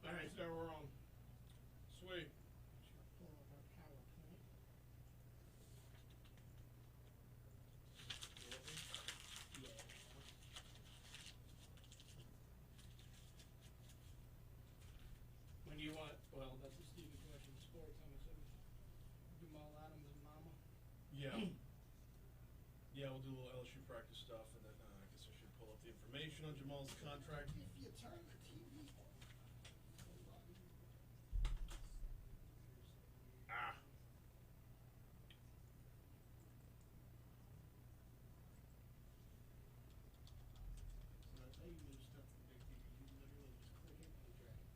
All right, so we're on. Sweet. When you want, well, that's a stupid question. Sports, I'm assuming. Jamal Adams and Mama. Yeah. Yeah, we'll do a little LSU practice stuff, and then I guess I should pull up the information on Jamal's contract. If you turn the TV on. Ah. So that's how you move stuff from big TV. You literally just click it and drag it.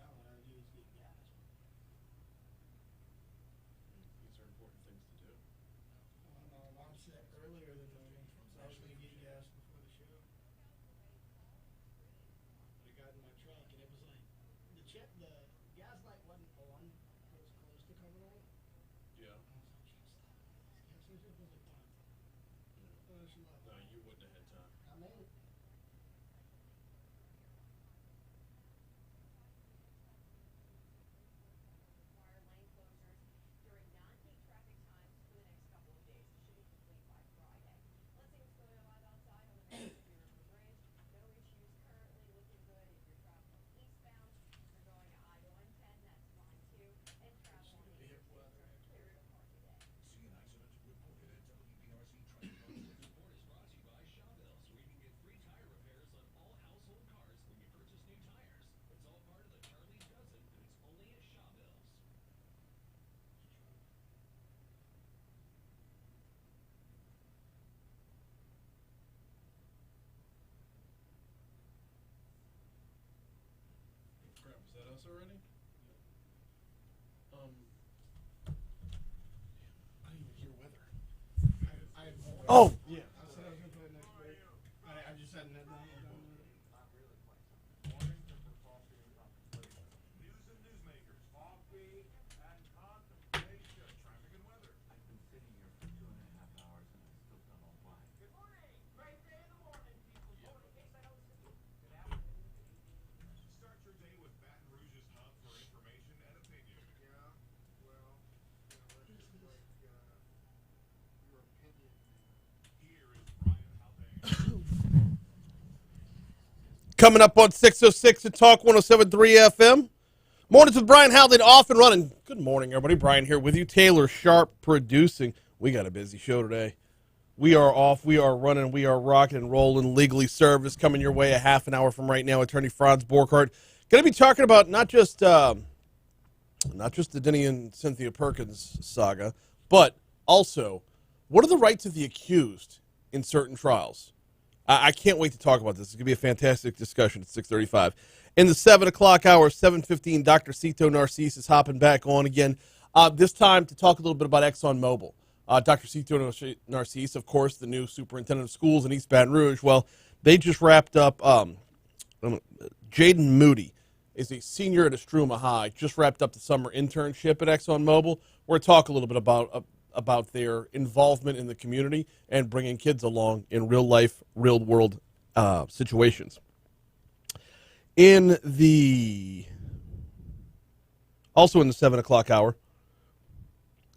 Now what I do is get gas. These are important things to do. My mom said earlier than normal, so I was going to get gas before the show. But I got in my truck and it was like, the gas light wasn't on, it was close to coming on. Yeah. I was like, just stop. Gas station was like, fine. She left. No, you wouldn't have had time. I made it. Require lane closures during non-peak traffic times for the next couple of days. It should be complete by Friday. Let's see what's going on outside on the Mississippi River Bridge. No issues currently, looking good. If you're traveling eastbound, you're going to I-110, that's fine too. And travel on the interstate, clear to park today. See an accident? Report it at WPRC Tri-County. This report is brought to you by Shawbills, where you can get free tire repairs on all household cars when you purchase new tires. It's all part of the Charlie's Dozen, and it's only at Shawbills. Crap, is that us already? I didn't even hear weather. I had more. Oh! Yeah. I said I was going to play next break. I just hadn't had that. News and newsmakers, coffee and contemplation, traffic and weather. I've been sitting here for 2.5 hours and I still don't know why. Good morning. Great day in the morning, people. Oh, in case I don't see you. Good afternoon. Start your day with Baton Rouge's hub for information and opinion. Yeah, well, that's just like your opinion. Here is Brian Haldane. Coming up on 606 to Talk 107.3 FM. Mornings with Brian Haldane, off and running. Good morning, everybody. Brian here with you. Taylor Sharp producing. We got a busy show today. We are off. We are running. We are rocking and rolling. Legally Service coming your way a half an hour from right now. Attorney Franz Borghardt. Going to be talking about not just the Denny and Cynthia Perkins saga, but also what are the rights of the accused in certain trials. I can't wait to talk about this. It's going to be a fantastic discussion at 6:35. In the 7 o'clock hour, 7:15, Dr. Cito Narcisse is hopping back on again, this time to talk a little bit about Exxon Mobil. Dr. Cito Narcisse, of course, the new superintendent of schools in East Baton Rouge. Well, they just wrapped up. Jaden Moody is a senior at Estruma High, just wrapped up the summer internship at Exxon Mobil. We're going to talk a little bit about their involvement in the community and bringing kids along in real life, real world situations. Also in the 7 o'clock hour,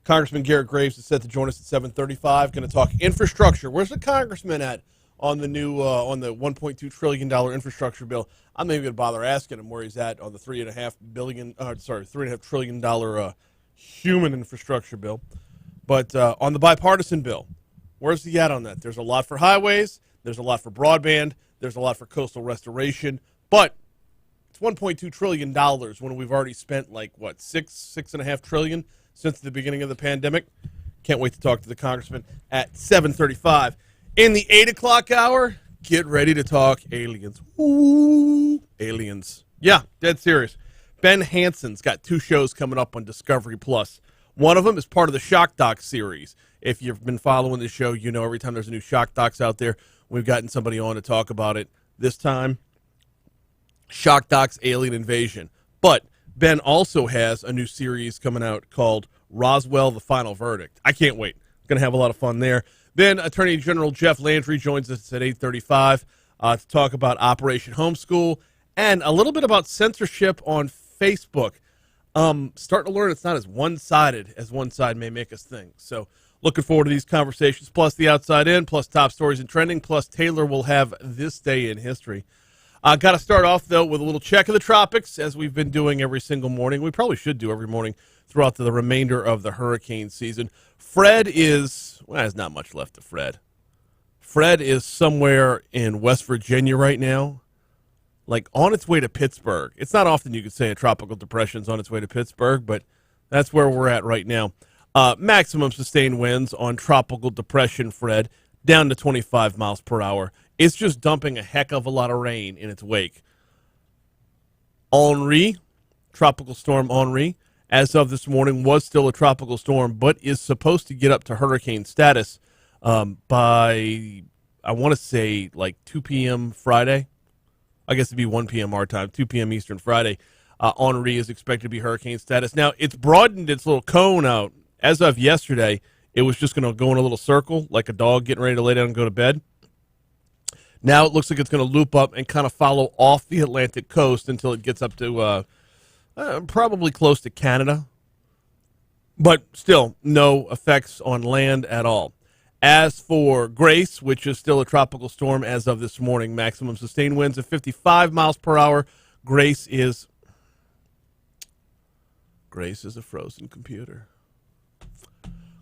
Congressman Garret Graves is set to join us at 7:35. Going to talk infrastructure. Where's the congressman at on the new on the $1.2 trillion infrastructure bill? I'm not even going to bother asking him where he's at on the $3.5 trillion human infrastructure bill. But on the bipartisan bill, where's he at on that? There's a lot for highways. There's a lot for broadband. There's a lot for coastal restoration. But it's $1.2 trillion when we've already spent $6.5 trillion since the beginning of the pandemic. Can't wait to talk to the congressman at 7:35. In the 8 o'clock hour, get ready to talk aliens. Ooh, aliens. Yeah, dead serious. Ben Hansen's got 2 shows coming up on Discovery Plus. One of them is part of the Shock Doc series. If you've been following the show, you know every time there's a new Shock Docs out there, we've gotten somebody on to talk about it. This time, Shock Doc's Alien Invasion. But Ben also has a new series coming out called Roswell, The Final Verdict. I can't wait. Going to have a lot of fun there. Then Attorney General Jeff Landry joins us at 8:35 to talk about Operation Homeschool and a little bit about censorship on Facebook. Starting to learn it's not as one-sided as one side may make us think. So looking forward to these conversations, plus the outside in, plus top stories and trending, plus Taylor will have this day in history. Got to start off, though, with a little check of the tropics, as we've been doing every single morning. We probably should do every morning throughout the remainder of the hurricane season. Fred is, well, there's not much left of Fred. Fred is somewhere in West Virginia right now, like on its way to Pittsburgh. It's not often you could say a tropical depression's on its way to Pittsburgh, but that's where we're at right now. Maximum sustained winds on tropical depression Fred, down to 25 miles per hour. It's just dumping a heck of a lot of rain in its wake. Henri, Tropical Storm Henri, as of this morning, was still a tropical storm, but is supposed to get up to hurricane status by, I want to say, 2 p.m. Friday. I guess it'd be 1 p.m. our time, 2 p.m. Eastern Friday. Henri is expected to be hurricane status. Now, it's broadened its little cone out. As of yesterday, it was just going to go in a little circle, like a dog getting ready to lay down and go to bed. Now it looks like it's going to loop up and kind of follow off the Atlantic coast until it gets up to probably close to Canada. But still, no effects on land at all. As for Grace, which is still a tropical storm as of this morning, maximum sustained winds of 55 miles per hour. Grace is a frozen computer.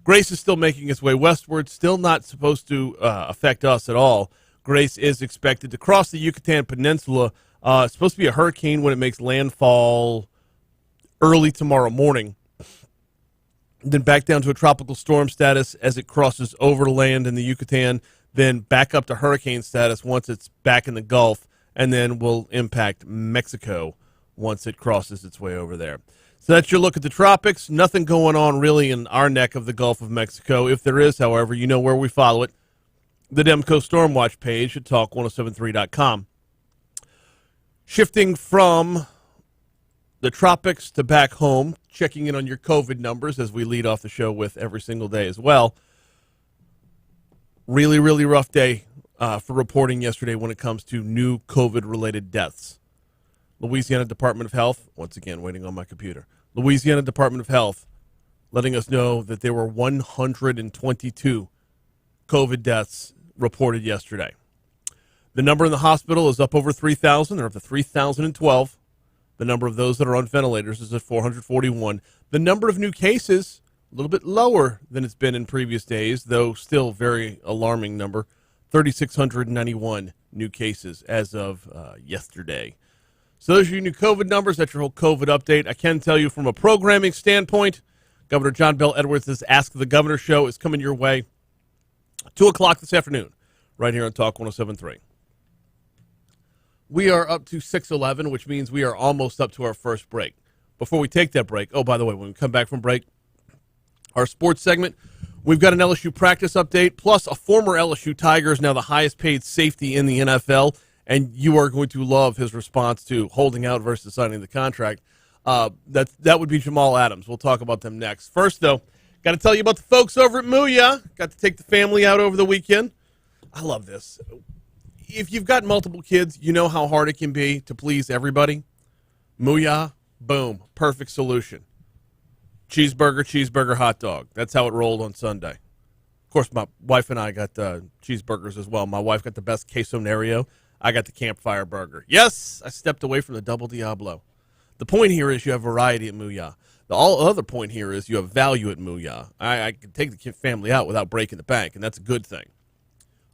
Grace is still making its way westward, still not supposed to affect us at all. Grace is expected to cross the Yucatan Peninsula. It's supposed to be a hurricane when it makes landfall early tomorrow morning. Then back down to a tropical storm status as it crosses over land in the Yucatan, then back up to hurricane status once it's back in the Gulf, and then will impact Mexico once it crosses its way over there. So that's your look at the tropics. Nothing going on really in our neck of the Gulf of Mexico. If there is, however, you know where we follow it. The Demco Stormwatch page at talk1073.com. Shifting from the tropics to back home, checking in on your COVID numbers as we lead off the show with every single day as well. Really, really rough day for reporting yesterday when it comes to new COVID-related deaths. Louisiana Department of Health, once again waiting on my computer. Louisiana Department of Health letting us know that there were 122 COVID deaths reported yesterday. The number in the hospital is up over 3,000. They're up to 3,012. The number of those that are on ventilators is at 441. The number of new cases, a little bit lower than it's been in previous days, though still very alarming number, 3,691 new cases as of yesterday. So those are your new COVID numbers. That's your whole COVID update. I can tell you from a programming standpoint, Governor John Bel Edwards' Ask the Governor show is coming your way 2 o'clock this afternoon, right here on Talk 107.3. We are up to 6:11, which means we are almost up to our first break. Before we take that break, oh, by the way, when we come back from break, our sports segment, we've got an LSU practice update, plus a former LSU Tiger is now the highest paid safety in the NFL, and you are going to love his response to holding out versus signing the contract. That would be Jamal Adams. We'll talk about them next. First, though, got to tell you about the folks over at Mooyah. Got to take the family out over the weekend. I love this. If you've got multiple kids, you know how hard it can be to please everybody. Mooyah, boom, perfect solution. cheeseburger, hot dog. That's how it rolled on Sunday. Of course, my wife and I got cheeseburgers as well. My wife got the best queso Nereo. I got the campfire burger. Yes, I stepped away from the double Diablo. The point here is you have variety at Mooyah. The all other point here is you have value at Mooyah. I can take the family out without breaking the bank, and that's a good thing.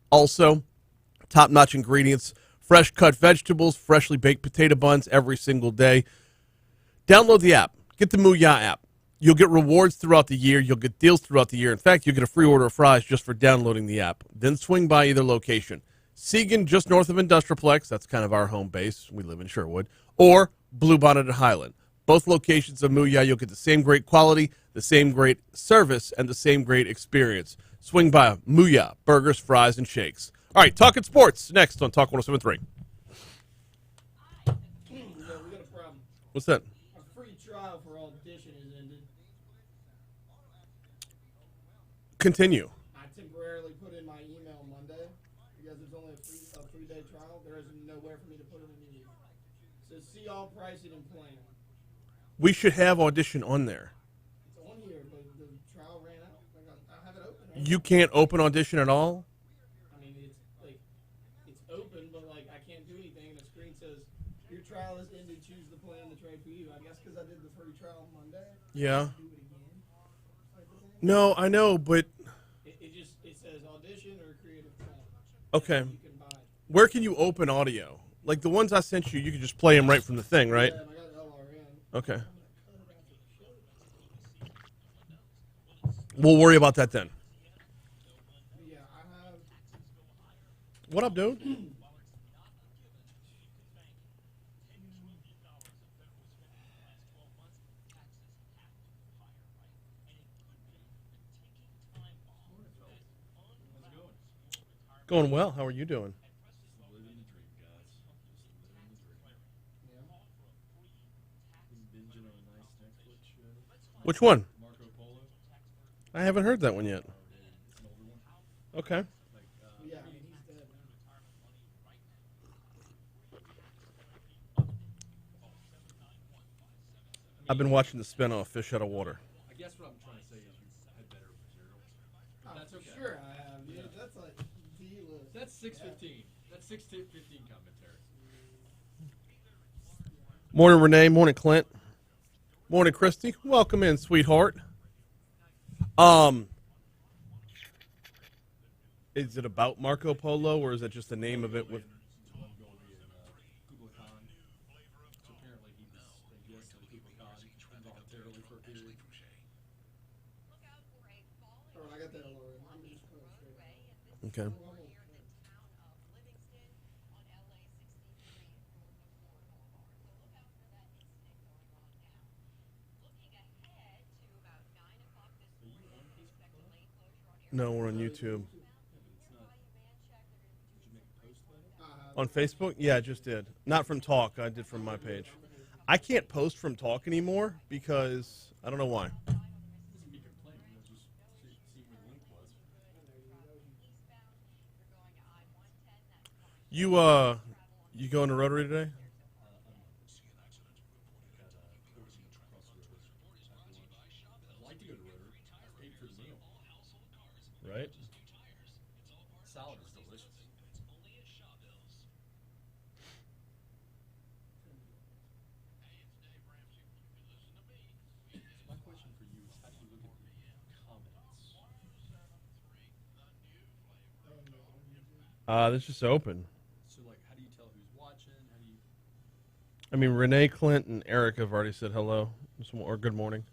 Also, top-notch ingredients, fresh cut vegetables, freshly baked potato buns every single day. Download the app. Get the Mooyah app. You'll get rewards throughout the year. You'll get deals throughout the year. In fact, you'll get a free order of fries just for downloading the app. Then swing by either location. Segan, just north of Industrialplex. That's kind of our home base. We live in Sherwood. Or Bluebonnet at Highland. Both locations of Mooyah, you'll get the same great quality, the same great service, and the same great experience. Swing by Mooyah, burgers, fries, and shakes. All right, talking sports next on Talk 107.3. Yeah, we got a problem. What's that? Our free trial for Audition has ended. Continue. I temporarily put in my email Monday because there's only a 3-day trial. There is nowhere for me to put it in the email. So see all pricing and plan. We should have Audition on there. It's on here, but the trial ran out. Like, I have it open. Right? You can't open Audition at all? I mean, it's open, but like I can't do anything. And the screen says your trial is ended. Choose the plan to trade for you. I guess because I did the free trial Monday. Yeah. Do it again. Type of thing. No, I know, but It says Audition or Creative Plan. okay. You can buy it. Where can you open audio? Like the ones I sent you, you can just play them right from the thing, right? Yeah, and I got LRN. Okay. We'll worry about that then. Yeah, I have. What up, dude? Going well. How are you doing? Living the dream, guys. Just living the dream. Been binging on a nice Netflix show. Which one? Marco Polo. I haven't heard that one yet. It's an older one. Okay. Like, Yeah, I mean, he's dead. I've been watching the spin-off Fish Out of Water. I guess what I'm trying to say is you had better material. That's okay. Sure, I have. Yeah, that's like D-list. That's 6:15. That's 6:15 commentary. Morning, Renee. Morning, Clint. Morning, Christy. Welcome in, sweetheart. Is it about Marco Polo, or is it just the name of it? With Kublai Khan. So apparently he was, I guess, in Kublai Khan involuntarily for a period. Alright, I got that LRN. I'm just going straight. okay. No, we're on YouTube. On Facebook? Yeah, I just did. Not from Talk. I did from my page. I can't post from Talk anymore because I don't know why. Doesn't be complaining. You'll just see where the link was. You going to Rotary today? I'd like to go to Rotary. I paid for the meal. Right. Salad is delicious. My question for you is, how do you look at the comments? This is just open. So, like, how do you tell who's watching? How do you... I mean, Renee, Clint, and Eric have already said hello or good morning.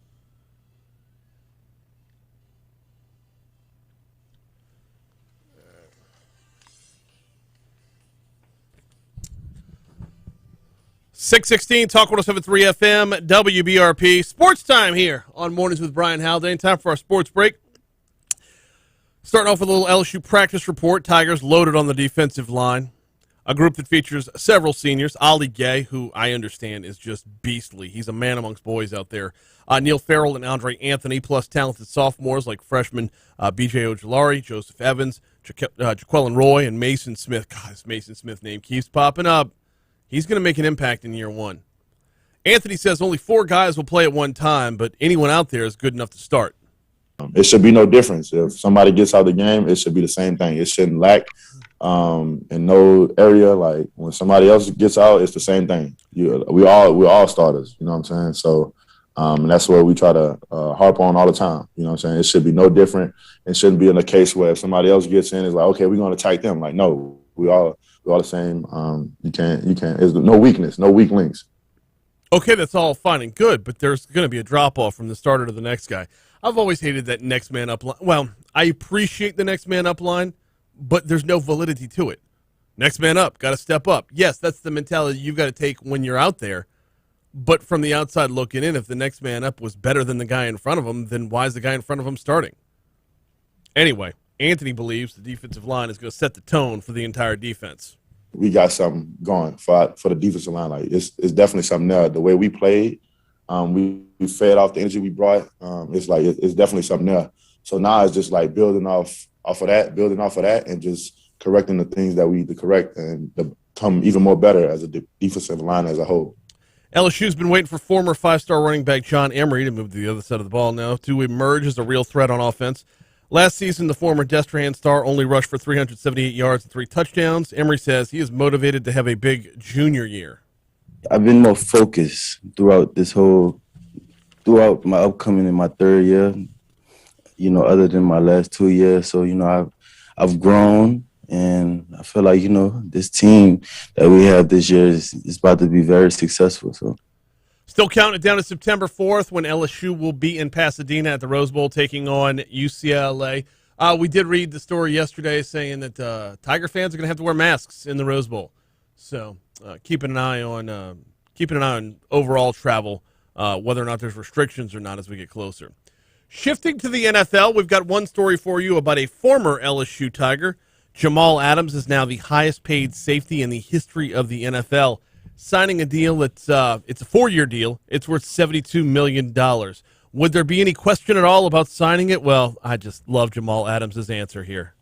.616 Talk 107.3 FM WBRP Sports Time here on Mornings with Brian Haldane. Time for our sports break. Starting off with a little LSU practice report. Tigers loaded on the defensive line. A group that features several seniors. Ollie Gay, who I understand is just beastly. He's a man amongst boys out there. Neil Farrell and Andre Anthony, plus talented sophomores like freshman B.J. Ojolari, Joseph Evans, Jaquelin Roy, and Mason Smith. God, this Mason Smith name keeps popping up. He's going to make an impact in year one. Anthony says only 4 guys will play at one time, but anyone out there is good enough to start. It should be no difference. If somebody gets out of the game, it should be the same thing. It shouldn't lack in no area. Like when somebody else gets out, it's the same thing. We're all starters. You know what I'm saying? So and that's what we try to harp on all the time. You know what I'm saying? It should be no different. It shouldn't be in a case where if somebody else gets in, it's like, okay, we're going to attack them. Like, no, we're all the same. You can't. There's no weakness, no weak links. Okay, that's all fine and good, but there's going to be a drop-off from the starter to the next guy. I've always hated that next man up line. Well, I appreciate the next man up line, but there's no validity to it. Next man up, got to step up. Yes, that's the mentality you've got to take when you're out there. But from the outside looking in, if the next man up was better than the guy in front of him, then why is the guy in front of him starting? Anyway, Anthony believes the defensive line is going to set the tone for the entire defense. We got something going for the defensive line. Like it's definitely something there. The way we played, we fed off the energy we brought. It's definitely something there. So now it's just like building off of that, and just correcting the things that we need to correct and to become even more better as a defensive line as a whole. LSU's been waiting for former 5-star running back John Emery to move to the other side of the ball now to emerge as a real threat on offense. Last season, the former Destrehan star only rushed for 378 yards and 3 touchdowns. Emery says he is motivated to have a big junior year. I've been more focused throughout my upcoming in my 3rd year, other than my last 2 years. So, I've grown, and I feel like, this team that we have this year is about to be very successful. So, still counting it down to September 4th when LSU will be in Pasadena at the Rose Bowl taking on UCLA. We did read the story yesterday saying that Tiger fans are going to have to wear masks in the Rose Bowl. So keeping an eye on overall travel, whether or not there's restrictions or not as we get closer. Shifting to the NFL, we've got one story for you about a former LSU Tiger. Jamal Adams is now the highest paid safety in the history of the NFL, signing a deal that's it's a 4-year deal. It's worth $72 million. Would there be any question at all about signing it? Well, I just love Jamal Adams' answer here.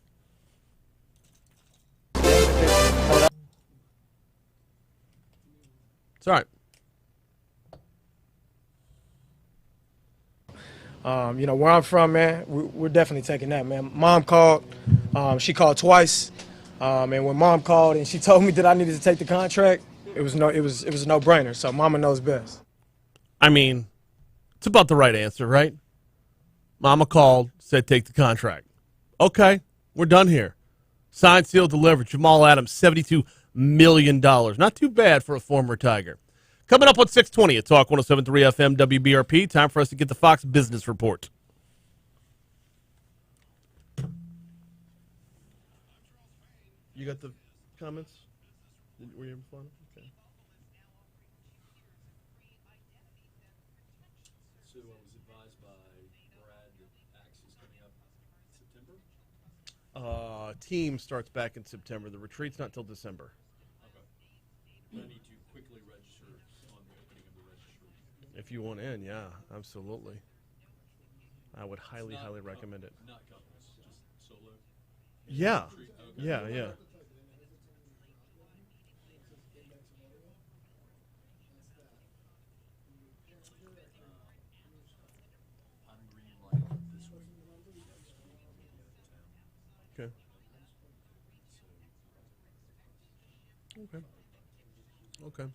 It's all right. Where I'm from, man, we're definitely taking that, man. Mom called. She called twice. And when Mom called and she told me that I needed to take the contract, it was a no-brainer. So Mama knows best. I mean, it's about the right answer, right? Mama called, said take the contract. Okay, we're done here. Signed, sealed, delivered. Jamal Adams, $72 million. Not too bad for a former Tiger. Coming up on 620 at Talk 107.3 FM WBRP. Time for us to get the Fox Business Report. You got the comments? Were you fun? Okay. So I was advised by Brad that Axe is coming up in September? Team starts back in September. The retreat's not till December. Okay. I need to quickly register on the opening of the registry. If you want in, yeah, absolutely. I would highly recommend it. Not couples, just solo? Yeah. Okay. Yeah. I'm green light this week. Okay. Okay.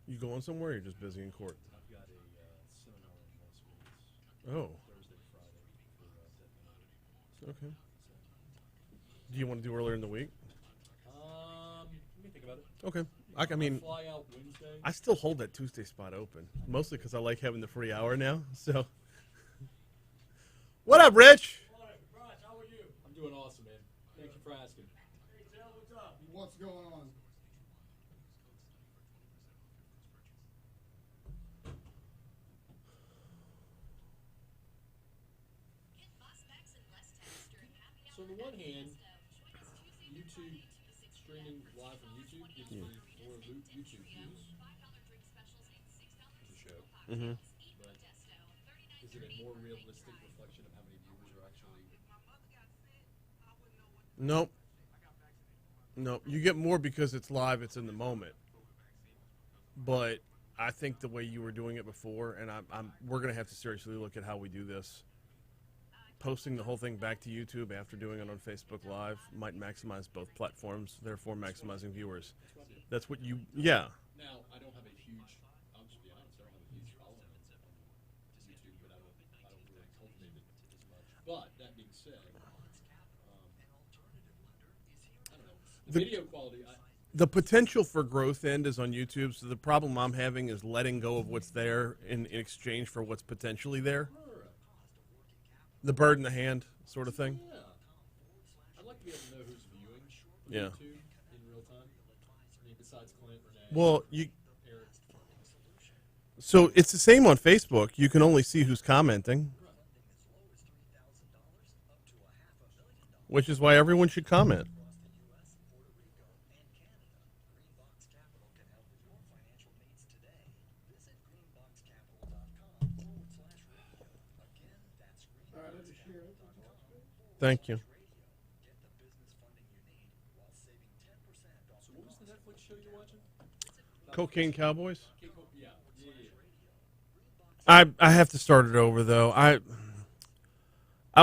You going somewhere or you're just busy in court? I've got a seminar in Las Vegas. Oh. Thursday, Friday for Dead. Okay. Do you want to do earlier in the week? Let me think about it. Okay. I mean, fly out Wednesday. I still hold that Tuesday spot open, mostly because I like having the free hour now. So, what up, Rich? Hi, Bryce, how are you? I'm doing awesome, man. Thank you for asking. Hey, Tell, what's up? What's going on? So on the one hand, YouTube streaming live from YouTube gives me more YouTube views. It's a show. Mm-hmm. But is it a more realistic reflection of how many viewers are actually Nope. No, you get more because it's live, it's in the moment. But I think the way you were doing it before, and we're going to have to seriously look at how we do this. Posting the whole thing back to YouTube after doing it on Facebook Live might maximize both platforms, therefore maximizing viewers. That's what you, yeah. Now, I don't have a huge, I'll just be honest, I don't have a huge following on YouTube, but I don't really cultivate it as much. But, that being said, I don't know. The video quality, the potential for growth end is on YouTube, so the problem I'm having is letting go of what's there in exchange for what's potentially there. The bird in the hand sort of thing. Yeah. I'd like to be able to know who's viewing Yeah. YouTube in real time. I mean, besides Clint, Renee, Well, Eric. so it's the same on Facebook. You can only see who's commenting, which is why everyone should comment. Thank you. So what was the Netflix show you're watching? Cocaine Cowboys? Yeah. I have to start it over though. I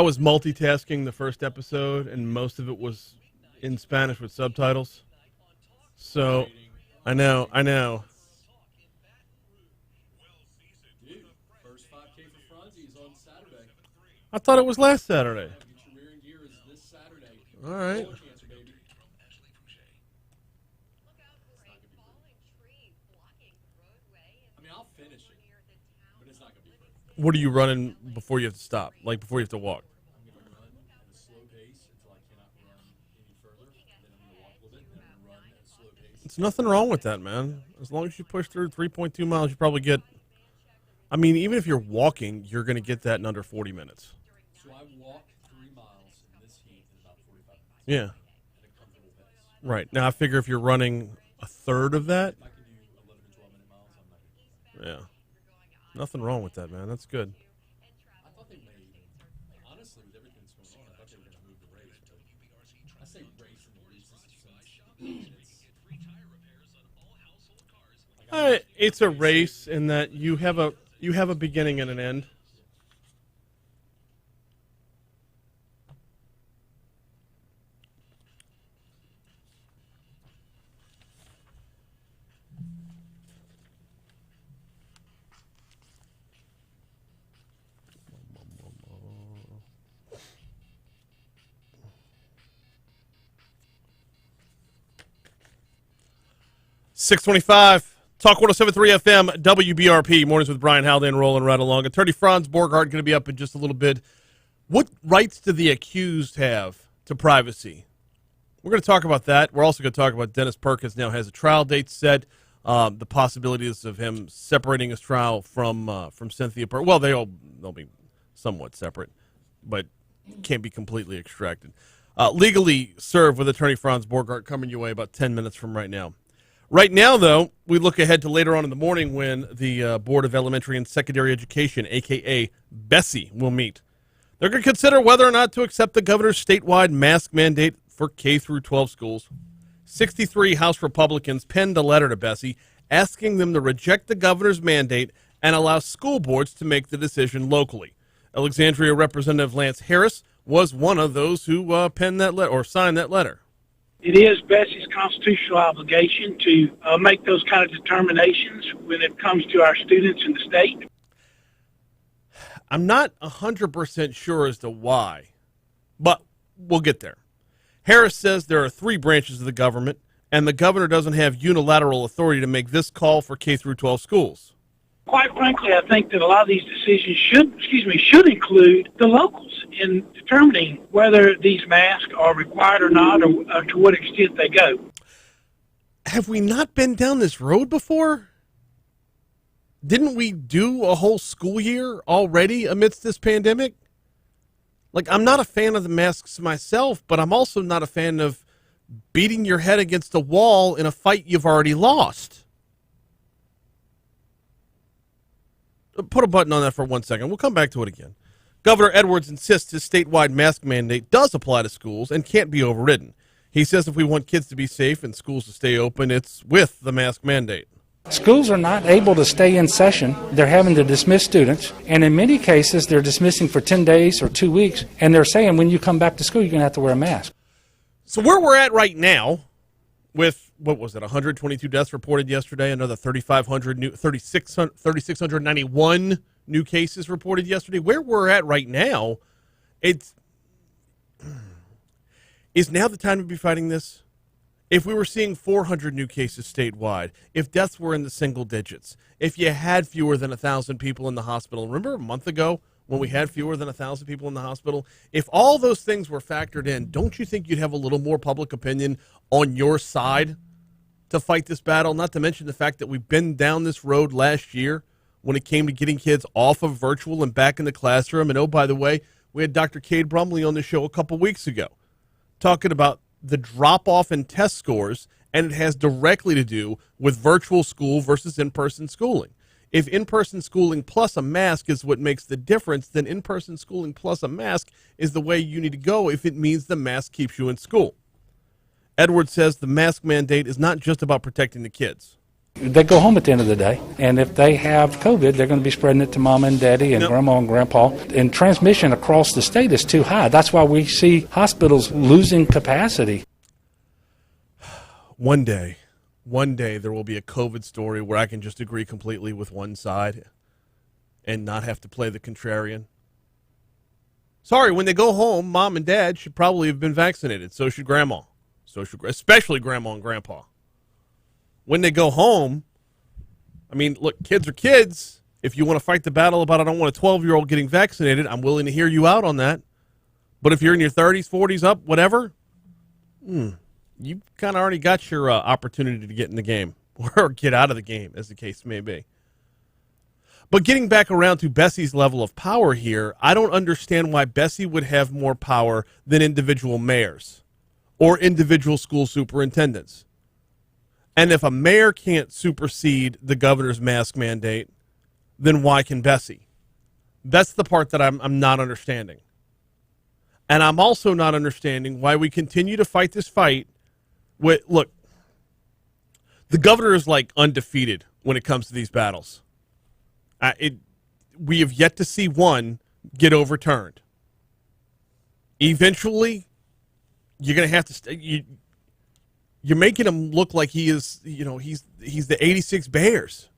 was multitasking the first episode, and most of it was in Spanish with subtitles. So I know. Dude, first 5K for Franzi is on Saturday. I thought it was last Saturday. Get your rearing gear is this Saturday. All right. Colon cancer, baby. I mean, I'll finish it, but it's not going to be perfect. What are you running before you have to stop? Like before you have to walk? I'm going to run at a slow pace until I cannot run any further. Then I'm going to walk a little bit, and then I'm going to run at a slow pace. There's nothing wrong with that, man. As long as you push through 3.2 miles, you probably get. I mean, even if you're walking, you're going to get that in under 40 minutes. So I walk 3 miles in this heat in about 45 minutes. Yeah. At a comfortable pace. Right. Now, I figure if you're running a third of that, If I can do 11 to 12 minute miles, I'm not going to do that. yeah. Nothing wrong with that, man. That's good. I thought they may, honestly, with everything that's going on, I thought they were going to move the race. But I say race in the loosest sense. It's a race in that you have a beginning and an end. .625 Talk 107.3 FM, WBRP, Mornings with Brian Haldane, rolling right along. Attorney Franz Borghardt going to be up in just a little bit. What rights do the accused have to privacy? We're going to talk about that. We're also going to talk about Dennis Perkins now has a trial date set, the possibilities of him separating his trial from Cynthia Perkins. Well, they'll be somewhat separate, but can't be completely extracted. Legally served with Attorney Franz Borghardt coming your way about 10 minutes from right now. Right now, though, we look ahead to later on in the morning when the Board of Elementary and Secondary Education, a.k.a. BESE, will meet. They're going to consider whether or not to accept the governor's statewide mask mandate for K-12 schools. 63 House Republicans penned a letter to BESE asking them to reject the governor's mandate and allow school boards to make the decision locally. Alexandria Representative Lance Harris was one of those who penned that letter or signed that letter. It is BESE's constitutional obligation to make those kind of determinations when it comes to our students in the state. I'm not 100% sure as to why, but we'll get there. Harris says there are 3 branches of the government, and the governor doesn't have unilateral authority to make this call for K-12 schools. Quite frankly, I think that a lot of these decisions should include the locals in determining whether these masks are required or not, or to what extent they go. Have we not been down this road before? Didn't we do a whole school year already amidst this pandemic? Like, I'm not a fan of the masks myself, but I'm also not a fan of beating your head against a wall in a fight you've already lost. Put a button on that for 1 second. We'll come back to it again. Governor Edwards insists his statewide mask mandate does apply to schools and can't be overridden. He says if we want kids to be safe and schools to stay open, it's with the mask mandate. Schools are not able to stay in session. They're having to dismiss students, and in many cases, they're dismissing for 10 days or 2 weeks, and they're saying when you come back to school, you're going to have to wear a mask. So where we're at right now, with, 122 deaths reported yesterday, another 3,691 new cases reported yesterday. Where we're at right now, is now the time to be fighting this? If we were seeing 400 new cases statewide, if deaths were in the single digits, if you had fewer than 1,000 people in the hospital, remember a month ago when we had fewer than 1,000 people in the hospital? If all those things were factored in, don't you think you'd have a little more public opinion on your side to fight this battle? Not to mention the fact that we've been down this road last year when it came to getting kids off of virtual and back in the classroom. And oh, by the way, we had Dr. Cade Brumley on the show a couple weeks ago talking about the drop-off in test scores, and it has directly to do with virtual school versus in-person schooling. If in-person schooling plus a mask is what makes the difference, then in-person schooling plus a mask is the way you need to go if it means the mask keeps you in school. Edwards says the mask mandate is not just about protecting the kids. They go home at the end of the day, and if they have COVID, they're going to be spreading it to mom and daddy and grandma and grandpa. And transmission across the state is too high. That's why we see hospitals losing capacity. One day there will be a COVID story where I can just agree completely with one side and not have to play the contrarian. Sorry, when they go home, mom and dad should probably have been vaccinated. So should grandma. Especially grandma and grandpa. When they go home, I mean, look, kids are kids. If you want to fight the battle about I don't want a 12-year-old getting vaccinated, I'm willing to hear you out on that. But if you're in your 30s, 40s, up, whatever, you kind of already got your opportunity to get in the game or get out of the game, as the case may be. But getting back around to BESE's level of power here, I don't understand why BESE would have more power than individual mayors or individual school superintendents. And if a mayor can't supersede the governor's mask mandate, then why can BESE? That's the part that I'm not understanding. And I'm also not understanding why we continue to fight this fight. Look, the governor is like undefeated when it comes to these battles. We have yet to see one get overturned. Eventually, you're going to have to you're making him look like he is, he's the 86 Bears.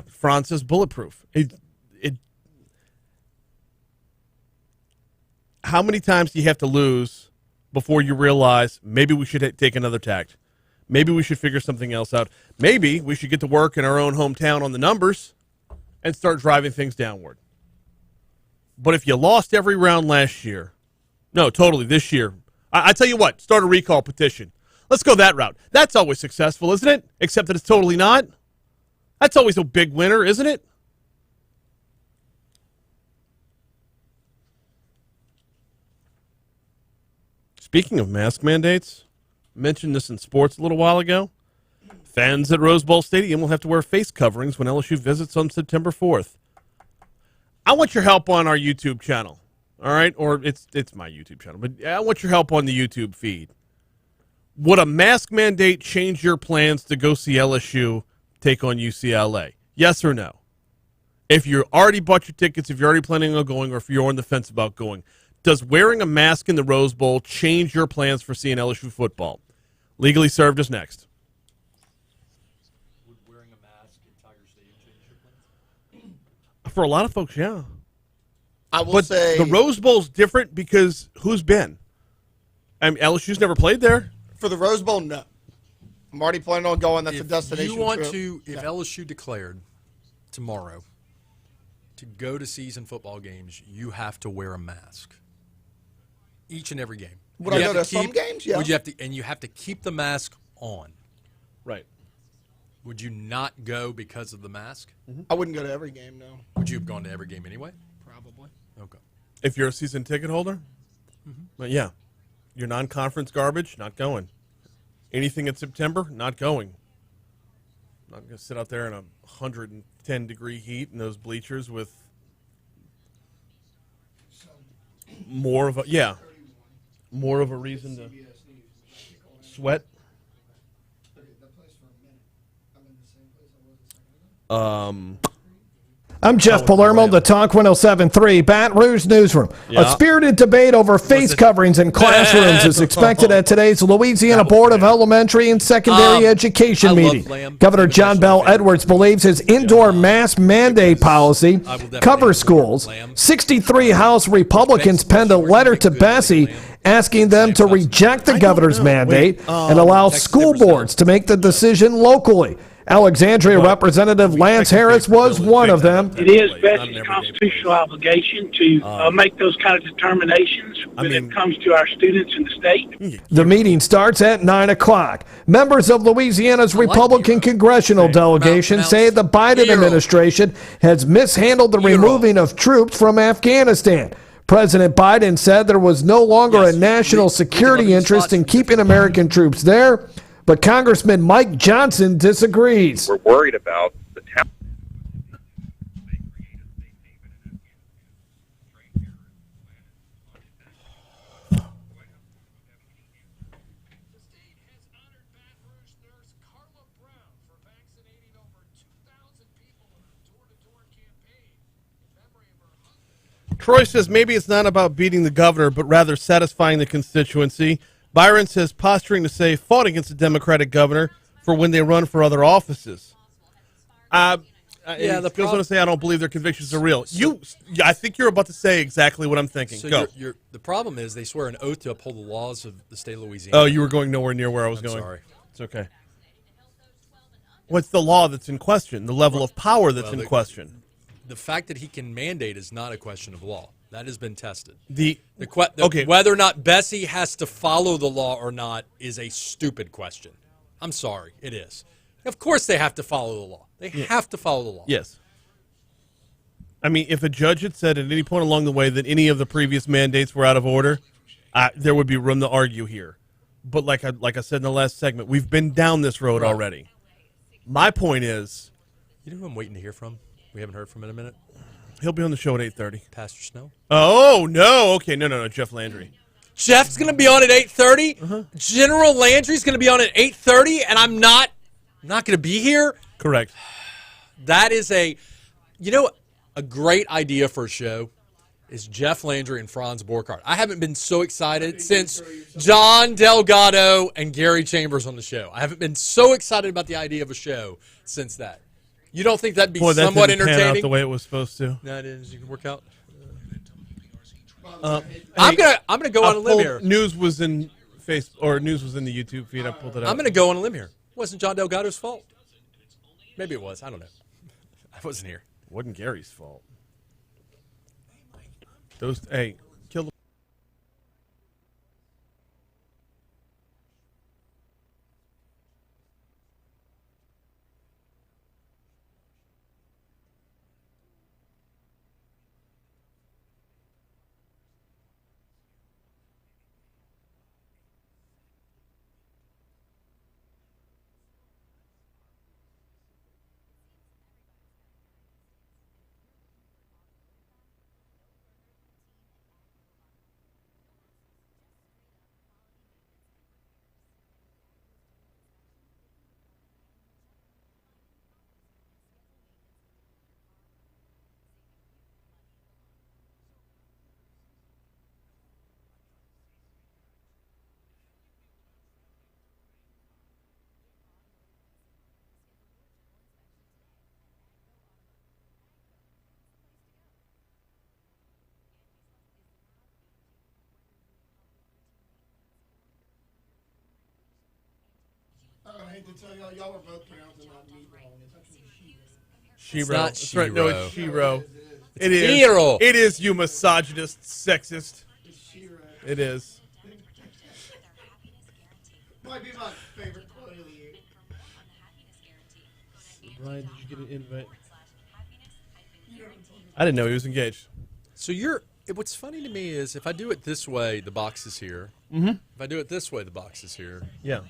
Franz says bulletproof. How many times do you have to lose before you realize maybe we should take another tact? Maybe we should figure something else out. Maybe we should get to work in our own hometown on the numbers and start driving things downward. But if you lost every round last year, no, totally, this year, I tell you what, start a recall petition. Let's go that route. That's always successful, isn't it? Except that it's totally not. That's always a big winner, isn't it? Speaking of mask mandates, I mentioned this in sports a little while ago. Fans at Rose Bowl Stadium will have to wear face coverings when LSU visits on September 4th. I want your help on our YouTube channel. All right, or it's my YouTube channel, but I want your help on the YouTube feed. Would a mask mandate change your plans to go see LSU take on UCLA? Yes or no? If you already bought your tickets, if you're already planning on going, or if you're on the fence about going, does wearing a mask in the Rose Bowl change your plans for seeing LSU football? Legally Served is next. Would wearing a mask in Tiger Stadium change your plans? For a lot of folks, yeah. I will say the Rose Bowl's different because who's been? I mean, LSU's never played there. For the Rose Bowl, no. I'm already planning on going. That's a destination trip. If LSU declared tomorrow to go to season football games, you have to wear a mask. Each and every game. Would I go to some games? Yeah. You have to keep the mask on. Right. Would you not go because of the mask? I wouldn't go to every game, no. Would you have gone to every game anyway? Probably. Okay. If you're a season ticket holder? But yeah. Your non-conference garbage, not going. Anything in September, not going. Not going to sit out there in 110-degree heat in those bleachers with more of a reason to sweat. I'm Jeff Palermo, the Talk 107.3 Baton Rouge Newsroom. Yeah. A spirited debate over face coverings in classrooms is expected at today's Louisiana Board of Elementary and Secondary Education meeting. Governor John Bell Edwards believes his indoor mask mandate policy covers schools. 63 House Republicans penned a letter to BESE asking them to reject the governor's mandate and allow school boards to make the decision locally. Alexandria Representative Lance Harris was one of them. It is BESE's constitutional obligation to make those kind of determinations when it comes to our students in the state. The meeting starts at 9 o'clock. Members of Louisiana's Republican congressional delegation say the Biden administration has mishandled the removing of troops from Afghanistan. President Biden said there was no longer a national security interest in keeping American troops there. But Congressman Mike Johnson disagrees. We're worried about the talent. Troy says maybe it's not about beating the governor, but rather satisfying the constituency. Byron says posturing to say fought against the Democratic governor for when they run for other offices. The goes on to say I don't believe their convictions are real. I think you're about to say exactly what I'm thinking. So Go. the problem is they swear an oath to uphold the laws of the state of Louisiana. Oh, you were going nowhere near where I was going. Sorry. It's okay. What's the law that's in question? The level of power that's in question. The fact that he can mandate is not a question of law. That has been tested. Okay. Whether or not BESE has to follow the law or not is a stupid question. I'm sorry, it is. Of course they have to follow the law. They have to follow the law. Yes. I mean, if a judge had said at any point along the way that any of the previous mandates were out of order, there would be room to argue here. But like I said in the last segment, we've been down this road already. My point is... You know who I'm waiting to hear from? We haven't heard from in a minute. He'll be on the show at 8:30. Pastor Snow? Oh, no. Okay, no. Jeff Landry. Jeff's going to be on at 8:30? General Landry's going to be on at 8:30, and I'm not going to be here? Correct. That is a great idea for a show is Jeff Landry and Franz Borghardt. I haven't been so excited since John Delgado and Gary Chambers on the show. I haven't been so excited about the idea of a show since that. You don't think that'd be somewhat that didn't entertaining? pan out the way it was supposed to. No, it is. You can work out. I'm gonna go on a limb here. News was in the YouTube feed. I pulled it up. I'm gonna go on a limb here. It wasn't John Delgado's fault. Maybe it was. I don't know. I wasn't here. It wasn't Gary's fault. Kill the. I hate to tell y'all are both pronouncing that meat wrong. It's actually Shiro. It's not That's right. No, it's Shiro. It is. Shiro. It is, you misogynist, sexist. It is. Might be my favorite quote of the year. Brian, did you get an invite? I didn't know he was engaged. So what's funny to me is if I do it this way, the box is here. Mm-hmm. If I do it this way, the box is here. Yeah.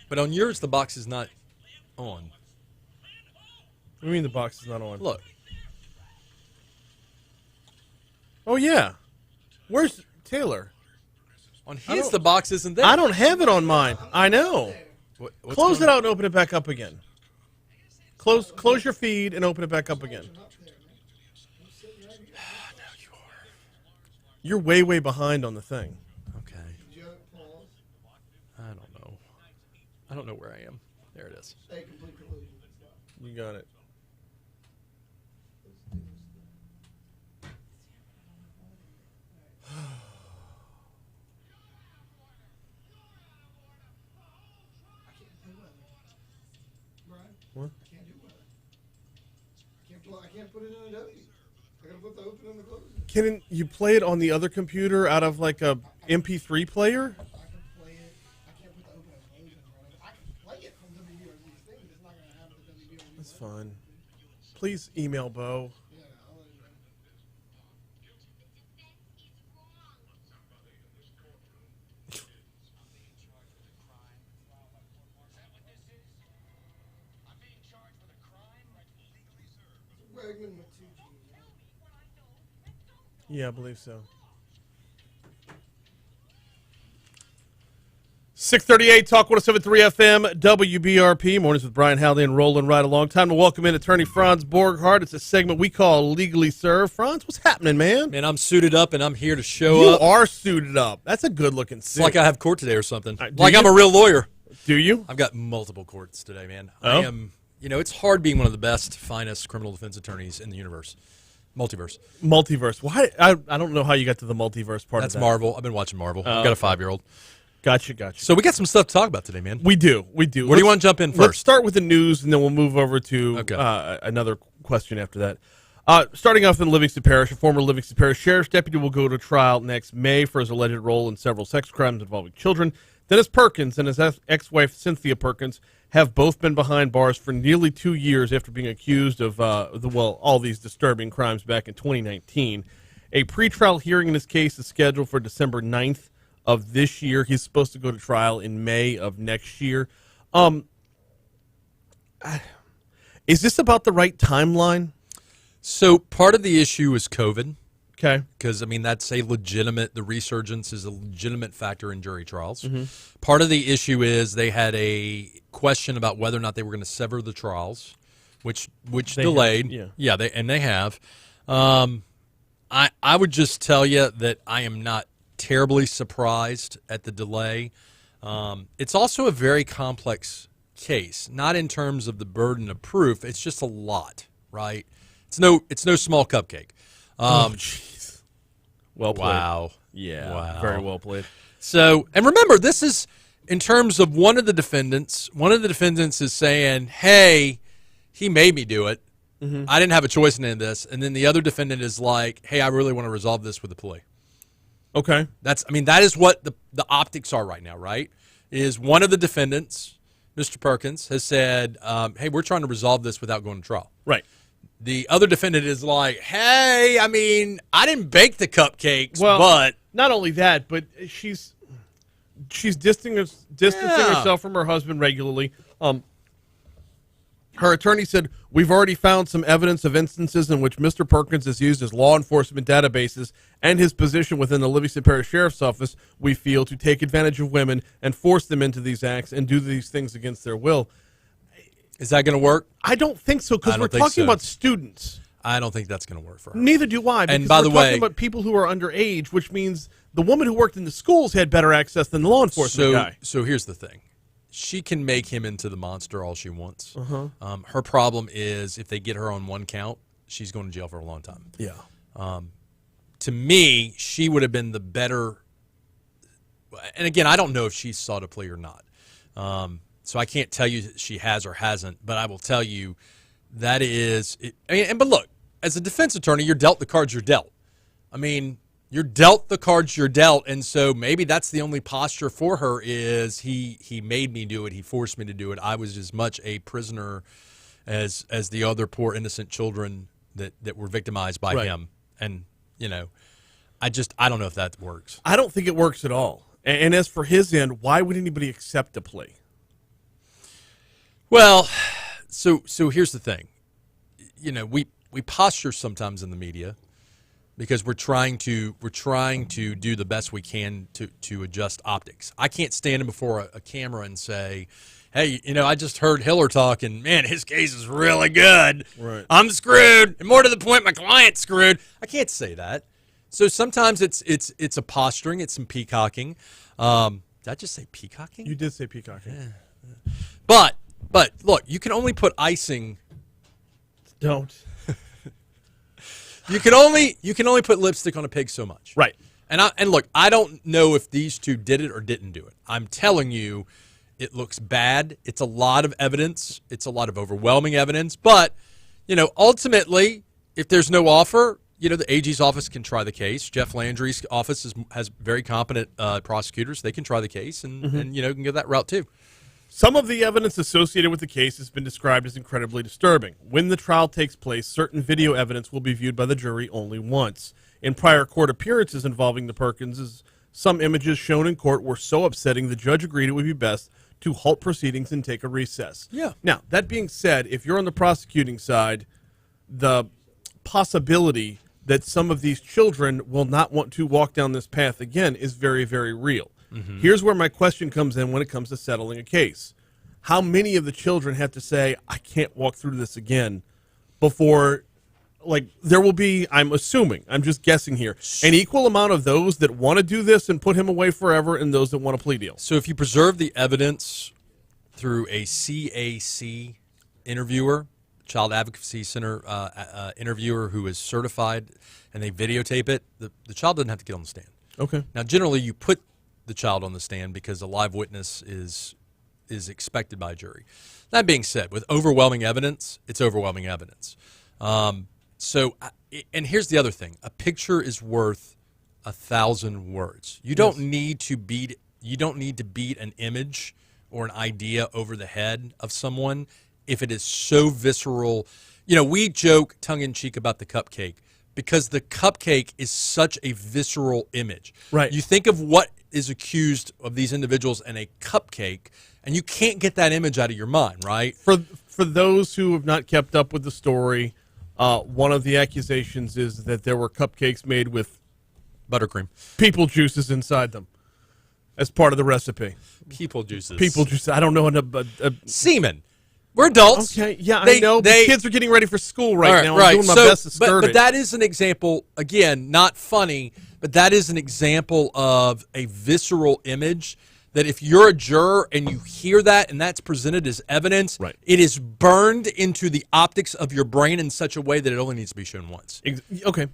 But on yours, the box is not on. What do you mean the box is not on? Look. Oh, yeah. Taylor. On his, the box isn't there. I don't have it on mine. I know. Close it out and open it back up again. Close your feed and open it back up again. You're way behind on the thing. Okay. I don't know where I am. There it is. You got it. What? I can't put it in a W. I gotta put the open and the close. Can you play it on the other computer out of like a MP3 player? I can play it. I can't put the open and close in front of it. I can play it from WBRZ's thing. It's not gonna have the WBRZ. That's fine. Please email Bo. Yeah, I'll let you know. Wegman with 2 G's. Yeah, I believe so. 638 Talk 107.3 FM WBRP. Mornings with Brian Haldane rolling right along. Time to welcome in attorney Franz Borghardt. It's a segment we call Legally Served. Franz, what's happening, man? Man, I'm suited up and I'm here to show You up. are suited up. That's a good looking suit. It's like I have court today or something. Do Like you? I'm a real lawyer. Do you? I've got multiple courts today, man. Oh? I am, it's hard being one of the best, finest criminal defense attorneys in the universe. Multiverse. Why? I don't know how you got to the multiverse part That's of that. Marvel. I've been watching Marvel. I've got a 5-year-old. Gotcha. So we got some stuff to talk about today, man. We do. Where do you want to jump in Let's first? start with the news, and then we'll move over to another question after that. Starting off in Livingston Parish, a former Livingston Parish sheriff's deputy will go to trial next May for his alleged role in several sex crimes involving children. Dennis Perkins and his ex-wife Cynthia Perkins have both been behind bars for nearly 2 years after being accused of all these disturbing crimes back in 2019. A pretrial hearing in this case is scheduled for December 9th of this year. He's supposed to go to trial in May of next year. Is this about the right timeline? So part of the issue is COVID. Okay. Because, the resurgence is a legitimate factor in jury trials. Mm-hmm. Part of the issue is they had a question about whether or not they were going to sever the trials, which They delayed. have, Yeah, they have. I would just tell you that I am not terribly surprised at the delay. It's also a very complex case, not in terms of the burden of proof. It's just a lot, right? It's no small cupcake. Jeez. Well played. Wow. Yeah. Wow. Very well played. So, and remember, this is in terms of one of the defendants. One of the defendants is saying, "Hey, he made me do it. Mm-hmm. I didn't have a choice in this." And then the other defendant is like, "Hey, I really want to resolve this with the plea." Okay. That is what the optics are right now, right? Is one of the defendants, Mr. Perkins, has said, "Hey, we're trying to resolve this without going to trial." Right. The other defendant is like, "Hey, I I didn't bake the cupcakes, Well, but not only that, but she's distancing herself from her husband regularly. Her attorney said, "We've already found some evidence of instances in which Mr. Perkins has used his law enforcement databases and his position within the Livingston Parish Sheriff's Office, we feel, to take advantage of women and force them into these acts and do these things against their will." Is that going to work? I don't think so, because we're talking about students. I don't think that's going to work for her. Neither do I. And by the we're way, talking about people who are underage, which means the woman who worked in the schools had better access than the law enforcement guy. So here's the thing. She can make him into the monster all she wants. Uh-huh. Her problem is if they get her on one count, she's going to jail for a long time. Yeah. To me, she would have been the better. And again, I don't know if she sought a plea or not. So I can't tell you that she has or hasn't, but I will tell you that is. But look, as a defense attorney, you're dealt the cards you're dealt. You're dealt the cards you're dealt, and so maybe that's the only posture for her is he made me do it, he forced me to do it. I was as much a prisoner as the other poor innocent children that were victimized by him. And I don't know if that works. I don't think it works at all. And as for his end, why would anybody accept a plea? Well, so here's the thing. We posture sometimes in the media because we're trying to do the best we can to adjust optics. I can't stand in before a camera and say, hey, I just heard Hiller talk, and man, his case is really good. Right. I'm screwed, and more to the point, my client's screwed. I can't say that. So sometimes it's a posturing, it's some peacocking. Did I just say peacocking? You did say peacocking. Yeah. But look, you can only put icing. Don't. You can only put lipstick on a pig so much. Right. And look, I don't know if these two did it or didn't do it. I'm telling you, it looks bad. It's a lot of evidence. It's a lot of overwhelming evidence. But, ultimately, if there's no offer, the AG's office can try the case. Jeff Landry's office has very competent prosecutors. They can try the case and can go that route too. Some of the evidence associated with the case has been described as incredibly disturbing. When the trial takes place, certain video evidence will be viewed by the jury only once. In prior court appearances involving the Perkinses, some images shown in court were so upsetting the judge agreed it would be best to halt proceedings and take a recess. Yeah. Now, that being said, if you're on the prosecuting side, the possibility that some of these children will not want to walk down this path again is very, very real. Mm-hmm. Here's where my question comes in when it comes to settling a case. How many of the children have to say, I can't walk through this again before, there will be, I'm assuming, I'm just guessing here, an equal amount of those that want to do this and put him away forever and those that want a plea deal? So if you preserve the evidence through a CAC interviewer, Child Advocacy Center interviewer who is certified, and they videotape it, the child doesn't have to get on the stand. Okay. Now, generally, you put the child on the stand because a live witness is expected by a jury. That being said, with overwhelming evidence, it's overwhelming evidence. And here's the other thing: a picture is worth 1,000 words. You don't need to beat an image or an idea over the head of someone if it is so visceral. We joke tongue-in-cheek about the cupcake because the cupcake is such a visceral image. Right. You think of what is accused of these individuals in a cupcake, and you can't get that image out of your mind, right? For those who have not kept up with the story, one of the accusations is that there were cupcakes made with buttercream, people juices inside them as part of the recipe. People juices. People juices. I don't know. Semen. We're adults. Okay, yeah, I know. But kids are getting ready for school right now. I'm doing my best to skirt it. But that is an example, again, not funny, but that is an example of a visceral image that if you're a juror and you hear that and that's presented as evidence, it is burned into the optics of your brain in such a way that it only needs to be shown once. Okay.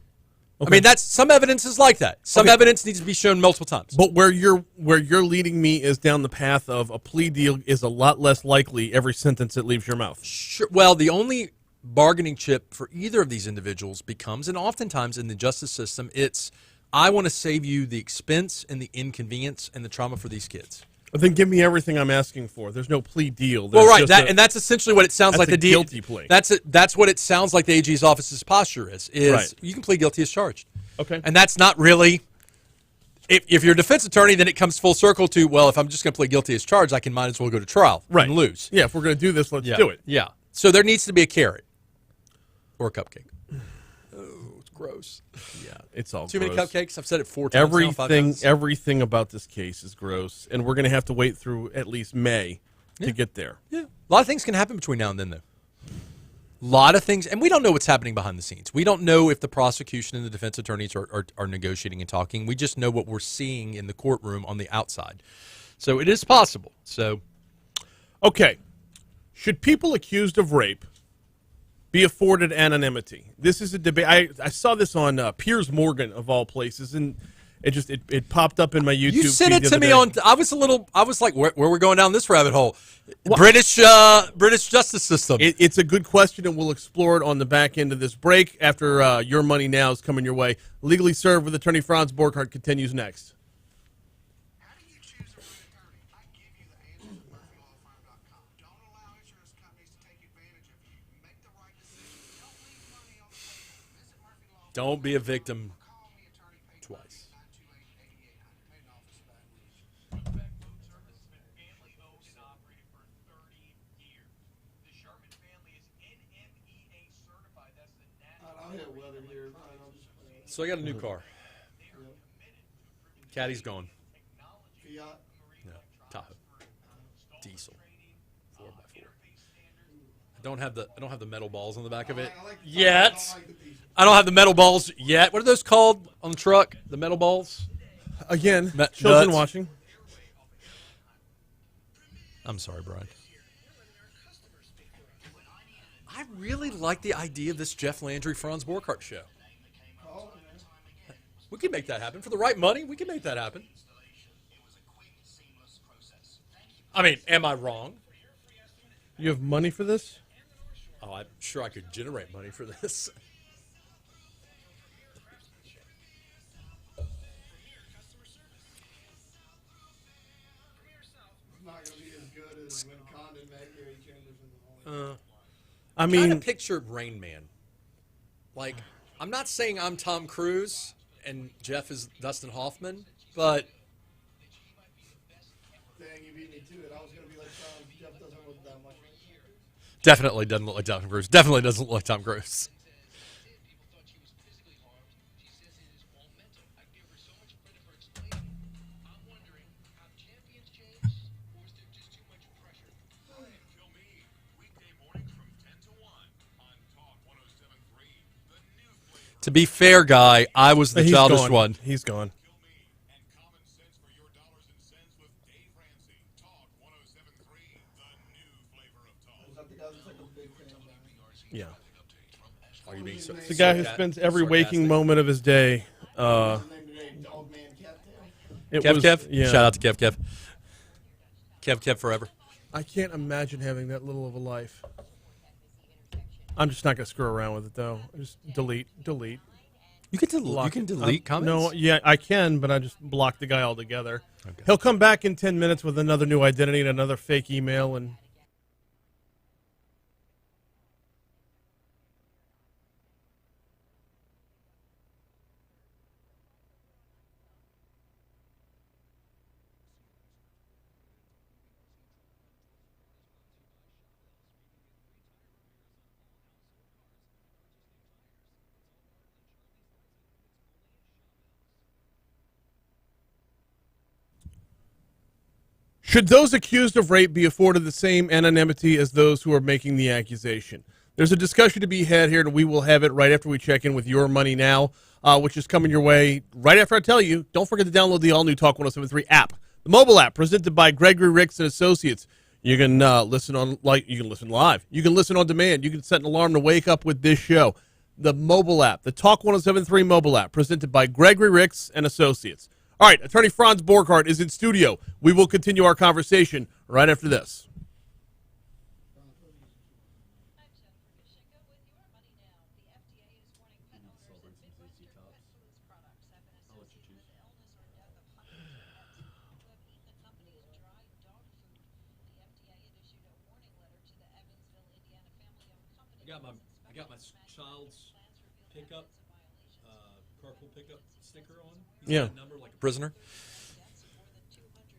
I mean, some evidence is like that. Some evidence needs to be shown multiple times. But where you're leading me is down the path of a plea deal is a lot less likely every sentence that leaves your mouth. Sure. Well, the only bargaining chip for either of these individuals becomes, and oftentimes in the justice system, it's, I want to save you the expense and the inconvenience and the trauma for these kids. But then give me everything I'm asking for. There's no plea deal. Well, right, and that's essentially what it sounds like. The guilty plea. That's what it sounds like the AG's office's posture is. Right. You can plead guilty as charged. Okay. And that's not really. If you're a defense attorney, then it comes full circle to, well, if I'm just going to plead guilty as charged, I might as well go to trial and lose. Yeah, if we're going to do this, let's do it. Yeah. So there needs to be a carrot or a cupcake. Oh, it's gross. Yeah, it's all too gross. many cupcakes. I've said it 4 times now, 5 times. Everything about this case is gross, and we're going to have to wait through at least May to get there. Yeah, a lot of things can happen between now and then, though. A lot of things, and we don't know what's happening behind the scenes. We don't know if the prosecution and the defense attorneys are negotiating and talking. We just know what we're seeing in the courtroom on the outside. So it is possible. So, okay, should people accused of rape be afforded anonymity? This is a debate. I saw this on Piers Morgan of all places, and it popped up in my YouTube. You sent feed it the to me other day. I was like, where we're going down this rabbit hole? British justice system. It's a good question, and we'll explore it on the back end of this break after Your Money Now is coming your way. Legally Served with attorney Franz Borghardt continues next. How do you choose a right attorney? I give you the answer at murphylawfirm.com. Don't allow insurance companies to take advantage of you. Make the right decision. Don't leave money on the table. Visit Murphy Law. Don't be a victim twice. So I got a new car. Caddy's gone. Fiat. No, Tahoe. Diesel. 4x4. I don't have the metal balls on the back of it yet. I don't have the metal balls yet. What are those called on the truck? The metal balls? Again, children nuts. watching. I'm sorry, Brian. I really like the idea of this Jeff Landry, Franz Borghardt show. We can make that happen. For the right money, we can make that happen. I mean, am I wrong? You have money for this? Oh, I'm sure I could generate money for this. It's not going to be as good as when Condon met Gary Chambers in the hall. I I'm trying mean, to picture Rain Man. Like, I'm not saying I'm Tom Cruise and Jeff is Dustin Hoffman, but Dang, you beat me to it. I was going to be like, Jeff doesn't look that much. definitely doesn't look like Tom Cruise. Definitely doesn't look like Tom Cruise. To be fair, Guy, I was the he's childish gone. one. He's gone. Yeah. Are you being so? It's the guy who spends every waking moment of his day. It Kev was, Kev? yeah. Shout out to Kev Kev. Kev Kev forever. I can't imagine having that little of a life. I'm just not gonna screw around with it though. Just delete. You can delete comments? No, yeah, I can, but I just block the guy altogether. Okay. He'll come back in 10 minutes with another new identity and another fake email and. Should those accused of rape be afforded the same anonymity as those who are making the accusation? There's a discussion to be had here, and we will have it right after we check in with Your Money Now, which is coming your way right after I tell you. Don't forget to download the all-new Talk 107.3 app, the mobile app presented by Gregory Ricks and Associates. You can listen you can listen live. You can listen on demand. You can set an alarm to wake up with this show. The mobile app, the Talk 107.3 mobile app, presented by Gregory Ricks and Associates. All right, Attorney Franz Borghardt is in studio. We will continue our conversation right after this. I got my child's pickup, carpool pickup sticker on. He's got a number like a prisoner.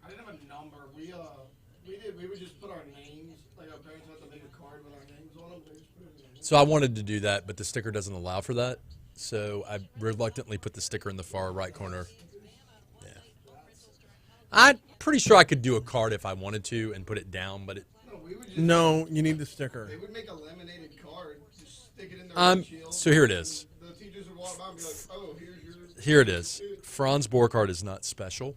I didn't have a number. We would just put our names, like our parents had to make a card with our names on them. They just put it in. So I wanted to do that, but the sticker doesn't allow for that. So I reluctantly put the sticker in the far right corner. Yeah. I'm pretty sure I could do a card if I wanted to and put it down, but it. No, you need the sticker. They would make a laminated card, just stick it in their windshield. So here it is. The teachers would walk by and be like, "Oh, here's yours." Here it is. Franz Borghardt is not special.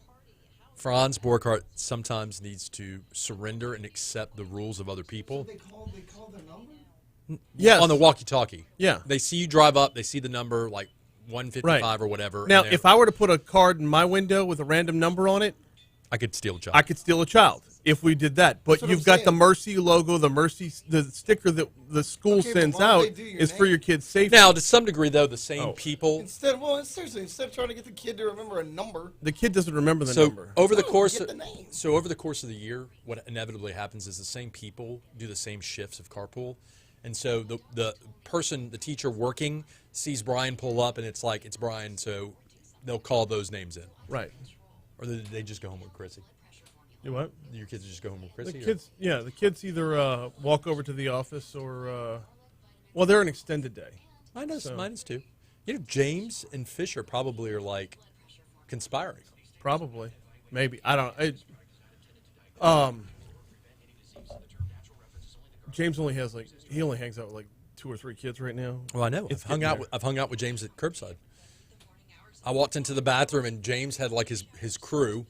Franz Borghardt sometimes needs to surrender and accept the rules of other people. They call their number? Yes. On the walkie-talkie. Yeah. They see you drive up. They see the number, like 155 or whatever. Now, if I were to put a card in my window with a random number on it, I could steal a child. I could steal a child if we did that. But That's what you've I'm got saying. the Mercy logo, the sticker that the school Okay, but sends why would out they do your is for name? your kid's safety. Now, to some degree, though, the same people. Seriously, instead of trying to get the kid to remember a number. The kid doesn't remember the So number. over the Oh, course get of the name. so over the course of the year, what inevitably happens is the same people do the same shifts of carpool, and so the person, the teacher working, sees Brian pull up, and it's like it's Brian, so they'll call those names in, Right. or they just go home with Chrissy. You what? Your kids just go home with The Chrissy. kids, yeah, the kids either walk over to the office or, well, they're an extended day. Mine is So- mine is too. You know, James and Fisher probably are like conspiring. Probably, maybe. I don't. James only has he only hangs out with like 2 or 3 kids right now. Well, I know. I've hung out with James at curbside. I walked into the bathroom and James had like his crew,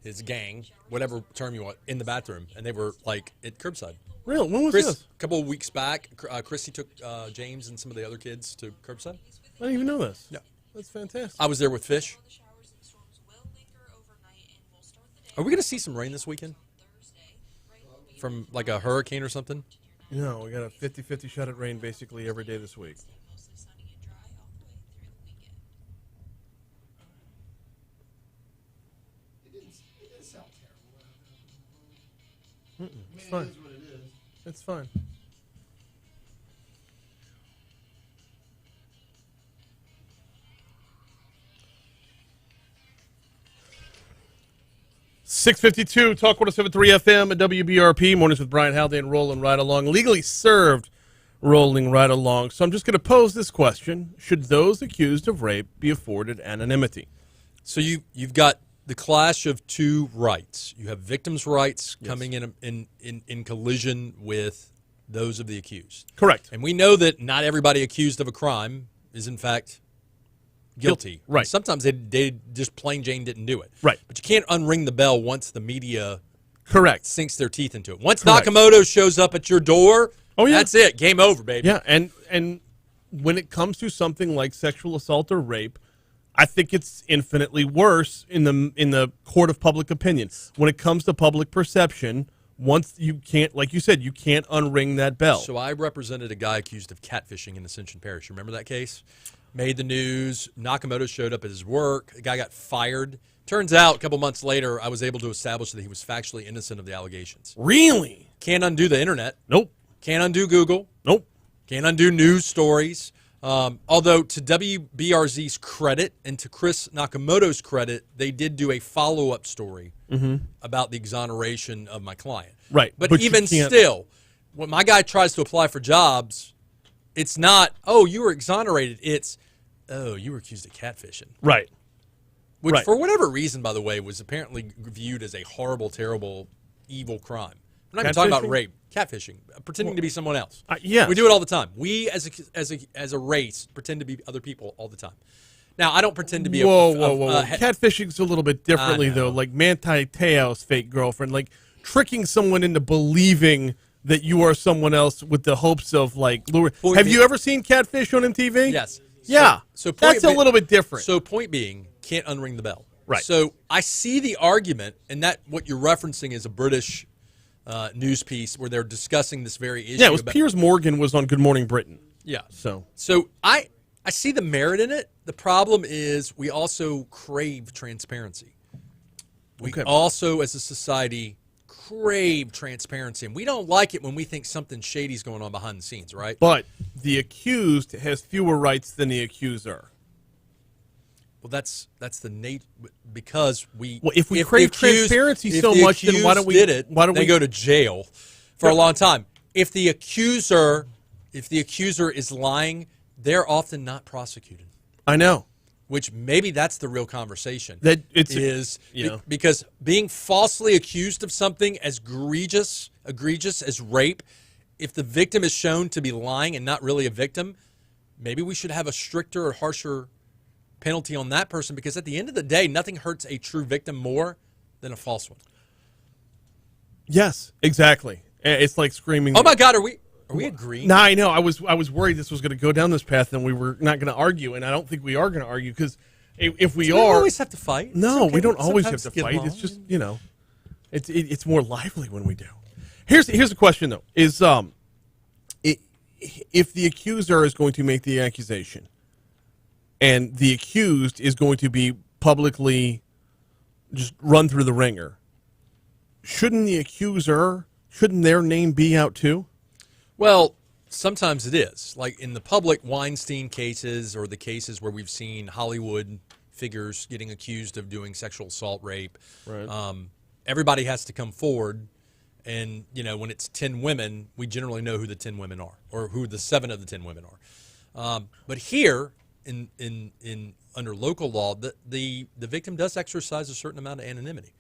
his gang, whatever term you want, in the bathroom, and they were like at curbside. Really? When was Chris, this? A couple of weeks back, Christy took James and some of the other kids to curbside. I didn't even know this. Yeah. That's fantastic. I was there with Fish. Are we going to see some rain this weekend? From like a hurricane or something? No, we got a 50-50 shot at rain basically every day this week. It sounds terrible. It's fine. It is what it is. It's fine. .652 Talk 107.3 FM at WBRP. Mornings with Brian Haldane, rolling right along. Legally served, rolling right along. So I'm just going to pose this question. Should those accused of rape be afforded anonymity? So you've got the clash of two rights. You have victims' rights coming in collision with those of the accused. Correct. And we know that not everybody accused of a crime is, in fact, guilty. Right. And sometimes they just plain Jane didn't do it. Right. But you can't unring the bell once the media Correct. sinks their teeth into it. Once Correct. Nakamoto shows up at your door, oh, yeah. that's it. Game over, baby. Yeah, and when it comes to something like sexual assault or rape, I think it's infinitely worse in the court of public opinion. When it comes to public perception, once you can't, like you said, you can't unring that bell. So I represented a guy accused of catfishing in Ascension Parish. Remember that case? Made the news. Nakamoto showed up at his work. The guy got fired. Turns out a couple months later, I was able to establish that he was factually innocent of the allegations. Really? Can't undo the internet. Nope. Can't undo Google. Nope. Can't undo news stories. Although to WBRZ's credit and to Chris Nakamoto's credit, they did do a follow-up story about the exoneration of my client. Right. But you even can't- still, when my guy tries to apply for jobs, it's not, oh, you were exonerated. It's, oh, you were accused of catfishing. Right. Which, Right. for whatever reason, by the way, was apparently viewed as a horrible, terrible, evil crime. I'm not even talking about Catfishing? rape. Catfishing. Pretending to be someone else. Yes. We do it all the time. We, as a race, pretend to be other people all the time. Now, I don't pretend to be Whoa. Catfishing's a little bit differently, though. Like Manti Te'o's fake girlfriend. Like tricking someone into believing that you are someone else with the hopes of, like, lure. Have you ever seen Catfish on MTV? Yes. Yeah. So that's a little bit different. So point being, can't unring the bell. Right. So I see the argument, and that what you're referencing is a British news piece where they're discussing this very issue. Yeah, it was Piers Morgan was on Good Morning Britain. Yeah. So I see the merit in it. The problem is we also crave transparency. We also, as a society, crave transparency, and we don't like it when we think something shady's going on behind the scenes, right? But the accused has fewer rights than the accuser. Well, that's the nature, because we. Well, if we crave transparency so much, then why don't we they go to jail for a long time? If the accuser is lying, they're often not prosecuted. I know. Which maybe that's the real conversation. Because being falsely accused of something as egregious as rape, if the victim is shown to be lying and not really a victim, maybe we should have a stricter or harsher penalty on that person, because at the end of the day, nothing hurts a true victim more than a false one. Yes, exactly. It's like screaming. Oh my God, are we agreeing? No, I know. I was worried this was going to go down this path, and we were not going to argue, and I don't think we are going to argue, because if we So we are, always have to fight. No, It's we okay don't always have sometimes to get fight. along. It's just it's more lively when we do. Here's the question though: is if the accuser is going to make the accusation, and the accused is going to be publicly just run through the ringer, shouldn't their name be out too? Well, sometimes it is. Like in the public Weinstein cases, or the cases where we've seen Hollywood figures getting accused of doing sexual assault, rape. Right. Everybody has to come forward, and when it's 10 women, we generally know who the 10 women are, or who the 7 of the 10 women are. But here, in under local law, the victim does exercise a certain amount of anonymity.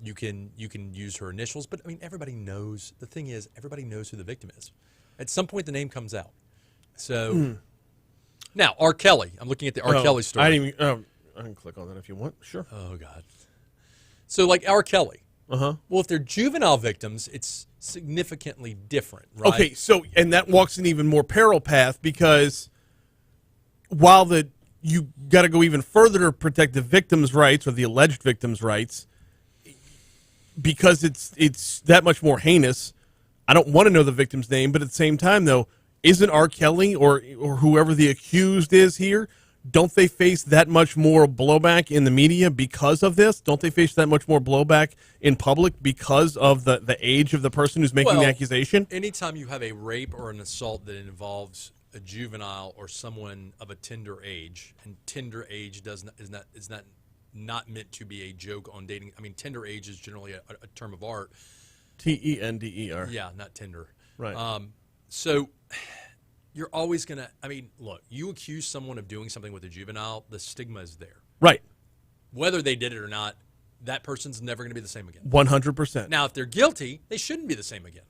You can use her initials, but I mean everybody knows. The thing is, everybody knows who the victim is. At some point, the name comes out. So now, R. Kelly. I'm looking at the R. Kelly story. I can click on that if you want. Sure. Oh God. So like R. Kelly. Uh-huh. Well, if they're juvenile victims, it's significantly different, right? Okay, so and that walks an even more peril path because while you got to go even further to protect the victim's rights or the alleged victim's rights, because it's that much more heinous. I don't want to know the victim's name, but at the same time, though, isn't R. Kelly or whoever the accused is here? Don't they face that much more blowback in the media because of this? Don't they face that much more blowback in public because of the age of the person who's making the accusation? Anytime you have a rape or an assault that involves a juvenile or someone of a tender age, and tender age is not meant to be a joke on dating. I mean, tender age is generally a term of art. Tender. Yeah, not tender. Right. So you're always going to, I mean, look, you accuse someone of doing something with a juvenile, the stigma is there. Right. Whether they did it or not, that person's never going to be the same again. 100%. Now, if they're guilty, they shouldn't be the same again.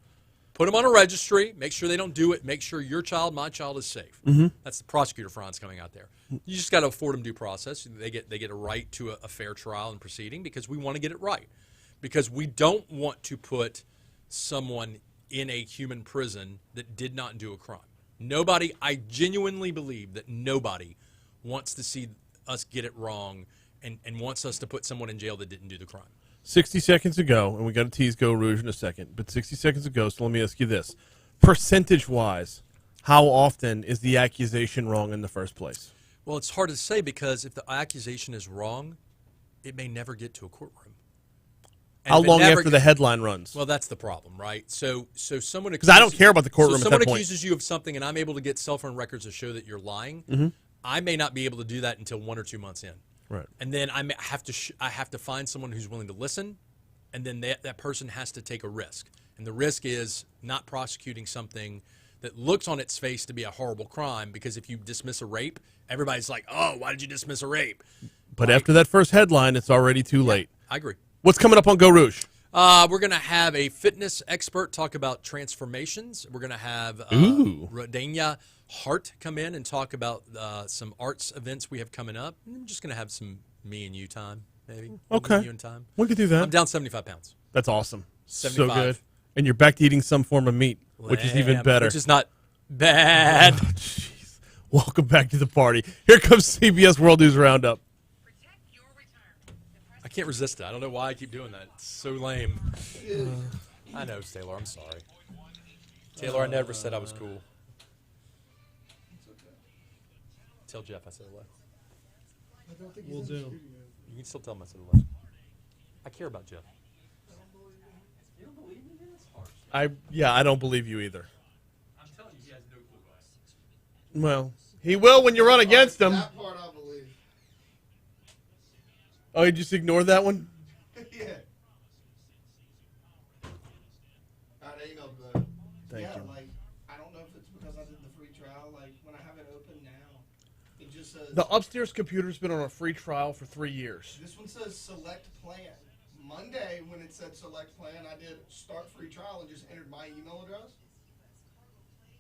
Put them on a registry, make sure they don't do it, make sure your child, my child is safe. Mm-hmm. That's the prosecutor, Franz, coming out there. You just got to afford them due process. They get a right to a fair trial and proceeding because we want to get it right. Because we don't want to put someone in a human prison that did not do a crime. Nobody, I genuinely believe that nobody wants to see us get it wrong and wants us to put someone in jail that didn't do the crime. 60 seconds ago, and we got to tease Go Rouge in a second, but 60 seconds ago, so let me ask you this. Percentage-wise, how often is the accusation wrong in the first place? Well, it's hard to say because if the accusation is wrong, it may never get to a courtroom. And how long after the headline runs? Well, that's the problem, right? So someone because I don't care about the courtroom. So someone accuses you of something, and I'm able to get cell phone records to show that you're lying. Mm-hmm. I may not be able to do that until 1 or 2 months in. Right. And then I have to find someone who's willing to listen, and then that person has to take a risk. And the risk is not prosecuting something that looks on its face to be a horrible crime, because if you dismiss a rape, everybody's like, oh, why did you dismiss a rape? But after that first headline, it's already too late. I agree. What's coming up on Go Rouge? We're going to have a fitness expert talk about transformations. We're going to have Rodania Hart come in and talk about some arts events we have coming up. I'm just going to have some me and you time, maybe. Okay. Me and you and time. We could do that. I'm down 75 pounds. That's awesome. 75. So good. And you're back to eating some form of meat, which is even better. Which is not bad. Oh, jeez. Welcome back to the party. Here comes CBS World News Roundup. I can't resist it. I don't know why I keep doing that. It's so lame. I know, Taylor. I'm sorry. Taylor, I never said I was cool. Tell Jeff I said hello. We'll do. You can still tell him I said hello. I care about Jeff. You don't believe me? That's harsh. I don't believe you either. I'm telling you, he has no clue. Well, he will when you run against him. That part I believe. Oh, you just ignored that one? Yeah. I emailed the. Thank you. Like, I don't know if it's because I did the free trial. Like, when I have it open now, it just says. The upstairs computer's been on a free trial for 3 years. This one says select plan. Monday, when it said select plan, I did start free trial and just entered my email address.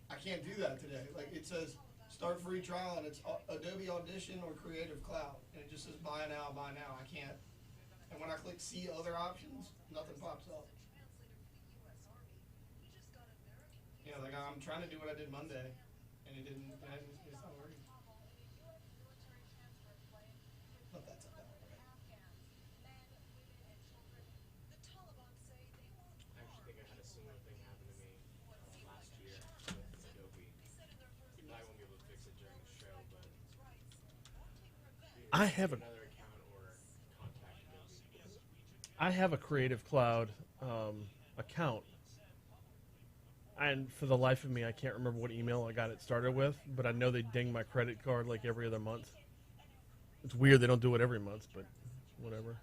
I can't do that today. Like, it says start free trial and it's Adobe Audition or Creative Cloud. And it just says buy now, buy now. I can't. And when I click see other options, nothing pops up. Yeah, like I'm trying to do what I did Monday, and it didn't. It's not working. But that's about right. I actually think I had a similar thing happen to me last year with Adobe. You probably won't be able to fix it during the show, but I have another account or contact Adobe. I have a Creative Cloud account. And for the life of me, I can't remember what email I got it started with, but I know they ding my credit card like every other month. It's weird they don't do it every month, but whatever.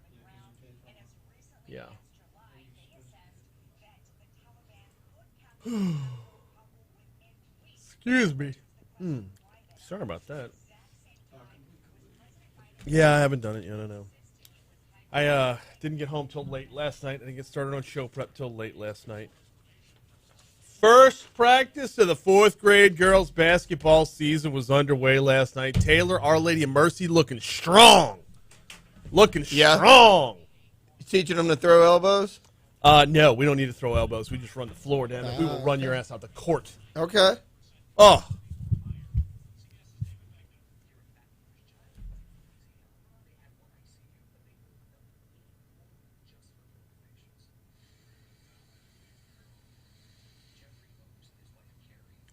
Yeah. Excuse me. Sorry about that. Yeah, I haven't done it yet. I know. I didn't get home till late last night. I didn't get started on show prep till late last night. First practice of the 4th grade girls basketball season was underway last night. Taylor, Our Lady of Mercy, looking strong. Looking strong. You teaching them to throw elbows? No, we don't need to throw elbows. We just run the floor down, and we will run your ass out the court. Okay. Oh.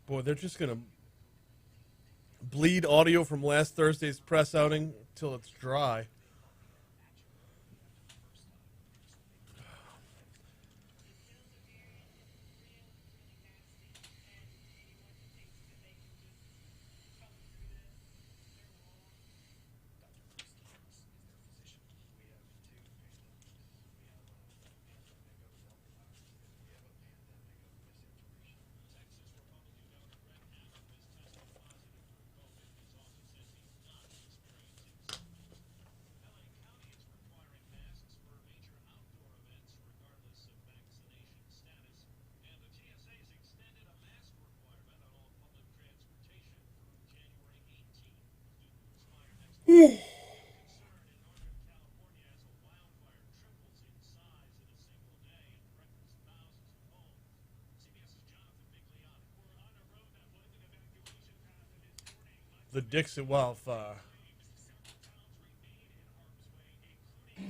Boy, they're just going to bleed audio from last Thursday's press outing until it's dry. The Dixie wildfire. The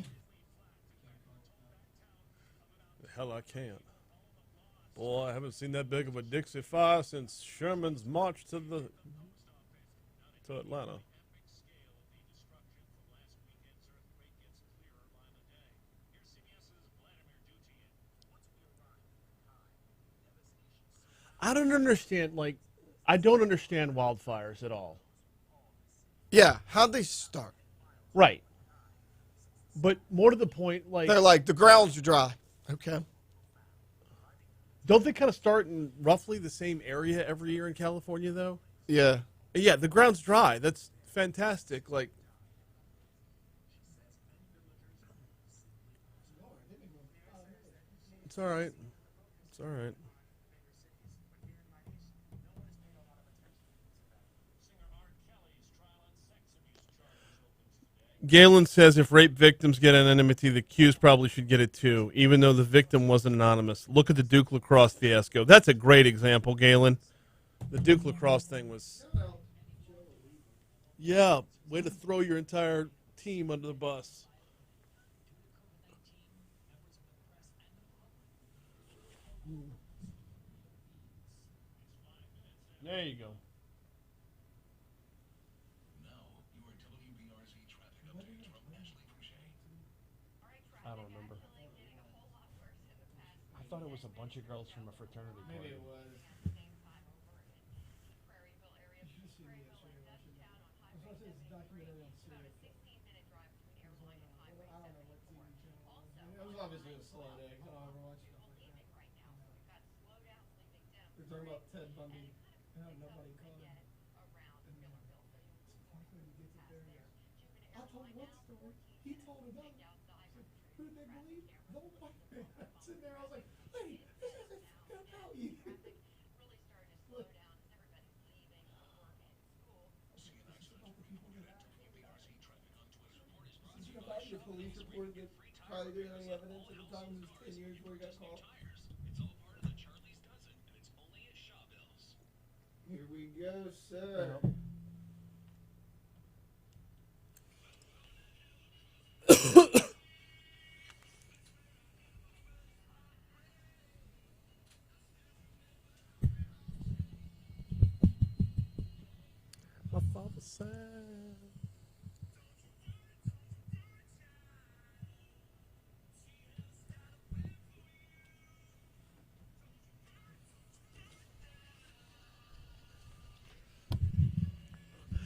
hell I can't. Boy, I haven't seen that big of a Dixie fire since Sherman's march to Atlanta. I don't understand, I don't understand wildfires at all. Yeah, how'd they start? Right. But more to the point, they're like, the ground's dry. Okay. Don't they kind of start in roughly the same area every year in California, though? Yeah. Yeah, the ground's dry. That's fantastic. It's all right. It's all right. Galen says if rape victims get anonymity, the accused probably should get it too, even though the victim wasn't anonymous. Look at the Duke lacrosse fiasco. That's a great example, Galen. The Duke lacrosse thing was... Yeah, way to throw your entire team under the bus. There you go. I don't remember. I thought it was a bunch of girls from a fraternity party. Maybe it was. It was obviously a slow day. I don't ever watch stuff like that. They're talking about Ted Bundy. How nobody caught him. I told one story. He told another. Who did they believe? No white man. I'm sitting there, I was like, lady, this isn't gonna tell you. The police reported that Charlie didn't have any evidence at the time. It was 10 years before he got caught. Here we go, sir. My father said.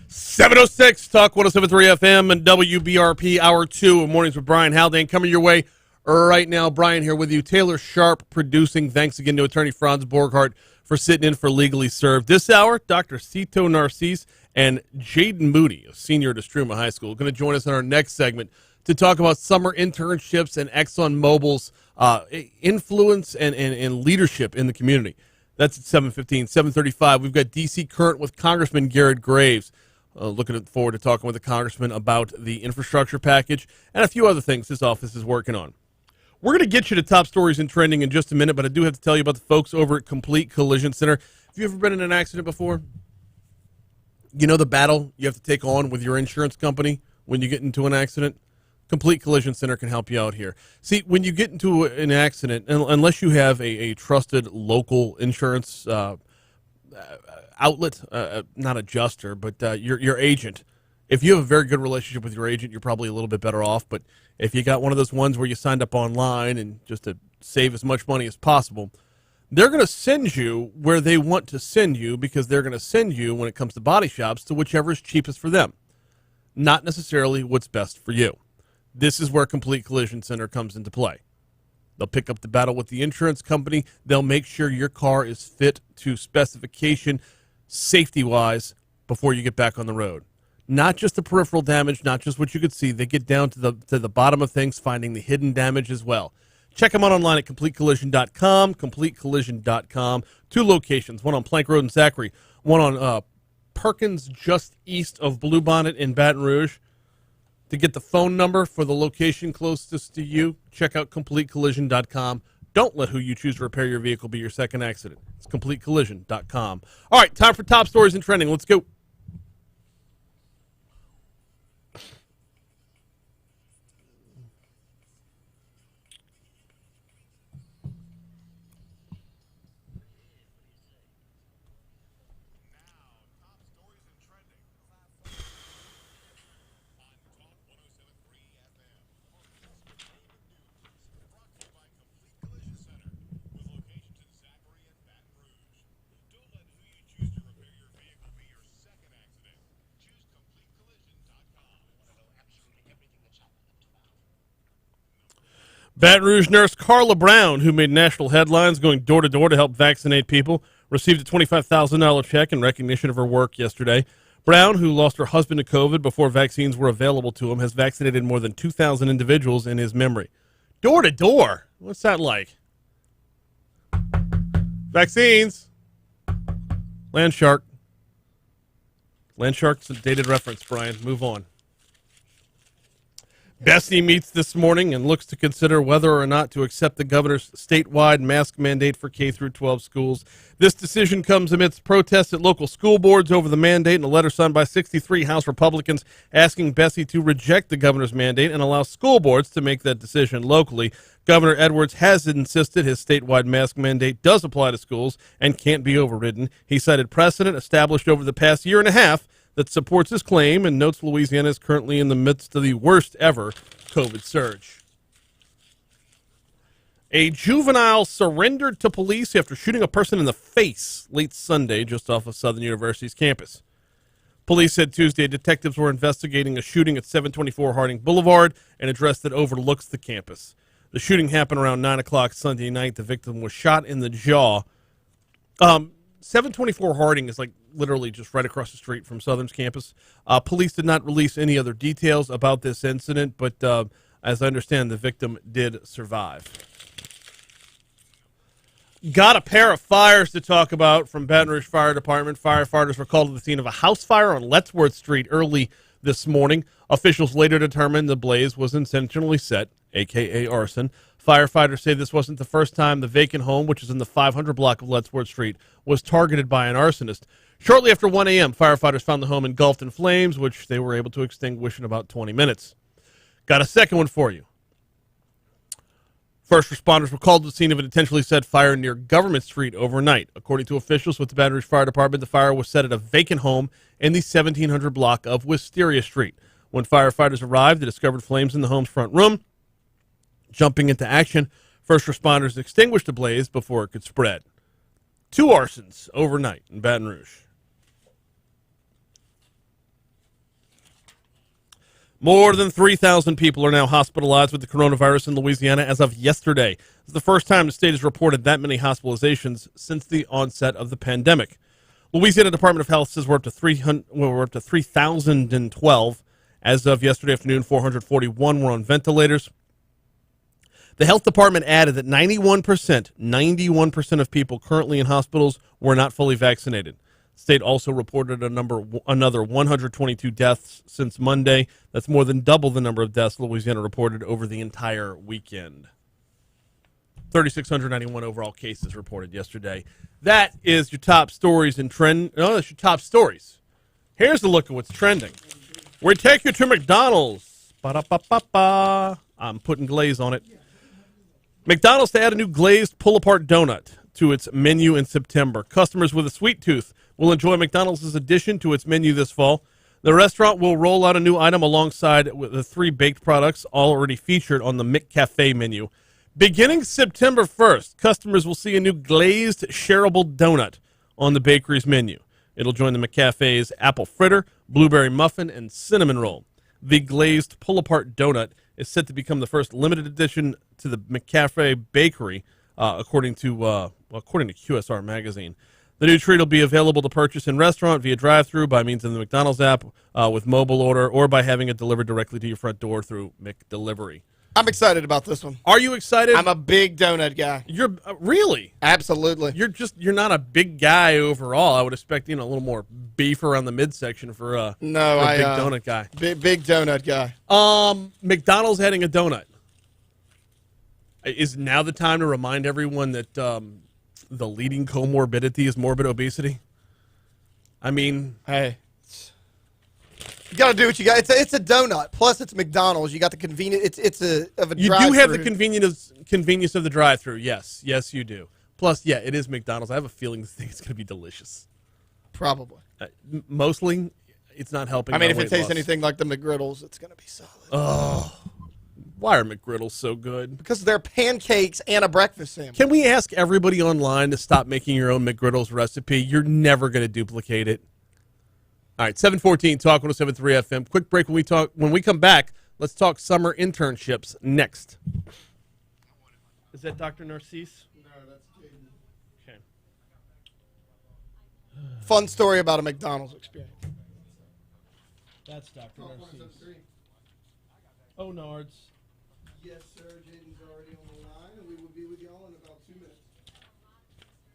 .706 Talk 107.3 FM and WBRP Hour 2 of Mornings with Brian Haldane coming your way right now. Brian here with you. Taylor Sharp producing. Thanks again to attorney Franz Borghardt for sitting in for Legally Served. This hour, Dr. Cito Narcisse and Jaden Moody, a senior at Estruma High School, going to join us in our next segment to talk about summer internships and Exxon Mobil's influence and leadership in the community. That's at 7:15, 7:35. We've got D.C. Current with Congressman Garret Graves. Looking forward to talking with the congressman about the infrastructure package and a few other things his office is working on. We're going to get you to top stories and trending in just a minute, but I do have to tell you about the folks over at Complete Collision Center. Have you ever been in an accident before? You know the battle you have to take on with your insurance company when you get into an accident? Complete Collision Center can help you out here. See, when you get into an accident, unless you have a trusted local insurance outlet, not adjuster, but your agent, if you have a very good relationship with your agent, you're probably a little bit better off. But if you got one of those ones where you signed up online and just to save as much money as possible, they're going to send you where they want to send you, because they're going to send you, when it comes to body shops, to whichever is cheapest for them, not necessarily what's best for you. This is where Complete Collision Center comes into play. They'll pick up the battle with the insurance company. They'll make sure your car is fit to specification, safety-wise, before you get back on the road. Not just the peripheral damage, not just what you could see. They get down to the bottom of things, finding the hidden damage as well. Check them out online at CompleteCollision.com, CompleteCollision.com. 2 locations, one on Plank Road in Zachary, one on Perkins just east of Bluebonnet in Baton Rouge. To get the phone number for the location closest to you, check out CompleteCollision.com. Don't let who you choose to repair your vehicle be your second accident. It's CompleteCollision.com. All right, time for top stories and trending. Let's go. Baton Rouge nurse Carla Brown, who made national headlines going door-to-door to help vaccinate people, received a $25,000 check in recognition of her work yesterday. Brown, who lost her husband to COVID before vaccines were available to him, has vaccinated more than 2,000 individuals in his memory. Door-to-door? What's that like? Vaccines. Land shark. Land shark's a dated reference, Brian. Move on. BESE meets this morning and looks to consider whether or not to accept the governor's statewide mask mandate for K-12 schools. This decision comes amidst protests at local school boards over the mandate and a letter signed by 63 House Republicans asking BESE to reject the governor's mandate and allow school boards to make that decision locally. Governor Edwards has insisted his statewide mask mandate does apply to schools and can't be overridden. He cited precedent established over the past year and a half that supports his claim and notes Louisiana is currently in the midst of the worst ever COVID surge. A juvenile surrendered to police after shooting a person in the face late Sunday just off of Southern University's campus. Police said Tuesday detectives were investigating a shooting at 724 Harding Boulevard, an address that overlooks the campus. The shooting happened around 9 o'clock Sunday night. The victim was shot in the jaw. 724 Harding is like literally just right across the street from Southern's campus. Police did not release any other details about this incident, but as I understand, the victim did survive. Got a pair of fires to talk about from Baton Rouge Fire Department. Firefighters were called to the scene of a house fire on Lettsworth Street early this morning. Officials later determined the blaze was intentionally set, a.k.a. arson. Firefighters say this wasn't the first time the vacant home, which is in the 500 block of Lettsworth Street, was targeted by an arsonist. Shortly after 1 a.m., firefighters found the home engulfed in flames, which they were able to extinguish in about 20 minutes. Got a second one for you. First responders were called to the scene of an intentionally set fire near Government Street overnight. According to officials with the Baton Rouge Fire Department, the fire was set at a vacant home in the 1700 block of Wisteria Street. When firefighters arrived, they discovered flames in the home's front room. Jumping into action, first responders extinguished the blaze before it could spread. 2 arsons overnight in Baton Rouge. More than 3,000 people are now hospitalized with the coronavirus in Louisiana as of yesterday. It's the first time the state has reported that many hospitalizations since the onset of the pandemic. Louisiana Department of Health says we're up to 3,012. As of yesterday afternoon, 441 were on ventilators. The health department added that 91% of people currently in hospitals were not fully vaccinated. The state also reported another 122 deaths since Monday. That's more than double the number of deaths Louisiana reported over the entire weekend. 3,691 overall cases reported yesterday. That is your top stories and trend. No, that's your top stories. Here's a look at what's trending. We take you to McDonald's. Ba-da-ba-ba-ba. I'm putting glaze on it. McDonald's to add a new glazed pull-apart donut to its menu in September. Customers with a sweet tooth will enjoy McDonald's addition to its menu this fall. The restaurant will roll out a new item alongside with the 3 baked products already featured on the McCafe menu. Beginning September 1st, customers will see a new glazed shareable donut on the bakery's menu. It'll join the McCafe's apple fritter, blueberry muffin, and cinnamon roll. The glazed pull-apart donut is set to become the first limited edition to the McCafe bakery, according to QSR magazine. The new treat will be available to purchase in restaurant via drive-thru by means of the McDonald's app with mobile order or by having it delivered directly to your front door through McDelivery. I'm excited about this one. Are you excited? I'm a big donut guy. You're really? Absolutely. You're not a big guy overall. I would expect a little more beef around the midsection for a big donut guy. Big donut guy. McDonald's adding a donut. Is now the time to remind everyone that the leading comorbidity is morbid obesity? I mean, hey. You got to do what you got. It's a donut. Plus, it's McDonald's. You got the convenience. It's a drive-thru. You do have the convenience of the drive-thru. Yes, you do. Plus, yeah, it is McDonald's. I have a feeling this thing is going to be delicious. Probably. Mostly, it's not helping. I mean, if it tastes anything like the McGriddles, it's going to be solid. Oh, why are McGriddles so good? Because they're pancakes and a breakfast sandwich. Can we ask everybody online to stop making your own McGriddles recipe? You're never going to duplicate it. All right, 714 Talk 107.3 FM. Quick break when we come back. Let's talk summer internships next. Is that Dr. Narcisse? No, that's Jaden. Okay. Fun story about a McDonald's experience. That's Dr. Narcisse. Oh, Nards. Yes, sir. Jaden's already on the line, and we will be with y'all in about 2 minutes.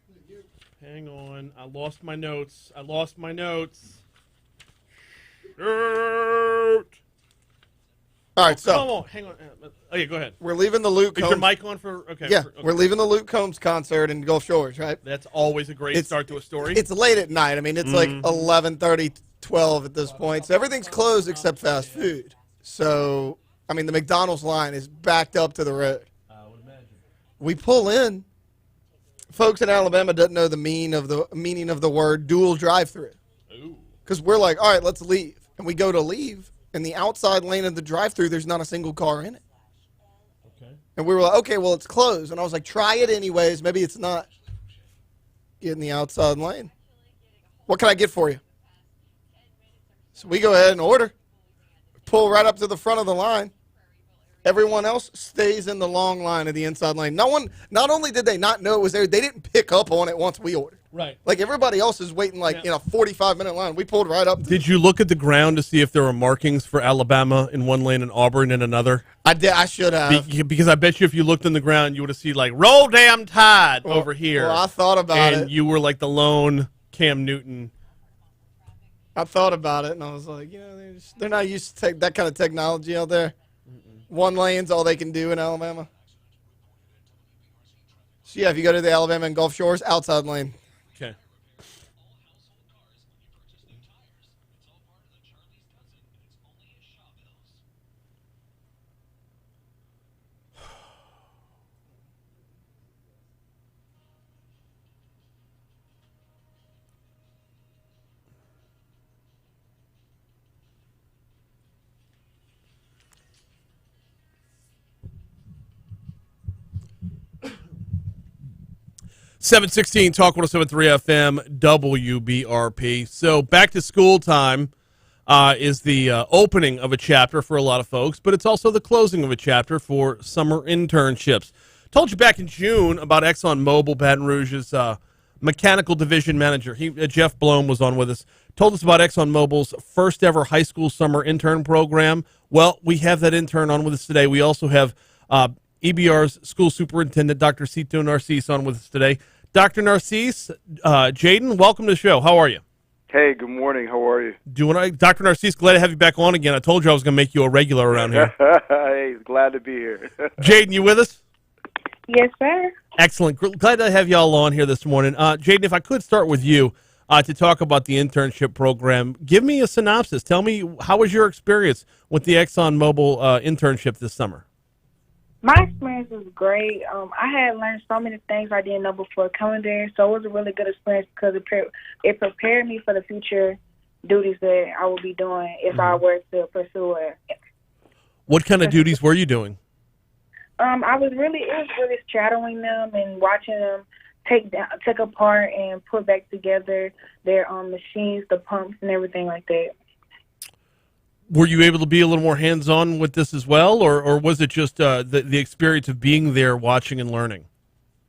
Thank you. Hang on. I lost my notes. Shoot. All right, so come on, hang on. Oh yeah, go ahead. We're leaving the Luke Combs. Is your mic on for? Okay. Yeah, okay. we're leaving the Luke Combs concert in Gulf Shores, right? That's always a great start to a story. It's late at night. I mean, it's like 11:30, 12 at this point. So everything's closed except fast food. So, I mean, the McDonald's line is backed up to the road. I would imagine. We pull in. Folks in Alabama doesn't know the meaning of the word dual drive-through. Because we're like, all right, let's leave. And we go to leave. In the outside lane of the drive-thru, there's not a single car in it. Okay. And we were like, okay, well, it's closed. And I was like, try it anyways. Maybe it's not. Get in the outside lane. What can I get for you? So we go ahead and order. Pull right up to the front of the line. Everyone else stays in the long line of the inside lane. Not only did they not know it was there, they didn't pick up on it once we ordered. Right. Like everybody else is waiting in a 45-minute line. We pulled right up. Did you look at the ground to see if there were markings for Alabama in one lane and Auburn in another? I did. I should have. Because I bet you if you looked in the ground, you would have seen roll damn tide over here. Well, I thought about it. And you were like the lone Cam Newton. I thought about it, and I was like, they're not used to that kind of technology out there. One lane's all they can do in Alabama. So, yeah, if you go to the Alabama and Gulf Shores, outside lane. Okay. .716 Talk 107.3 FM WBRP. So back to school time. is the opening of a chapter for a lot of folks, but it's also the closing of a chapter for summer internships. Told you back in June about Exxon Mobil, Baton Rouge's mechanical division manager. Jeff Blome was on with us. Told us about Exxon Mobil's first ever high school summer intern program. Well, we have that intern on with us today. We also have EBR's school superintendent, Dr. Cito Narcisse, on with us today. Dr. Narcisse, Jaden, welcome to the show. How are you? Hey, good morning. How are you? Doing all right. Dr. Narcisse, glad to have you back on again. I told you I was going to make you a regular around here. Hey, glad to be here. Jaden, you with us? Yes, sir. Excellent. Glad to have you all on here this morning. Jaden, if I could start with you to talk about the internship program, give me a synopsis. Tell me, how was your experience with the Exxon Mobil internship this summer? My experience was great. I had learned so many things I didn't know before coming there, so it was a really good experience because it prepared me for the future duties that I will be doing if I were to pursue it. What kind of duties were you doing? It was really shadowing them and watching them take apart and put back together their machines, the pumps, and everything like that. Were you able to be a little more hands-on with this as well, or was it just the experience of being there, watching and learning?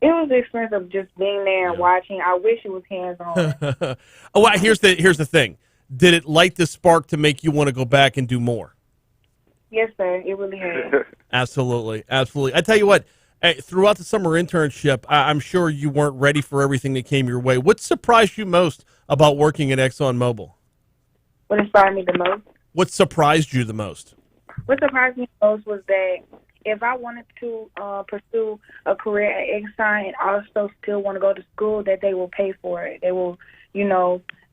It was the experience of just being there and watching. I wish it was hands-on. Oh, well, here's the thing. Did it light the spark to make you want to go back and do more? Yes, sir. It really has. Absolutely. Absolutely. I tell you what, throughout the summer internship, I'm sure you weren't ready for everything that came your way. What surprised you most about working at Exxon Mobil? What inspired me the most? What surprised you the most? What surprised me most was that if I wanted to pursue a career at Exxon and also still want to go to school, that they will pay for it. They will,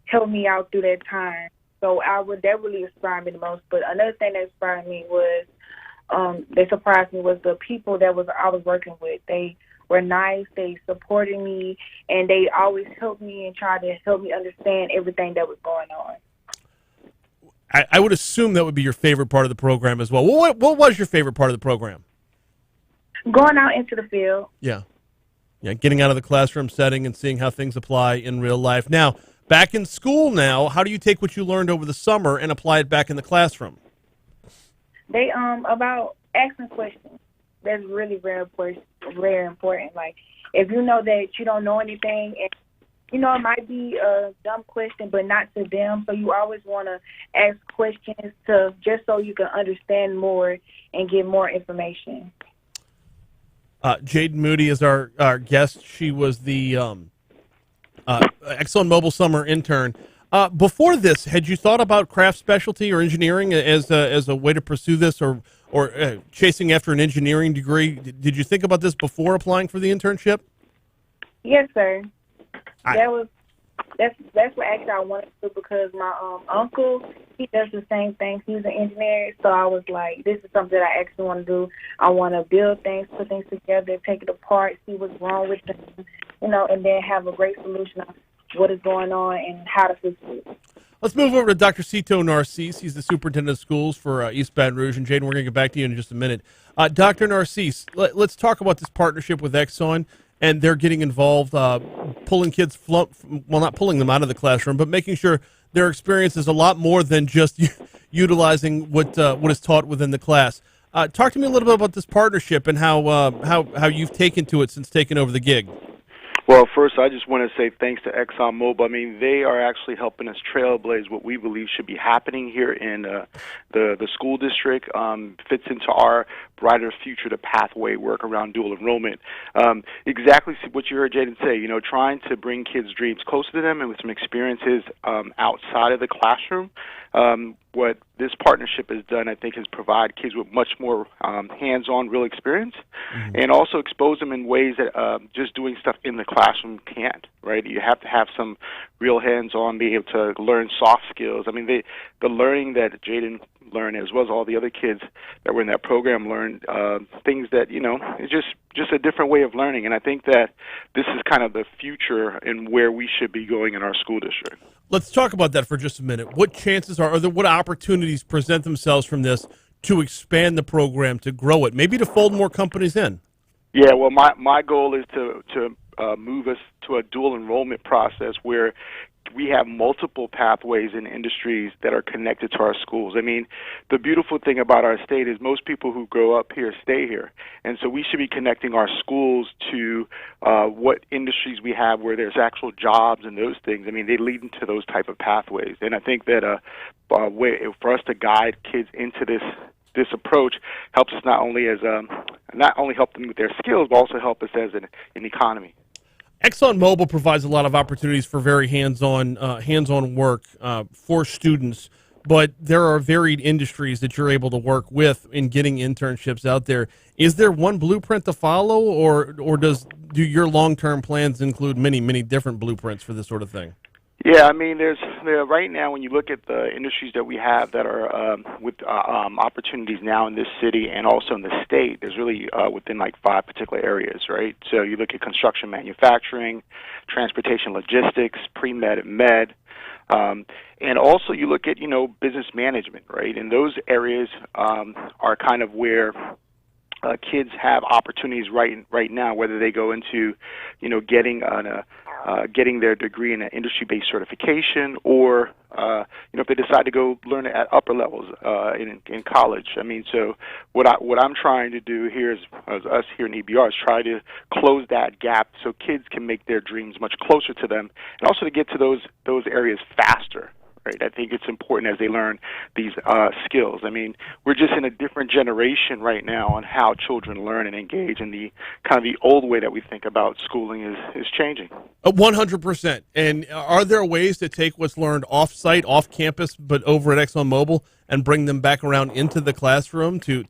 help me out through that time. So that really inspired me the most. But another thing that inspired me was, they surprised me was the people I was working with. They were nice, they supported me, and they always helped me and tried to help me understand everything that was going on. I would assume that would be your favorite part of the program as well. What was your favorite part of the program? Going out into the field. Yeah, getting out of the classroom setting and seeing how things apply in real life. Now, back in school now, how do you take what you learned over the summer and apply it back in the classroom? They about asking questions. That's really very important. Like, if you know that you don't know anything, and it might be a dumb question, but not to them. So you always want to ask questions just so you can understand more and get more information. Jaden Moody is our guest. She was the Exxon Mobil summer intern. Before this, had you thought about craft specialty or engineering as a way to pursue this, or chasing after an engineering degree? Did you think about this before applying for the internship? Yes, sir. That's what actually I wanted to do because my uncle, he does the same thing. He's an engineer, so I was like, this is something that I actually want to do. I want to build things, put things together, take it apart, see what's wrong with them, and then have a great solution of what is going on and how to fix it. Let's move over to Dr. Cito Narcisse. He's the superintendent of schools for East Baton Rouge. And, Jaden, we're going to get back to you in just a minute. Dr. Narcisse, let's talk about this partnership with Exxon. And they're getting involved, pulling kids, not pulling them out of the classroom, but making sure their experience is a lot more than just utilizing what is taught within the class. Talk to me a little bit about this partnership and how you've taken to it since taking over the gig. Well, first, I just want to say thanks to Exxon Mobil. I mean, they are actually helping us trailblaze what we believe should be happening here in the school district. Fits into our brighter future, the pathway work around dual enrollment. Exactly what you heard Jaden say, trying to bring kids' dreams closer to them and with some experiences outside of the classroom. What this partnership has done, I think, is provide kids with much more hands-on, real experience, and also expose them in ways that just doing stuff in the classroom can't, right? You have to have some real hands-on, be able to learn soft skills. I mean, the learning that Jaden learned, as well as all the other kids that were in that program, learned things that, it's just a different way of learning. And I think that this is kind of the future and where we should be going in our school district. Let's talk about that for just a minute. What chances are there, what opportunities present themselves from this to expand the program, to grow it, maybe to fold more companies in? Yeah, well, my goal is to move us to a dual enrollment process where we have multiple pathways in industries that are connected to our schools. I mean, the beautiful thing about our state is most people who grow up here stay here. And so we should be connecting our schools to what industries we have where there's actual jobs and those things. I mean, they lead into those type of pathways. And I think that way for us to guide kids into this approach helps us not only help them with their skills, but also help us as an economy. Exxon Mobil provides a lot of opportunities for very hands-on work for students, but there are varied industries that you're able to work with in getting internships out there. Is there one blueprint to follow, or do your long-term plans include many different blueprints for this sort of thing? Yeah, I mean, right now when you look at the industries that we have that are with opportunities now in this city and also in the state, there's really within like 5 particular areas, right? So you look at construction, manufacturing, transportation, logistics, pre-med and med, and also you look at business management, right? And those areas are kind of where kids have opportunities right now, whether they go into getting their degree in an industry-based certification, or if they decide to go learn it at upper levels in college. I mean, so what I'm trying to do here is us here in EBR is try to close that gap so kids can make their dreams much closer to them, and also to get to those areas faster. Right, I think it's important as they learn these skills. I mean, we're just in a different generation right now on how children learn and engage, and the kind of the old way that we think about schooling is changing. 100%. And are there ways to take what's learned off-site, off-campus, but over at Exxon Mobil, and bring them back around into the classroom to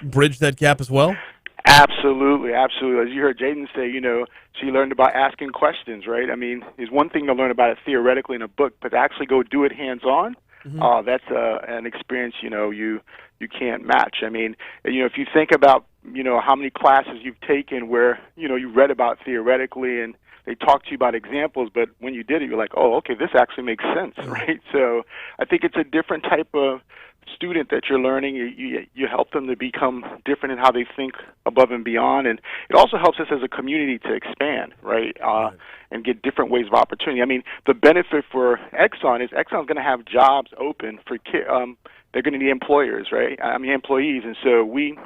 bridge that gap as well? Absolutely. As you heard Jaden say, she learned about asking questions, right? I mean, it's one thing to learn about it theoretically in a book, but to actually go do it hands-on, that's an experience, you can't match. I mean, if you think about, how many classes you've taken where, you read about theoretically and they talk to you about examples, but when you did it, you're like, oh, okay, this actually makes sense, right? So I think it's a different type of student that you're learning. You help them to become different in how they think above and beyond, and it also helps us as a community to expand, right? And get different ways of opportunity. I mean, the benefit for Exxon is Exxon's going to have jobs open for kids. They're going to need employers, right? I mean, employees, and so we'll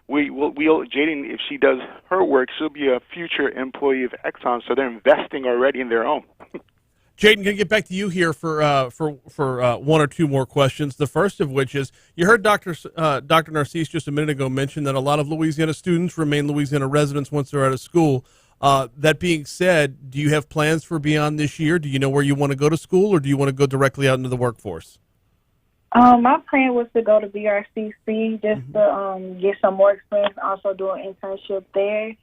Jaden, if she does her work, she'll be a future employee of Exxon, so they're investing already in their own. Jaden, going to get back to you here for one or two more questions. The first of which is, you heard Dr. Narcisse just a minute ago mention that a lot of Louisiana students remain Louisiana residents once they're out of school. That being said, do you have plans for beyond this year? Do you know where you want to go to school, or do you want to go directly out into the workforce? My plan was to go to BRCC just to get some more experience, also do an internship there.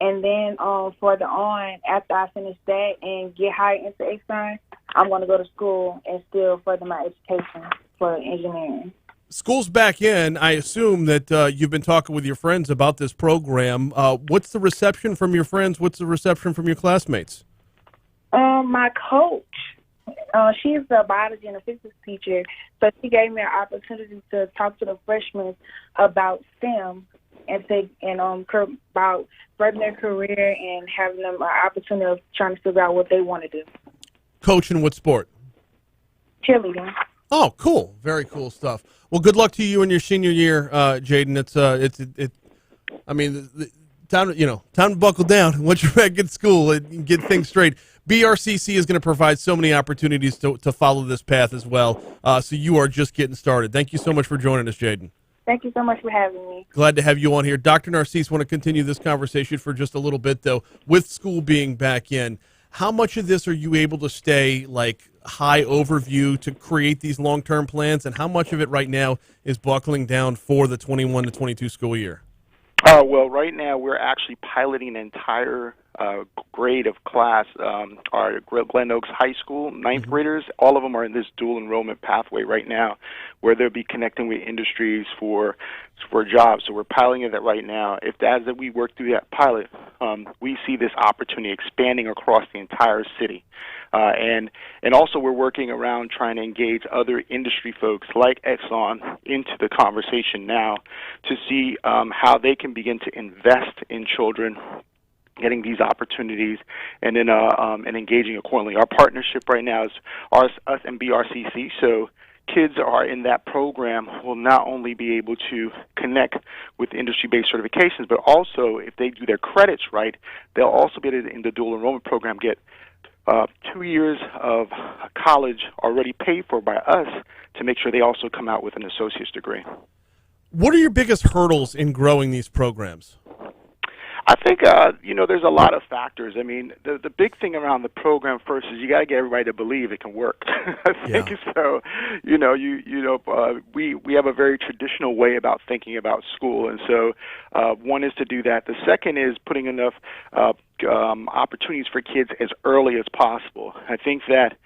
And then further on, after I finish that and get hired into Exxon, I'm going to go to school and still further my education for engineering. School's back in. I assume that you've been talking with your friends about this program. What's the reception from your friends? What's the reception from your classmates? My coach, she's a biology and a physics teacher, so she gave me an opportunity to talk to the freshmen about STEM and about furthering their career and having them an opportunity of trying to figure out what they want to do. Coach in what sport? Cheerleading. Oh, cool! Very cool stuff. Well, good luck to you in your senior year, Jaden. I mean, time to buckle down once you're back at school and get things straight. BRCC is going to provide so many opportunities to follow this path as well. So you are just getting started. Thank you so much for joining us, Jaden. Thank you so much for having me. Glad to have you on here. Dr. Narcisse, want to continue this conversation for just a little bit, though. With school being back in, how much of this are you able to stay like high overview to create these long-term plans, and how much of it right now is buckling down for the 21 to 22 school year? Well, right now we're actually piloting an entire grade of class, our Glen Oaks High School, ninth graders. All of them are in this dual enrollment pathway right now, where they'll be connecting with industries for jobs. So we're piloting that right now. As we work through that pilot, we see this opportunity expanding across the entire city. And also we're working around trying to engage other industry folks like Exxon into the conversation now to see how they can begin to invest in children getting these opportunities, and then and engaging accordingly. Our partnership right now is us and BRCC, so kids are in that program will not only be able to connect with industry-based certifications, but also if they do their credits right, they'll also be able to, in the dual enrollment program, get 2 years of college already paid for by us to make sure they also come out with an associate's degree. What are your biggest hurdles in growing these programs? I think, there's a lot of factors. I mean, the big thing around the program first is you got to get everybody to believe it can work. I think so. We have a very traditional way about thinking about school, and so one is to do that. The second is putting enough opportunities for kids as early as possible. I think that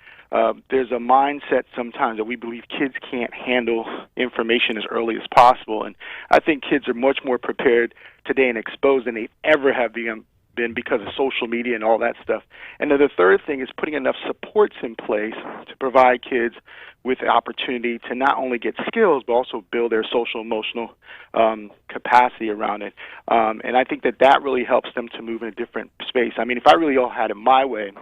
there's a mindset sometimes that we believe kids can't handle information as early as possible, and I think kids are much more prepared today and exposed than they ever have been because of social media and all that stuff. And then the third thing is putting enough supports in place to provide kids with the opportunity to not only get skills but also build their social emotional capacity around it. And I think that really helps them to move in a different space. I mean, if I really all had it my way,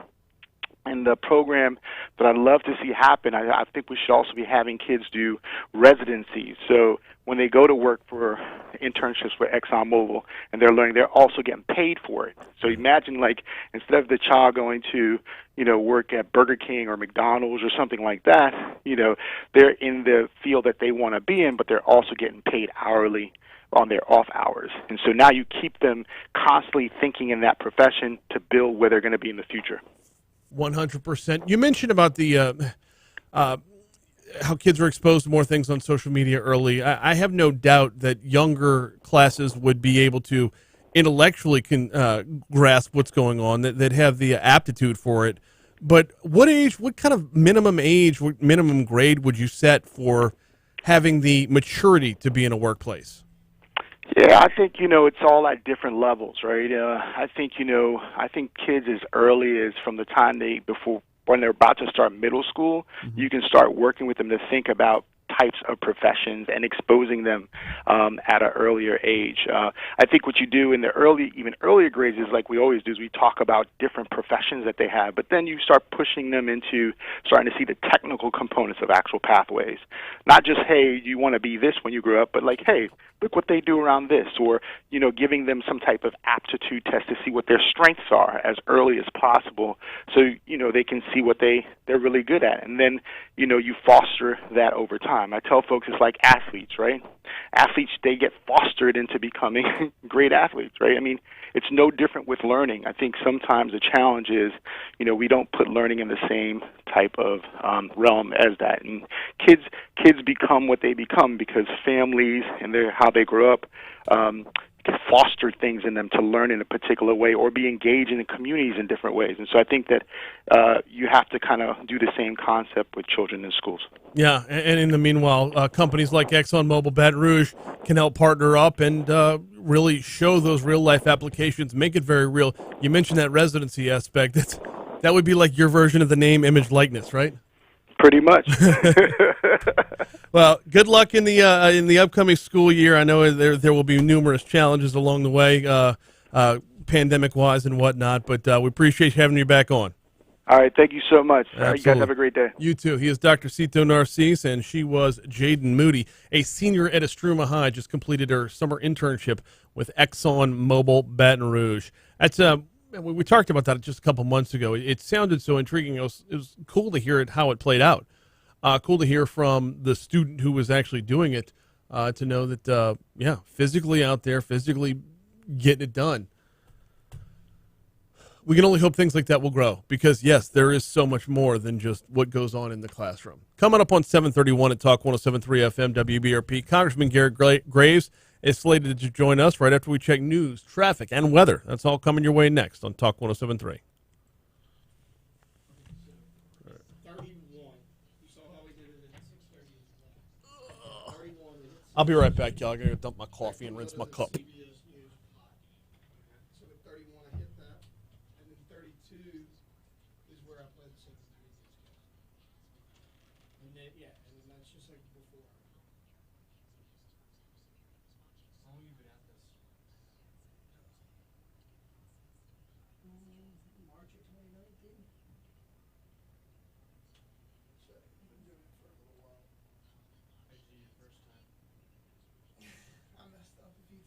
and the program that I'd love to see happen, I think we should also be having kids do residencies. So when they go to work for internships with Exxon Mobil and they're learning, they're also getting paid for it. So imagine, like, instead of the child going to, work at Burger King or McDonald's or something like that, they're in the field that they want to be in, but they're also getting paid hourly on their off hours. And so now you keep them constantly thinking in that profession to build where they're going to be in the future. 100%. You mentioned about the how kids are exposed to more things on social media early. I have no doubt that younger classes would be able to intellectually grasp what's going on, that have the aptitude for it. But what kind of minimum age, what minimum grade would you set for having the maturity to be in a workplace? Yeah, I think, it's all at different levels, right? I think kids as early as from the time when they're about to start middle school, you can start working with them to think about types of professions and exposing them at an earlier age. I think what you do in the even earlier grades is, like we always do, is we talk about different professions that they have, but then you start pushing them into starting to see the technical components of actual pathways. Not just, hey, you want to be this when you grow up, but like, hey, look what they do around this, or, giving them some type of aptitude test to see what their strengths are as early as possible so, they can see what they're really good at. And then, you foster that over time. I tell folks it's like athletes, right? Athletes, they get fostered into becoming great athletes, right? I mean, it's no different with learning. I think sometimes the challenge is, we don't put learning in the same type of realm as that. And kids become what they become because families and how they grow up foster things in them to learn in a particular way or be engaged in the communities in different ways. And so I think that you have to kind of do the same concept with children in schools. Yeah, and in the meanwhile, companies like Exxon Mobil, Baton Rouge can help partner up and really show those real-life applications, make it very real. You mentioned that residency aspect. That would be like your version of the name, image, likeness, right? Pretty much. Well, good luck in the upcoming school year. I know there will be numerous challenges along the way, pandemic-wise and whatnot, but we appreciate having you back on. All right, thank you so much. Absolutely. You guys have a great day. You too. He is Dr. Cito Narcisse, and she was Jaden Moody, a senior at Estruma High, just completed her summer internship with Exxon Mobil Baton Rouge. That's we talked about that just a couple months ago. It sounded so intriguing. It was cool to hear how it played out. Cool to hear from the student who was actually doing it, to know that, physically out there, physically getting it done. We can only hope things like that will grow because, yes, there is so much more than just what goes on in the classroom. Coming up on 731 at Talk 107.3 FM WBRP, Congressman Garret Graves is slated to join us right after we check news, traffic, and weather. That's all coming your way next on Talk 107.3. I'll be right back, y'all. I gotta dump my coffee and rinse my cup.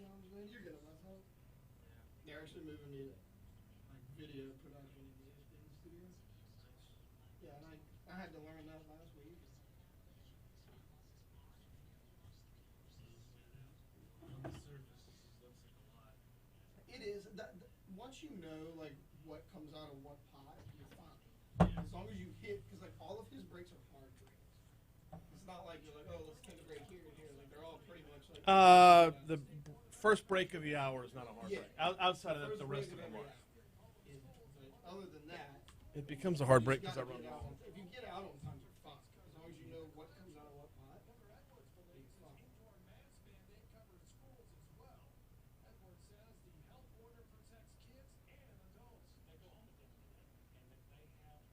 You're gonna mess up. They're actually moving me to like video production in the studio. Yeah, and I had to learn that last week. On the surface, this looks like a lot. It is. Once you know like what comes out of what pot, you're fine. As long as you hit, because like all of his breaks are hard drinks. It's not like you're like, oh, let's take a break here and here. Like they're all pretty much like. The first break of the hour is not a hard break. Outside of that, the rest of them are. Other than that, It becomes a hard break because I run long. if you get out on time, you're fine. As long as you know what comes out of what pot, you're fine.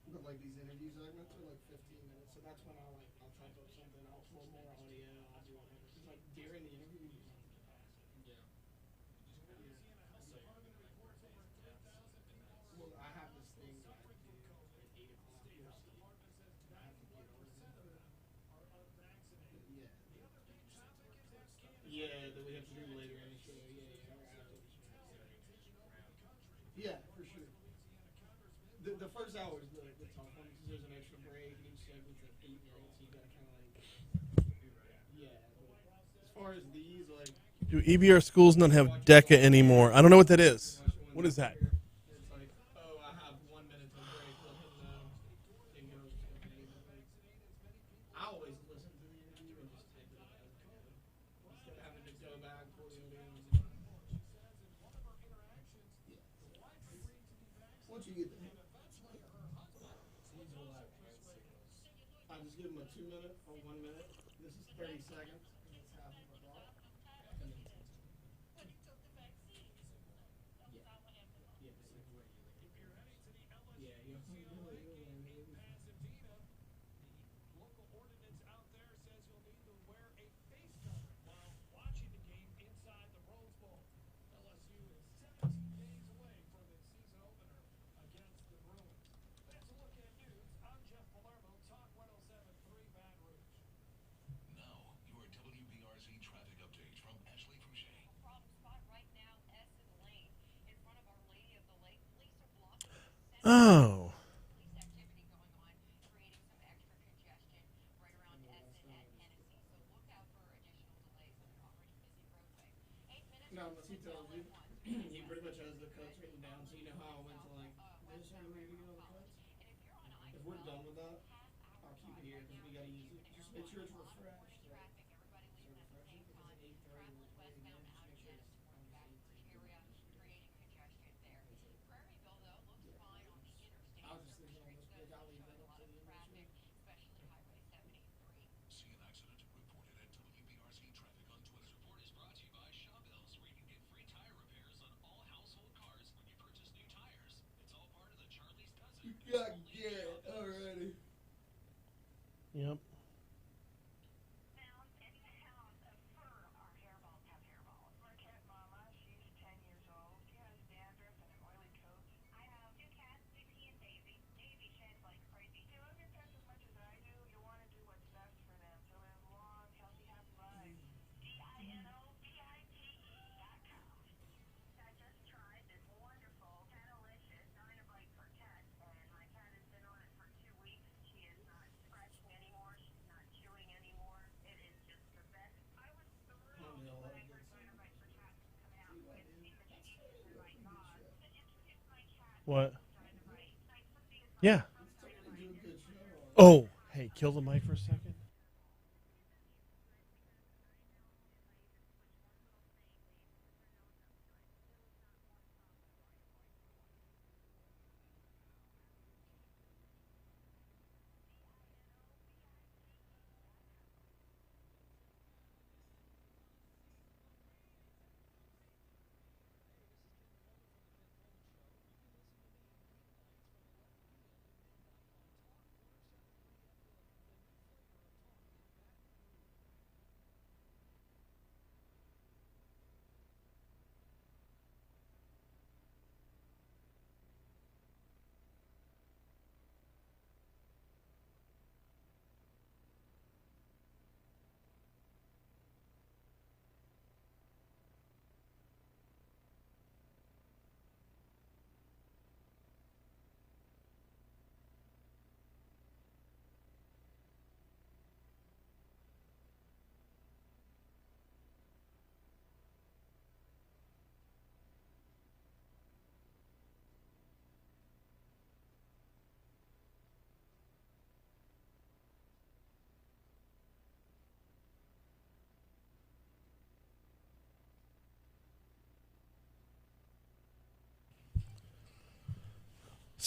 But like these interview segments are like 15 minutes, so that's when I'll type up something, I'll pull more audio, I'll do whatever. Because like during the interview, you just have to pass it. Well, I have this thing that I have to do at 8 o'clock. I have to get over there. Yeah, that we have to do later in the show. Yeah, for sure. The first hour is the tough one because there's an extra break and each segment's like 8 minutes, so you gotta kind of like, as far as these, like. Do EBR schools not have DECA anymore? I don't know what that is. What is that? It's like, oh, I have 1 minute to break, let him know. And go. I always listen to the interview and just type it out as I go. Instead of having to go back for the audio. Once you get the I just give him a 2 minute or 1 minute. This is 30 seconds. And it's half of a block. And then Local ordinance out there says you'll need to wear a face covering while watching the game inside the Rose Bowl. LSU is 17 days away from its season opener against the Bruins. That's a look at news. I'm Jeff Palermo, Talk 107.3 Baton Rouge. Now, your WBRZ traffic update from Ashley Fouché. Problem spot right now, Essen Lane. In front of Our Lady of the Lake, police are blocking the Oh. police activity going on, creating some extra congestion right around Essen at Tennessee. So look out for additional delays on an already busy roadway. 8 minutes. no, unless he tells you. He pretty much has the cuts written down, so you know how I went to like this and where we go the cuts. If we're done with that, I'll keep it here because we gotta use it. Just make sure it's refreshed. Right? So refresh it because at 8:30 we're ready to go. Just make sure it's on the 8:30. Prairieville, though, looks fine on the interstate. I was just thinking on this bridge, I'll leave that up to the Traffic, especially Highway 73. See an accident reported at WBRZ Traffic on Twitter. Report is brought to you by Shawbells, where you can get free tire repairs on all household cars when you purchase new tires. It's all part of the Charlie's Dozen. You got Garret already. Yep. What? Yeah. Oh, hey, kill the mic for a second.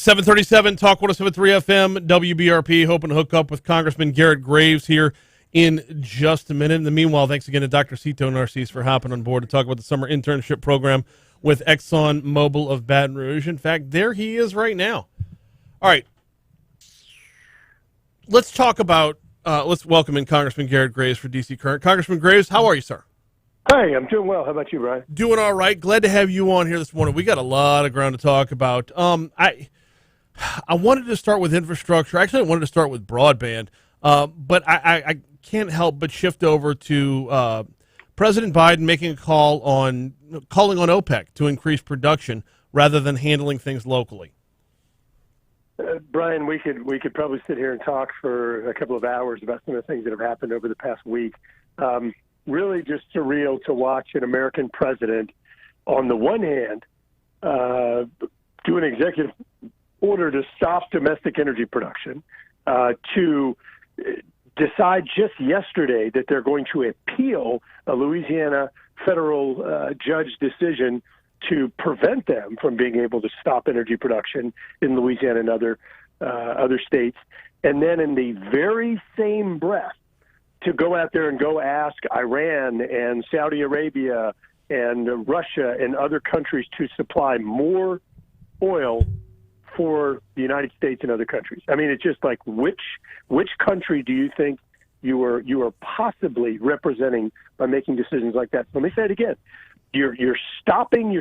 737 Talk 1073 FM, WBRP, hoping to hook up with Congressman Garret Graves here in just a minute. In the meanwhile, thanks again to Dr. Cito Narcisse for hopping on board to talk about the summer internship program with Exxon Mobil of Baton Rouge. In fact, there he is right now. All right. Let's talk about, let's welcome in Congressman Garret Graves for D.C. Current. Congressman Graves, how are you, sir? Hi, I'm doing well. How about you, Brian? Doing all right. Glad to have you on here this morning. We got a lot of ground to talk about. I wanted to start with infrastructure. Actually, I wanted to start with broadband, but I can't help but shift over to President Biden making a calling on OPEC to increase production rather than handling things locally. Brian, we could probably sit here and talk for a couple of hours about some of the things that have happened over the past week. Really just surreal to watch an American president, on the one hand, do an executive order to stop domestic energy production, to decide just yesterday that they're going to appeal a Louisiana federal judge decision to prevent them from being able to stop energy production in Louisiana and other states, and then in the very same breath to go out there and go ask Iran and Saudi Arabia and Russia and other countries to supply more oil for the United States and other countries. I mean, it's just like, which country do you think you are possibly representing by making decisions like that? Let me say it again. You're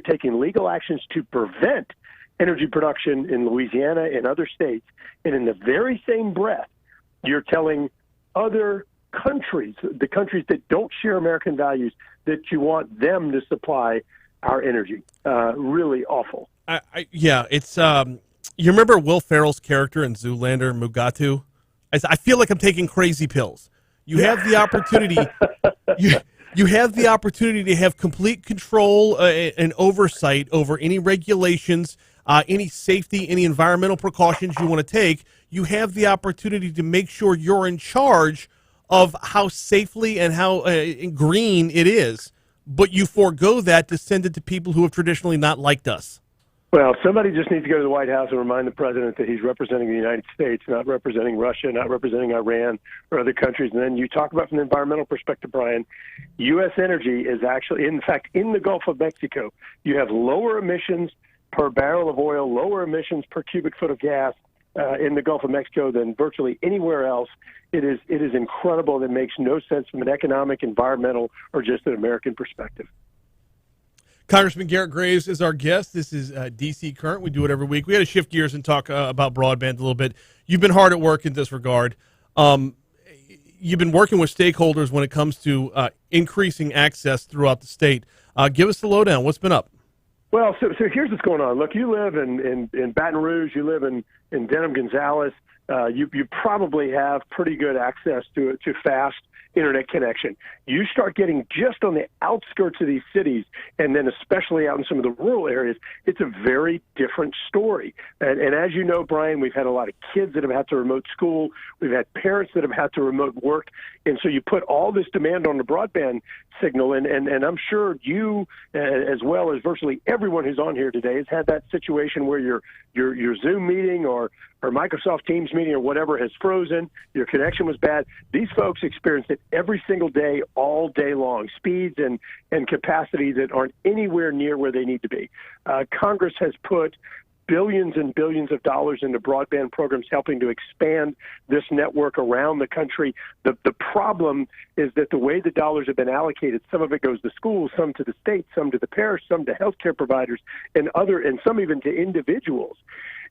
taking legal actions to prevent energy production in Louisiana and other states, and in the very same breath, you're telling other countries, the countries that don't share American values, that you want them to supply our energy. Really awful. Yeah, it's you remember Will Ferrell's character in Zoolander, Mugatu? I feel like I'm taking crazy pills. You have the opportunity. You have the opportunity to have complete control and oversight over any regulations, any safety, any environmental precautions you want to take. You have the opportunity to make sure you're in charge of how safely and how green it is, but you forego that to send it to people who have traditionally not liked us. Well, somebody just needs to go to the White House and remind the president that he's representing the United States, not representing Russia, not representing Iran or other countries. And then you talk about from the environmental perspective, Brian, U.S. energy is actually, in fact, in the Gulf of Mexico, you have lower emissions per barrel of oil, lower emissions per cubic foot of gas in the Gulf of Mexico than virtually anywhere else. It is incredible. That makes no sense from an economic, environmental, or just an American perspective. Congressman Garret Graves is our guest. This is D.C. Current. We do it every week. We got to shift gears and talk about broadband a little bit. You've been hard at work in this regard. You've been working with stakeholders when it comes to increasing access throughout the state. Give us the lowdown. What's been up? Well, so here's what's going on. Look, you live in Baton Rouge. You live in Denham, Gonzales. You probably have pretty good access to fast internet connection. You start getting just on the outskirts of these cities, and then especially out in some of the rural areas, it's a very different story. And as you know, Brian, we've had a lot of kids that have had to remote school. We've had parents that have had to remote work. And so you put all this demand on the broadband signal, and I'm sure you, as well as virtually everyone who's on here today, has had that situation where your Zoom meeting or Microsoft Teams meeting or whatever has frozen, your connection was bad. These folks experience it every single day, all day long, speeds and capacity that aren't anywhere near where they need to be. Congress has put billions and billions of dollars into broadband programs helping to expand this network around the country. The problem is that the way the dollars have been allocated, some of it goes to schools, some to the state, some to the parish, some to healthcare providers, and some even to individuals.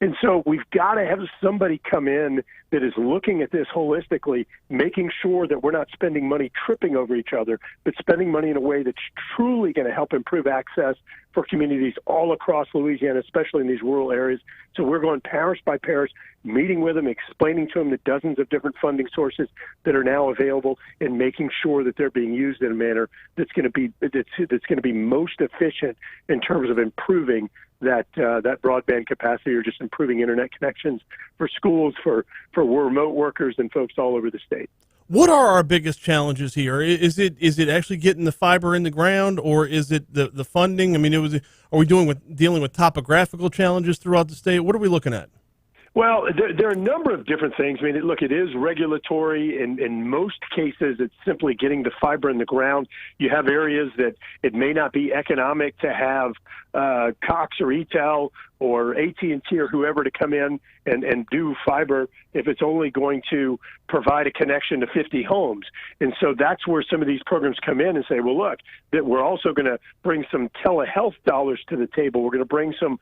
And so we've got to have somebody come in that is looking at this holistically, making sure that we're not spending money tripping over each other, but spending money in a way that's truly going to help improve access for communities all across Louisiana, especially in these rural areas. So we're going parish by parish, meeting with them, explaining to them the dozens of different funding sources that are now available, and making sure that they're being used in a manner that's going to be most efficient in terms of improving that broadband capacity, or just improving internet connections for schools, for remote workers and folks all over the state. What are our biggest challenges here? Is it actually getting the fiber in the ground, or is it the funding? I mean, are we dealing with topographical challenges throughout the state? What are we looking at? Well, there are a number of different things. I mean, look, it is regulatory. In most cases, it's simply getting the fiber in the ground. You have areas that it may not be economic to have Cox or ETEL or AT&T or whoever to come in and do fiber if it's only going to provide a connection to 50 homes. And so that's where some of these programs come in and say, well, look, that we're also going to bring some telehealth dollars to the table. We're going to bring some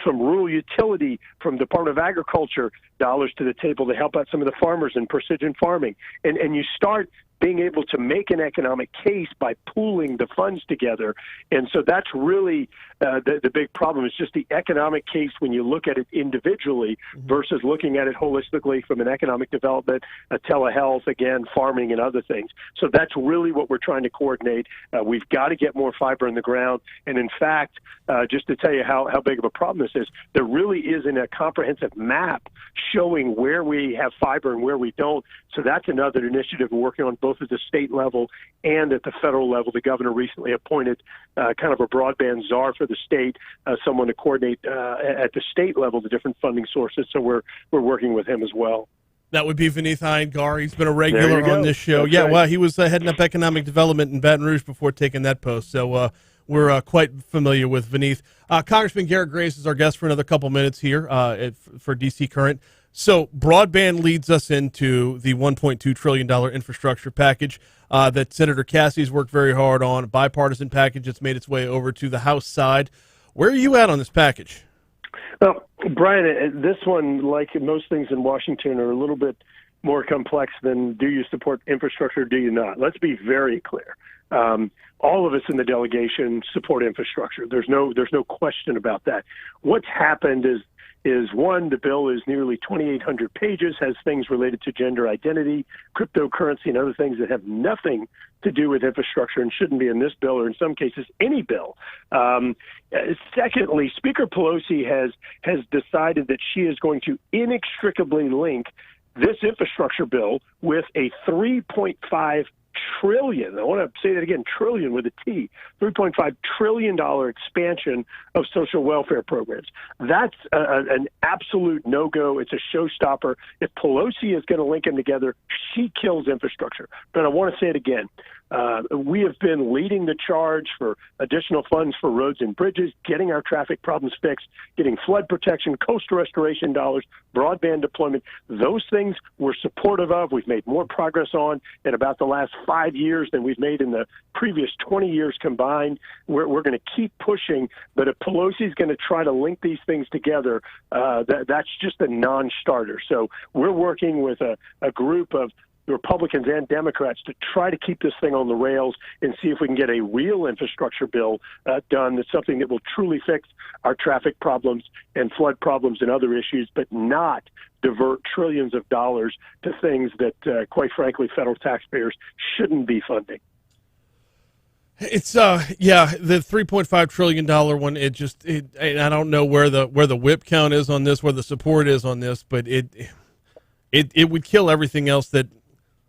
rural utility from Department of Agriculture dollars to the table to help out some of the farmers in precision farming. And you start being able to make an economic case by pooling the funds together. And so that's really the big problem. It's just the economic case when you look at it individually versus looking at it holistically from an economic development, telehealth, again, farming and other things. So that's really what we're trying to coordinate. We've got to get more fiber in the ground. And in fact, just to tell you how big of a problem this is, there really isn't a comprehensive map showing where we have fiber and where we don't. So that's another initiative we're working on both at the state level and at the federal level. The governor recently appointed kind of a broadband czar for the state, someone to coordinate at the state level the different funding sources. So we're working with him as well. That would be Vineeth Iyengar. He's been a regular on this show. That's right. Well, he was heading up economic development in Baton Rouge before taking that post. So we're quite familiar with Vineeth. Congressman Garret Graves is our guest for another couple minutes here for D.C. Current. So broadband leads us into the $1.2 trillion infrastructure package that Senator Cassie's worked very hard on, a bipartisan package that's made its way over to the House side. Where are you at on this package? Well, Brian, this one, like most things in Washington, are a little bit more complex than do you support infrastructure or do you not? Let's be very clear. All of us in the delegation support infrastructure. There's no question about that. What's happened is one, the bill is nearly 2,800 pages, has things related to gender identity, cryptocurrency, and other things that have nothing to do with infrastructure and shouldn't be in this bill or in some cases any bill. Secondly, Speaker Pelosi has decided that she is going to inextricably link this infrastructure bill with a $3.5 trillion, I want to say that again, trillion with a T, $3.5 trillion expansion of social welfare programs. That's an absolute no-go. It's a showstopper. If Pelosi is going to link them together, she kills infrastructure. But I want to say it again. We have been leading the charge for additional funds for roads and bridges, getting our traffic problems fixed, getting flood protection, coastal restoration dollars, broadband deployment. Those things we're supportive of. We've made more progress on in about the last 5 years than we've made in the previous 20 years combined. We're going to keep pushing, but if Pelosi's going to try to link these things together, that's just a non-starter. So we're working with a group of Republicans and Democrats to try to keep this thing on the rails and see if we can get a real infrastructure bill done that's something that will truly fix our traffic problems and flood problems and other issues, but not divert trillions of dollars to things that, quite frankly, federal taxpayers shouldn't be funding. It's the $3.5 trillion one. I don't know where the whip count is on this, where the support is on this, but it would kill everything else that.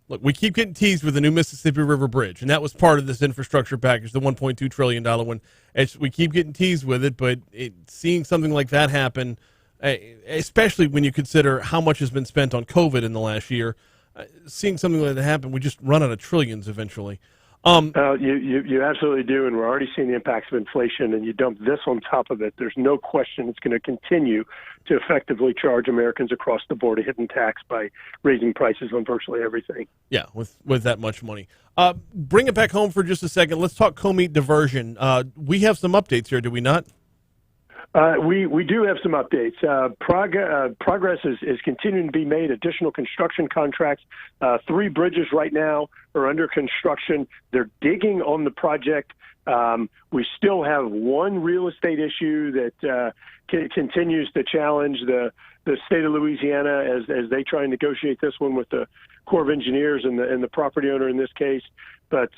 Look, we keep getting teased with the new Mississippi River Bridge, and that was part of this infrastructure package, the $1.2 trillion one. We keep getting teased with it, but seeing something like that happen, especially when you consider how much has been spent on COVID in the last year, seeing something like that happen, we just run out of trillions eventually. You absolutely do, and we're already seeing the impacts of inflation, and you dump this on top of it, there's no question it's going to continue to effectively charge Americans across the board a hidden tax by raising prices on virtually everything. Yeah, with that much money. Bring it back home for just a second. Let's talk co-meet diversion. We have some updates here, do we not? We do have some updates. Progress is continuing to be made. Additional construction contracts. 3 bridges right now are under construction. They're digging on the project. We still have one real estate issue that continues to challenge the state of Louisiana as they try and negotiate this one with the Corps of Engineers and the property owner in this case. But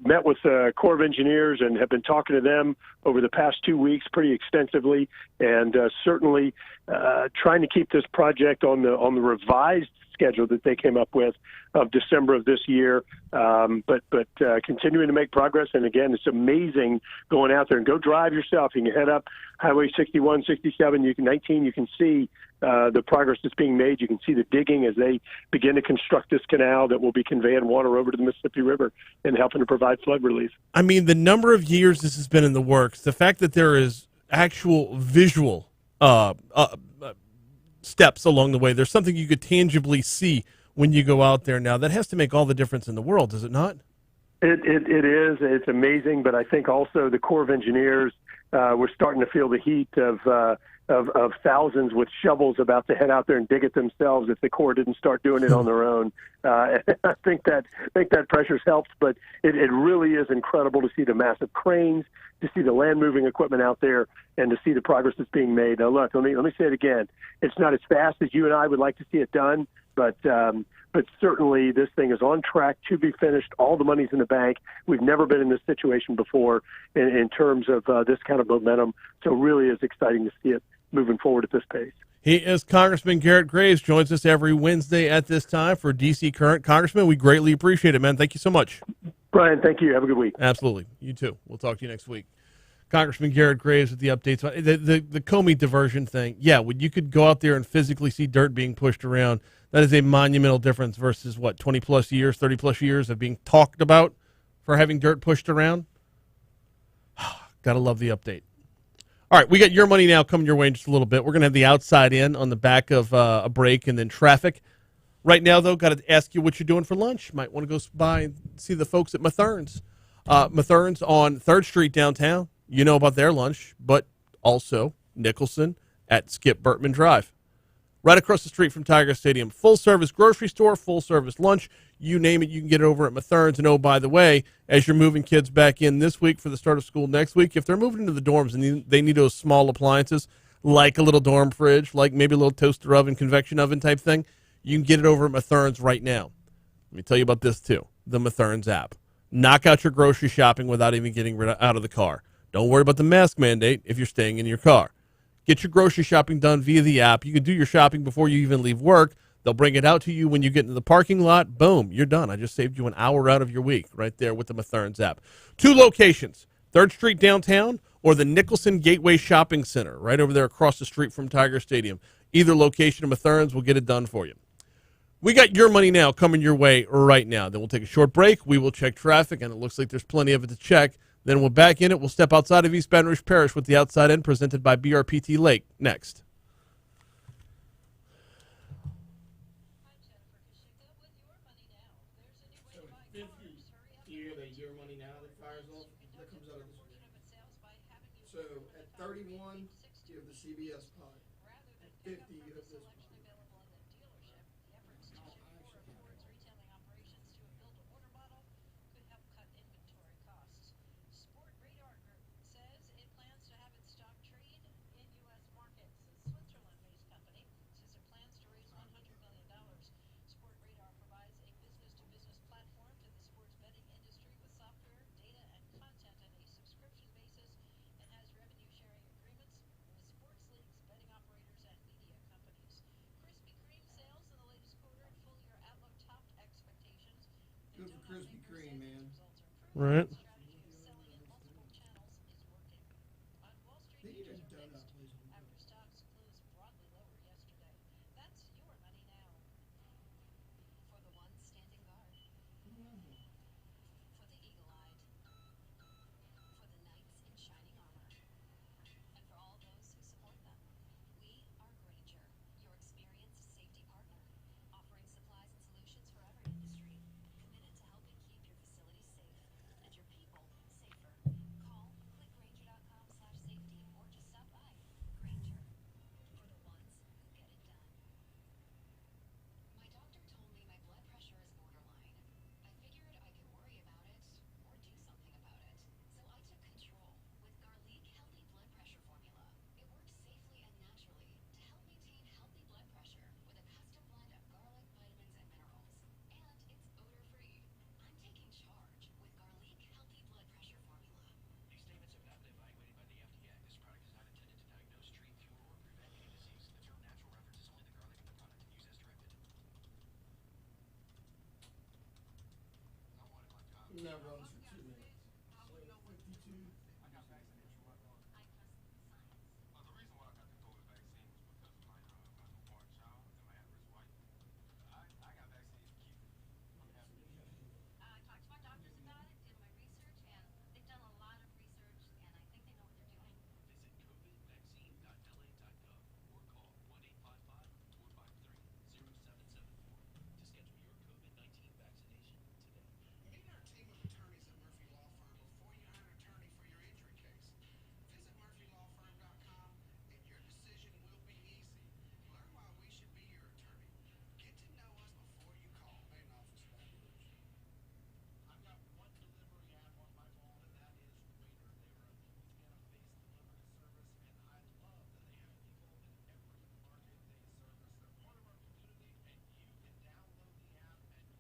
met with the Corps of Engineers and have been talking to them over the past 2 weeks pretty extensively, and certainly trying to keep this project on the revised schedule that they came up with of December of this year, but continuing to make progress. And again, it's amazing going out there and go drive yourself. You can head up Highway 61, 67, 19. You can see the progress that's being made. You can see the digging as they begin to construct this canal that will be conveying water over to the Mississippi River and helping to provide flood relief. I mean, the number of years this has been in the works, the fact that there is actual visual steps along the way, there's something you could tangibly see when you go out there now. That has to make all the difference in the world, does it not? It is. It's amazing, but I think also the Corps of Engineers, we're starting to feel the heat of thousands with shovels about to head out there and dig it themselves if the Corps didn't start doing it on their own. I think that pressure's helped, but it really is incredible to see the massive cranes, to see the land moving equipment out there, and to see the progress that's being made. Now, look, let me say it again. It's not as fast as you and I would like to see it done, but certainly this thing is on track to be finished. All the money's in the bank. We've never been in this situation before in terms of this kind of momentum. So really is exciting to see it moving forward at this pace. He is Congressman Garret Graves, joins us every Wednesday at this time for D.C. Current. Congressman, we greatly appreciate it, man. Thank you so much. Brian, thank you. Have a good week. Absolutely. You too. We'll talk to you next week. Congressman Garret Graves with the updates. The Comey diversion thing. Yeah, when you could go out there and physically see dirt being pushed around, that is a monumental difference versus, 20-plus years, 30-plus years of being talked about for having dirt pushed around. Got to love the update. All right, we got Your Money Now coming your way in just a little bit. We're going to have the outside in on the back of a break and then traffic. Right now, though, got to ask you what you're doing for lunch. Might want to go by and see the folks at Mathern's. Mathern's on 3rd Street downtown. You know about their lunch, but also Nicholson at Skip Burtman Drive. Right across the street from Tiger Stadium. Full-service grocery store, full-service lunch. You name it, you can get it over at Mathern's. And, oh, by the way, as you're moving kids back in this week for the start of school next week, if they're moving into the dorms and they need those small appliances, like a little dorm fridge, like maybe a little toaster oven, convection oven type thing, you can get it over at Mathern's right now. Let me tell you about this, too, the Mathern's app. Knock out your grocery shopping without even getting out of the car. Don't worry about the mask mandate if you're staying in your car. Get your grocery shopping done via the app. You can do your shopping before you even leave work. They'll bring it out to you when you get into the parking lot. Boom, you're done. I just saved you an hour out of your week right there with the Mathern's app. 2 locations, 3rd Street downtown or the Nicholson Gateway Shopping Center right over there across the street from Tiger Stadium. Either location of Mathern's will get it done for you. We got Your Money Now coming your way right now. Then we'll take a short break. We will check traffic, and it looks like there's plenty of it to check. Then we'll back in it. We'll step outside of East Baton Rouge Parish with the Outside In presented by BRPT Lake next. You hear the Your Money Now that fires off? That comes out of this. So at 31, you have the CBS pod. At 50, you have this one. Krispy Kreme, man. Right. They need a donut place. can have runs for 2 minutes. 52. I got vaccinated for my daughter. Well, the reason why I got the COVID vaccine was because of my newborn child and my at-risk wife. I got vaccinated to keep her. I'm happy to get it. I talked to my doctors about it, did my research, and they've done a lot of research, and I think they know what they're doing. Visit covidvaccine.la.gov or call 1-855-453-0774 to schedule your COVID-19 vaccination today. Meet our team of attorneys at Murphy Law Firm before you hire an attorney for your injury case. Visit murphylawfirm.com and your decision will be easy. Learn why we should be your attorney. Get to know us before you call. Main office, Baton Rouge. I've got one delivery app on my phone, and that is Waiter. They are a Louisiana-based delivery service, and I love that they have people in every market they service. They're part of our community, and you can download the app and use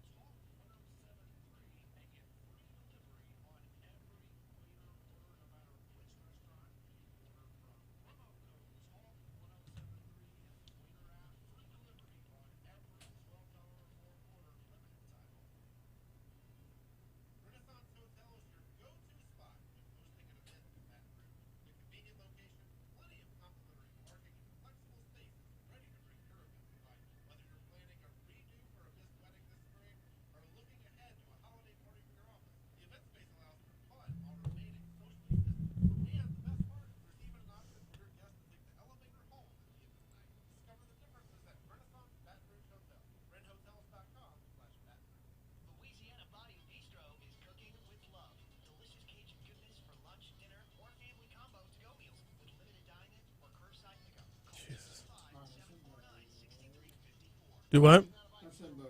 promo code TALK1073 and get free delivery on every Waiter order, no matter which restaurant you order from. Promo code TALK1073 in the Waiter app. Free delivery on every $12 or more order, limited time only. Renaissance Hotel is your go-to spot when hosting an event in Baton Rouge. The convenient location, plenty of complimentary parking, and flexible spaces ready to bring your event to life. Whether you're planning a redo for a missed wedding this spring or looking ahead to a holiday party for your office, the event space allows for fun while remaining socially distant. And the best part, there's even an option for your guests to take the elevator home at the end of the night. Discover the differences at Renaissance Baton Rouge Hotel. RedHotels.com/Baton Rouge. Louisiana Body Bistro is cooking with love. Delicious Cajun goodness for lunch, dinner, or family combo to-go meals with limited dine-in or curbside pickup. Call 605-749-6354. Do what? I said low.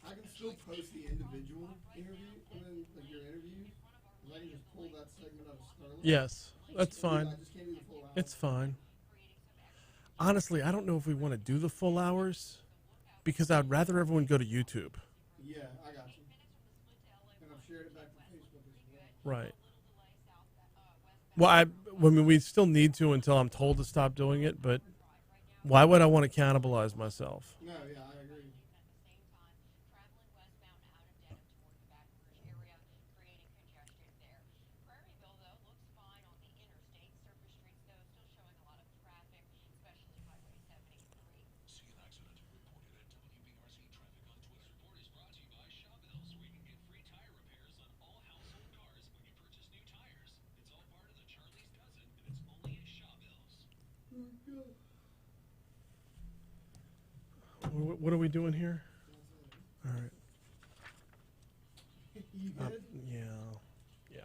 I can still post the individual interview, and then like your interviews. I can just pull that segment out of Sterling. Yes, that's fine. I just can't do the full hour. It's fine. Honestly, I don't know if we want to do the full hours because I'd rather everyone go to YouTube. Yeah, I got you. And I've shared it back to Facebook as well. Right. Well, I mean, we still need to until I'm told to stop doing it, but why would I want to cannibalize myself? No, yeah, I agree. See an accident? Report it at WBRC Traffic on Twitter. This report is brought to you by Shawbills, where you can get free tire repairs on all household cars when you purchase new tires. It's all part of the Charlie's Dozen, and it's only at Shawbills. What are we doing here? All right. You good? Yeah. Yeah.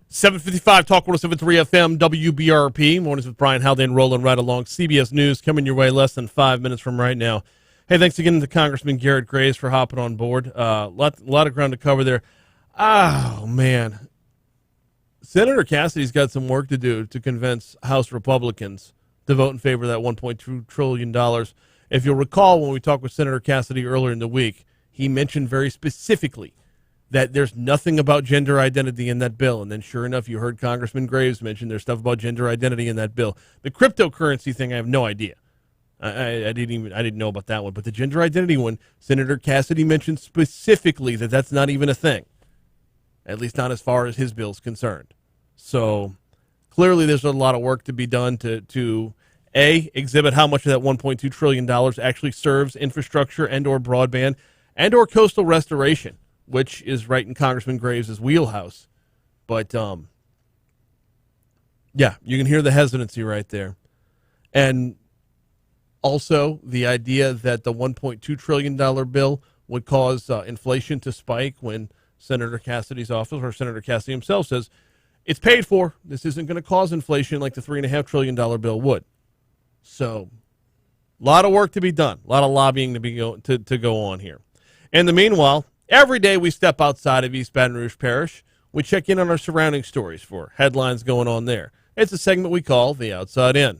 .755 Talk 107.3 FM WBRP. Mornings with Brian Haldane rolling right along. CBS News coming your way less than 5 minutes from right now. Hey, thanks again to Congressman Garret Graves for hopping on board. Lot of ground to cover there. Oh, man. Senator Cassidy's got some work to do to convince House Republicans to vote in favor of that $1.2 trillion. If you'll recall, when we talked with Senator Cassidy earlier in the week, he mentioned very specifically that there's nothing about gender identity in that bill. And then sure enough, you heard Congressman Graves mention there's stuff about gender identity in that bill. The cryptocurrency thing, I have no idea. I didn't know about that one. But the gender identity one, Senator Cassidy mentioned specifically that that's not even a thing, at least not as far as his bill's concerned. So clearly there's a lot of work to be done to A, exhibit how much of that $1.2 trillion actually serves infrastructure and or broadband and or coastal restoration, which is right in Congressman Graves' wheelhouse. But, yeah, you can hear the hesitancy right there. And also the idea that the $1.2 trillion bill would cause inflation to spike when Senator Cassidy's office or Senator Cassidy himself says it's paid for. This isn't going to cause inflation like the $3.5 trillion bill would. So a lot of work to be done, a lot of lobbying to go on here. In the meanwhile, Every day we step outside of East Baton Rouge Parish. We check in on our surrounding stories for headlines going on there. It's a segment we call The Outside In.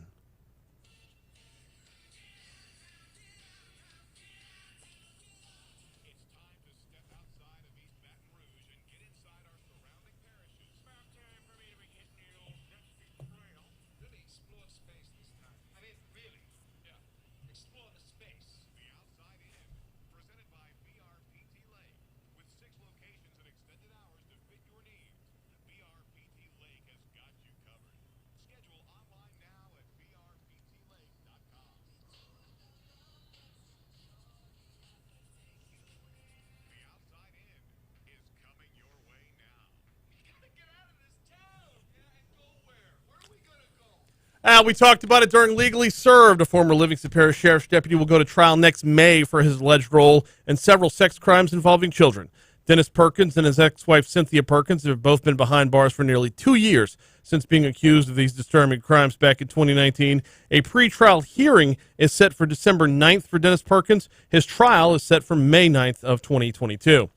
We talked about it during Legally Served. A former Livingston Parish Sheriff's deputy will go to trial next May for his alleged role in several sex crimes involving children. Dennis Perkins and his ex-wife Cynthia Perkins have both been behind bars for nearly 2 years since being accused of these disturbing crimes back in 2019. A pre-trial hearing is set for December 9th for Dennis Perkins. His trial is set for May 9th of 2022.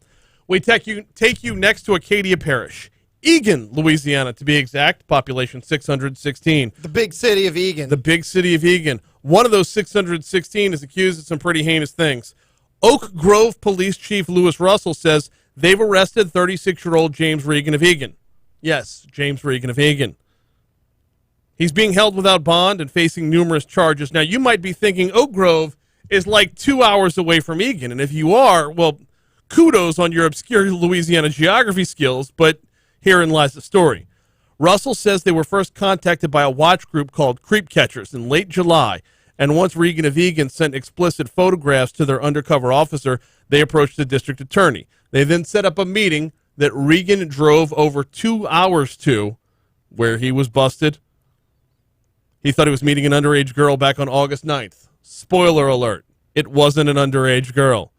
We take you next to Acadia Parish. Eagan, Louisiana, to be exact, population 616. The big city of Eagan. The big city of Eagan. One of those 616 is accused of some pretty heinous things. Oak Grove Police Chief Lewis Russell says they've arrested 36-year-old James Regan of Eagan. Yes, James Regan of Eagan. He's being held without bond and facing numerous charges. Now, you might be thinking Oak Grove is like 2 hours away from Eagan, and if you are, well, kudos on your obscure Louisiana geography skills, but herein lies the story. Russell says they were first contacted by a watch group called Creep Catchers in late July, and once Regan of Eagan sent explicit photographs to their undercover officer, they approached the district attorney. They then set up a meeting that Regan drove over 2 hours to, where he was busted. He thought he was meeting an underage girl back on August 9th. Spoiler alert, it wasn't an underage girl.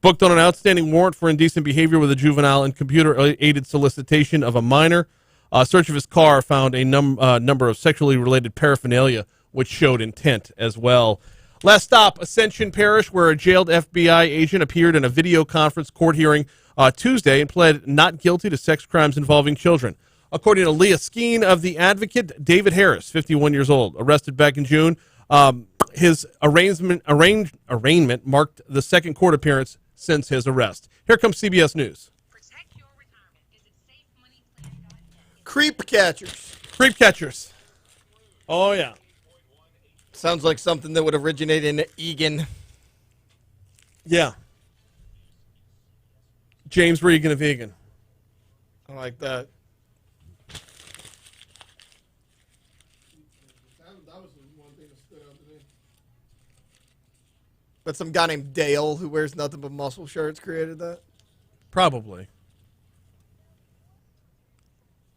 Booked on an outstanding warrant for indecent behavior with a juvenile and computer-aided solicitation of a minor. A search of his car found a number of sexually related paraphernalia, which showed intent as well. Last stop, Ascension Parish, where a jailed FBI agent appeared in a video conference court hearing Tuesday and pled not guilty to sex crimes involving children. According to Leah Skeen of The Advocate, David Harris, 51 years old, arrested back in June. His arraignment marked the second court appearance since his arrest. Here comes CBS News. Creep catchers. Creep catchers. Oh, yeah. Sounds like something that would originate in Eagan. Yeah. James Regan of Eagan. I like that. But some guy named Dale who wears nothing but muscle shirts created that? Probably.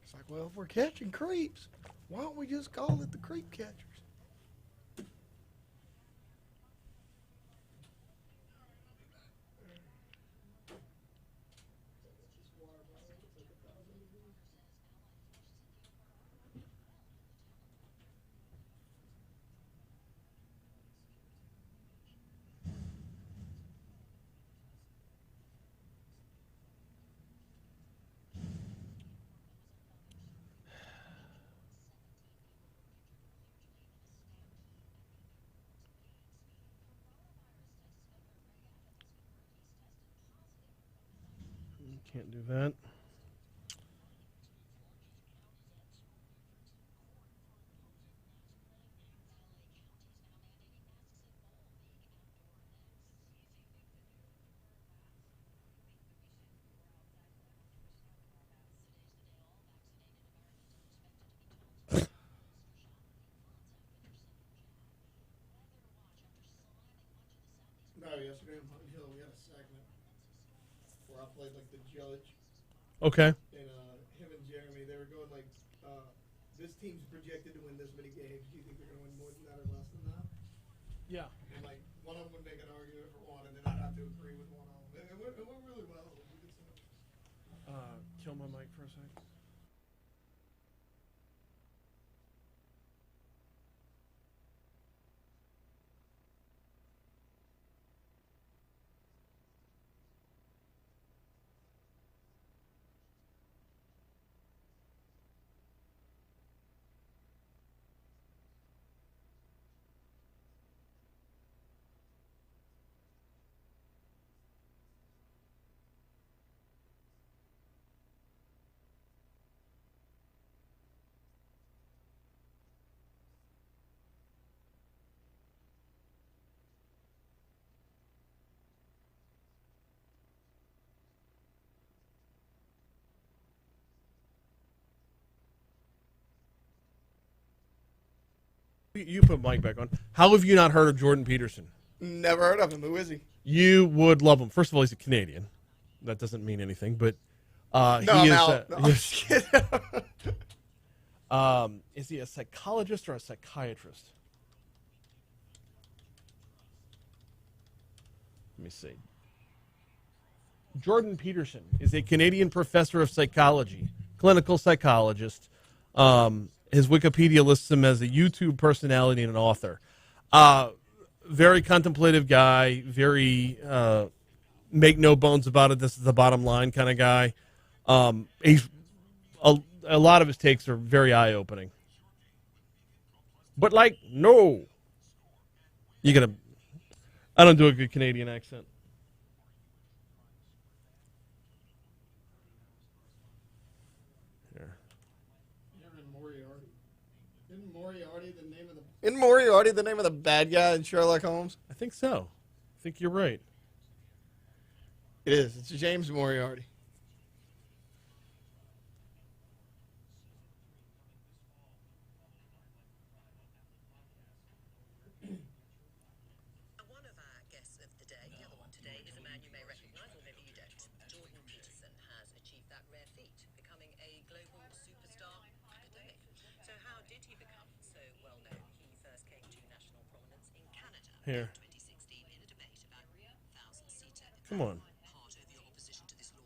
It's like, well, if we're catching creeps, why don't we just call it the creep catchers? Can't do that. No, yesterday in Pine Hill we had a segment where I played like the judge. Okay. And him and Jeremy, they were going like, this team's projected to win this many games. Do you think they're going to win more than that or less than that? Yeah. And like one of them would make an argument for one, and then I'd have to agree with one of them. It went really well. Kill my mic for a second. You put Mike back on. How have you not heard of Jordan Peterson? Never heard of him. Who is he? You would love him. First of all, he's a Canadian. That doesn't mean anything, but he I'm is. out. No, I'm just kidding. Is he a psychologist or a psychiatrist? Let me see. Jordan Peterson is a Canadian professor of psychology, clinical psychologist. His Wikipedia lists him as a YouTube personality and an author. Very contemplative guy, very make no bones about it, this is the bottom line kind of guy. He's a lot of his takes are very eye-opening. But, like, no. You gotta... I don't do a good Canadian accent. Here. Isn't Moriarty the name of the bad guy in Sherlock Holmes? I think so. I think you're right. It is. It's James Moriarty. One of our guests of the day, the other one today, is a man you may recognize, or maybe you don't. Jordan Peterson has achieved that rare feat, becoming a global superstar academic. So how did he become so well known? He first came to national prominence in Canada Here. in 2016 in a debate about 1,000-seater. Come on. Part of your opposition to this law.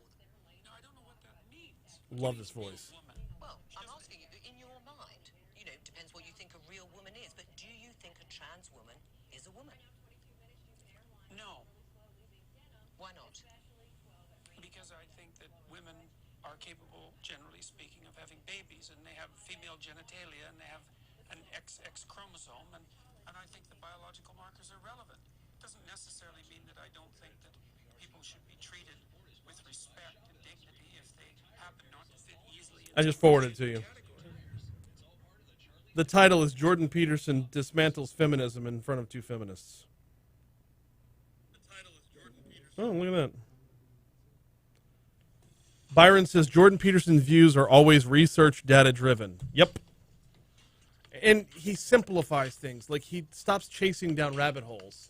No, I don't know what that means. Love this voice. Well, I'm asking you, in your mind, depends what you think a real woman is, but do you think a trans woman is a woman? No, Why not? because I think that women are capable, generally speaking, of having babies, and they have female genitalia, and they have an XX chromosome, and I think the biological markers are relevant. It doesn't necessarily mean that I don't think that people should be treated with respect and dignity if they happen not to fit easily I just forwarded it to you. The title is Jordan Peterson Dismantles Feminism in Front of Two Feminists. Oh, look at that. Byron says Jordan Peterson's views are always research data driven. Yep. And he simplifies things. Like he stops chasing down rabbit holes.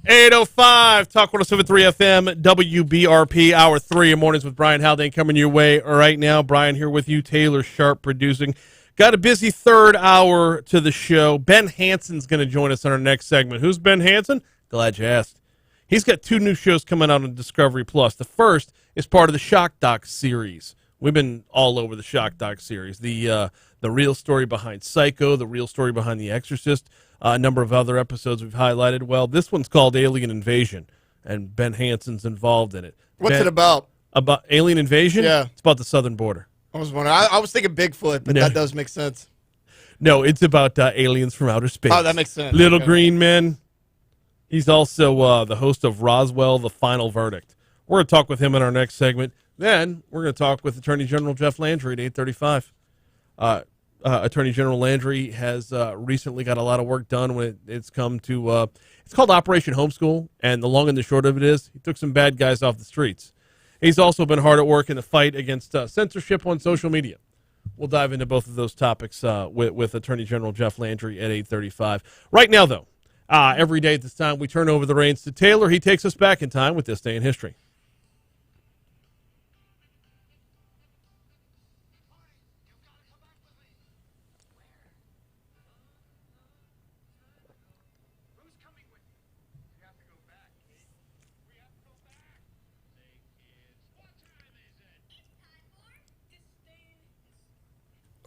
.805 Talk 107.3 FM WBRP Hour 3 in mornings with Brian Haldane coming your way right now. Brian here with you. Taylor Sharp producing. Got a busy third hour to the show. Ben Hansen's going to join us on our next segment. Who's Ben Hansen? Glad you asked. He's got 2 new shows coming out on Discovery Plus. The first is part of the Shock Doc series. We've been all over the Shock Doc series. The real story behind Psycho, the real story behind The Exorcist, a number of other episodes we've highlighted. Well, this one's called Alien Invasion, and Ben Hansen's involved in it. What's it about? About alien invasion? Yeah. It's about the southern border. I was wondering. I was thinking Bigfoot, but No. that does make sense. No, it's about aliens from outer space. Oh, that makes sense. Little Okay. green men. He's also the host of Roswell, The Final Verdict. We're going to talk with him in our next segment. Then we're going to talk with Attorney General Jeff Landry at 8:35. Attorney General Landry has recently got a lot of work done when it's come to it's called Operation Homeschool, and the long and the short of it is he took some bad guys off the streets. He's also been hard at work in the fight against censorship on social media. We'll dive into both of those topics with Attorney General Jeff Landry at 8:35. Right now, though, every day at this time, we turn over the reins to Taylor. He takes us back in time with This Day in History.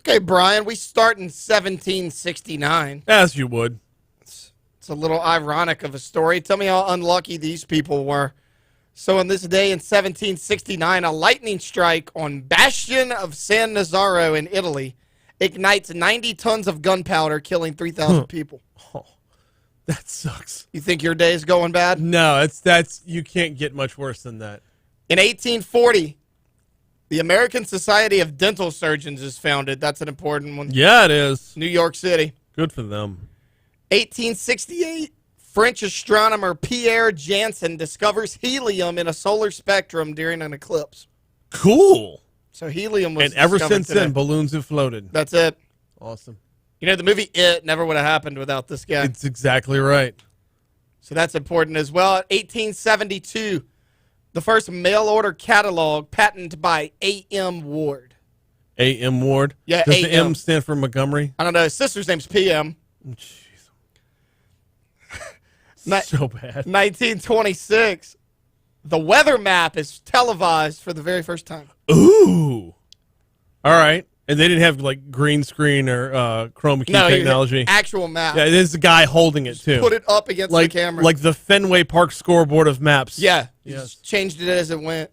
Okay, Brian, we start in 1769. As you would. It's a little ironic of a story. Tell me how unlucky these people were. So on this day in 1769, a lightning strike on Bastion of San Nazaro in Italy ignites 90 tons of gunpowder, killing 3,000 people. Oh, that sucks. You think your day is going bad? No, that's you can't get much worse than that. In 1840, The American Society of Dental Surgeons is founded. That's an important one. Yeah, it is. New York City. Good for them. 1868, French astronomer Pierre Janssen discovers helium in a solar spectrum during an eclipse. Cool. So helium was And ever discovered since today. then, balloons have floated. That's it. Awesome. You know, the movie It never would have happened without this guy. It's exactly right. So that's important as well. 1872, the first mail-order catalog patented by A.M. Ward. A.M. Ward? Yeah, Does the A.M. M stand for Montgomery? I don't know. His sister's name's P.M. So bad. 1926, the weather map is televised for the very first time. Ooh. All right. And they didn't have, like, green screen or chroma key technology. Actual map. Yeah, there's a guy holding it, too. Put it up against like, the camera. Like the Fenway Park scoreboard of maps. Yeah. Yes. Just changed it as it went.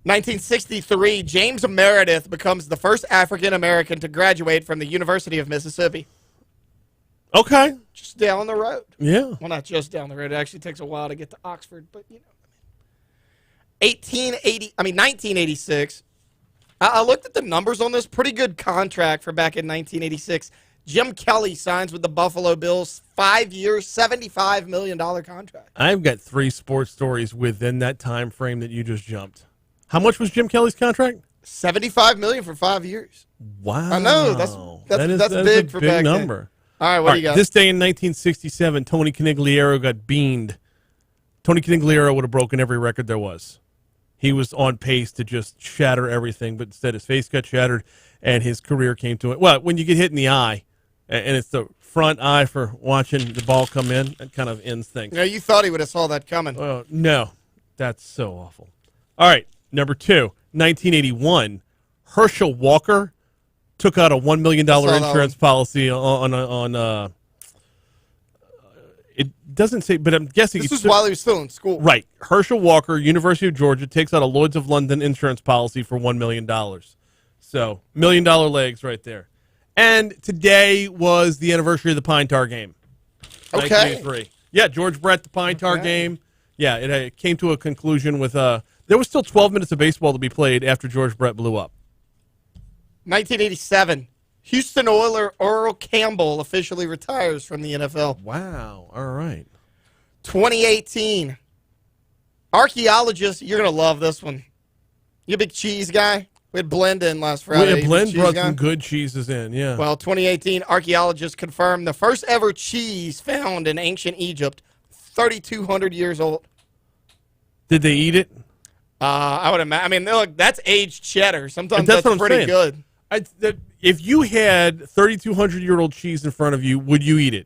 1963, James Meredith becomes the first African-American to graduate from the University of Mississippi. Okay. Just down the road. Yeah. Well, not just down the road. It actually takes a while to get to Oxford, but, you know. 1986. I looked at the numbers on this. Pretty good contract for back in 1986. Jim Kelly signs with the Buffalo Bills. 5 years, $75 million contract. I've got 3 sports stories within that time frame that you just jumped. How much was Jim Kelly's contract? $75 million for 5 years. Wow. I know. That's big for big back number. then. All right, what do you got? This day in 1967, Tony Canigliaro got beamed. Tony Canigliaro would have broken every record there was. He was on pace to just shatter everything, but instead his face got shattered and his career came to it. Well, when you get hit in the eye, and it's the front eye for watching the ball come in, that kind of ends things. Yeah, you thought he would have saw that coming. No, that's so awful. All right, number 2, 1981, Herschel Walker took out a $1 million insurance policy on it doesn't say, but I'm guessing This was while he was still in school. Right. Herschel Walker, University of Georgia, takes out a Lloyd's of London insurance policy for $1 million. So, $1 million legs right there. And today was the anniversary of the Pine Tar game. Okay. 1983. Yeah, George Brett, the Pine Tar game. Yeah, it came to a conclusion with there was still 12 minutes of baseball to be played after George Brett blew up. 1987, Houston Oiler Earl Campbell officially retires from the NFL. Wow. All right. 2018, archaeologists, you're going to love this one. You a big cheese guy? We had Blend in last Friday. Yeah, Blend brought some good cheeses in, yeah. Well, 2018, archaeologists confirmed the first ever cheese found in ancient Egypt, 3,200 years old. Did they eat it? I would imagine. I mean, look, that's aged cheddar. Sometimes That's that's what I'm pretty saying. good. If you had 3,200-year-old cheese in front of you, would you eat it?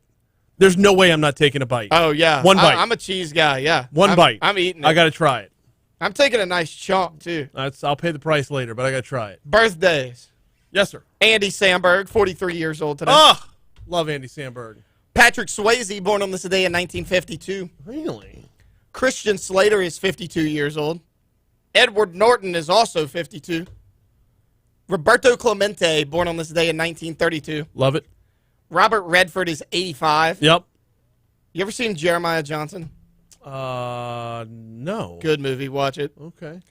There's no way I'm not taking a bite. Oh, yeah. One bite. I'm a cheese guy, yeah. One bite. I'm eating it. I got to try it. I'm taking a nice chunk, too. I'll pay the price later, but I got to try it. Birthdays. Yes, sir. Andy Samberg, 43 years old today. Oh, love Andy Samberg. Patrick Swayze, born on this day in 1952. Really? Christian Slater is 52 years old. Edward Norton is also 52. Roberto Clemente, born on this day in 1932. Love it. Robert Redford is 85. Yep. You ever seen Jeremiah Johnson? No. Good movie. Watch it. Okay.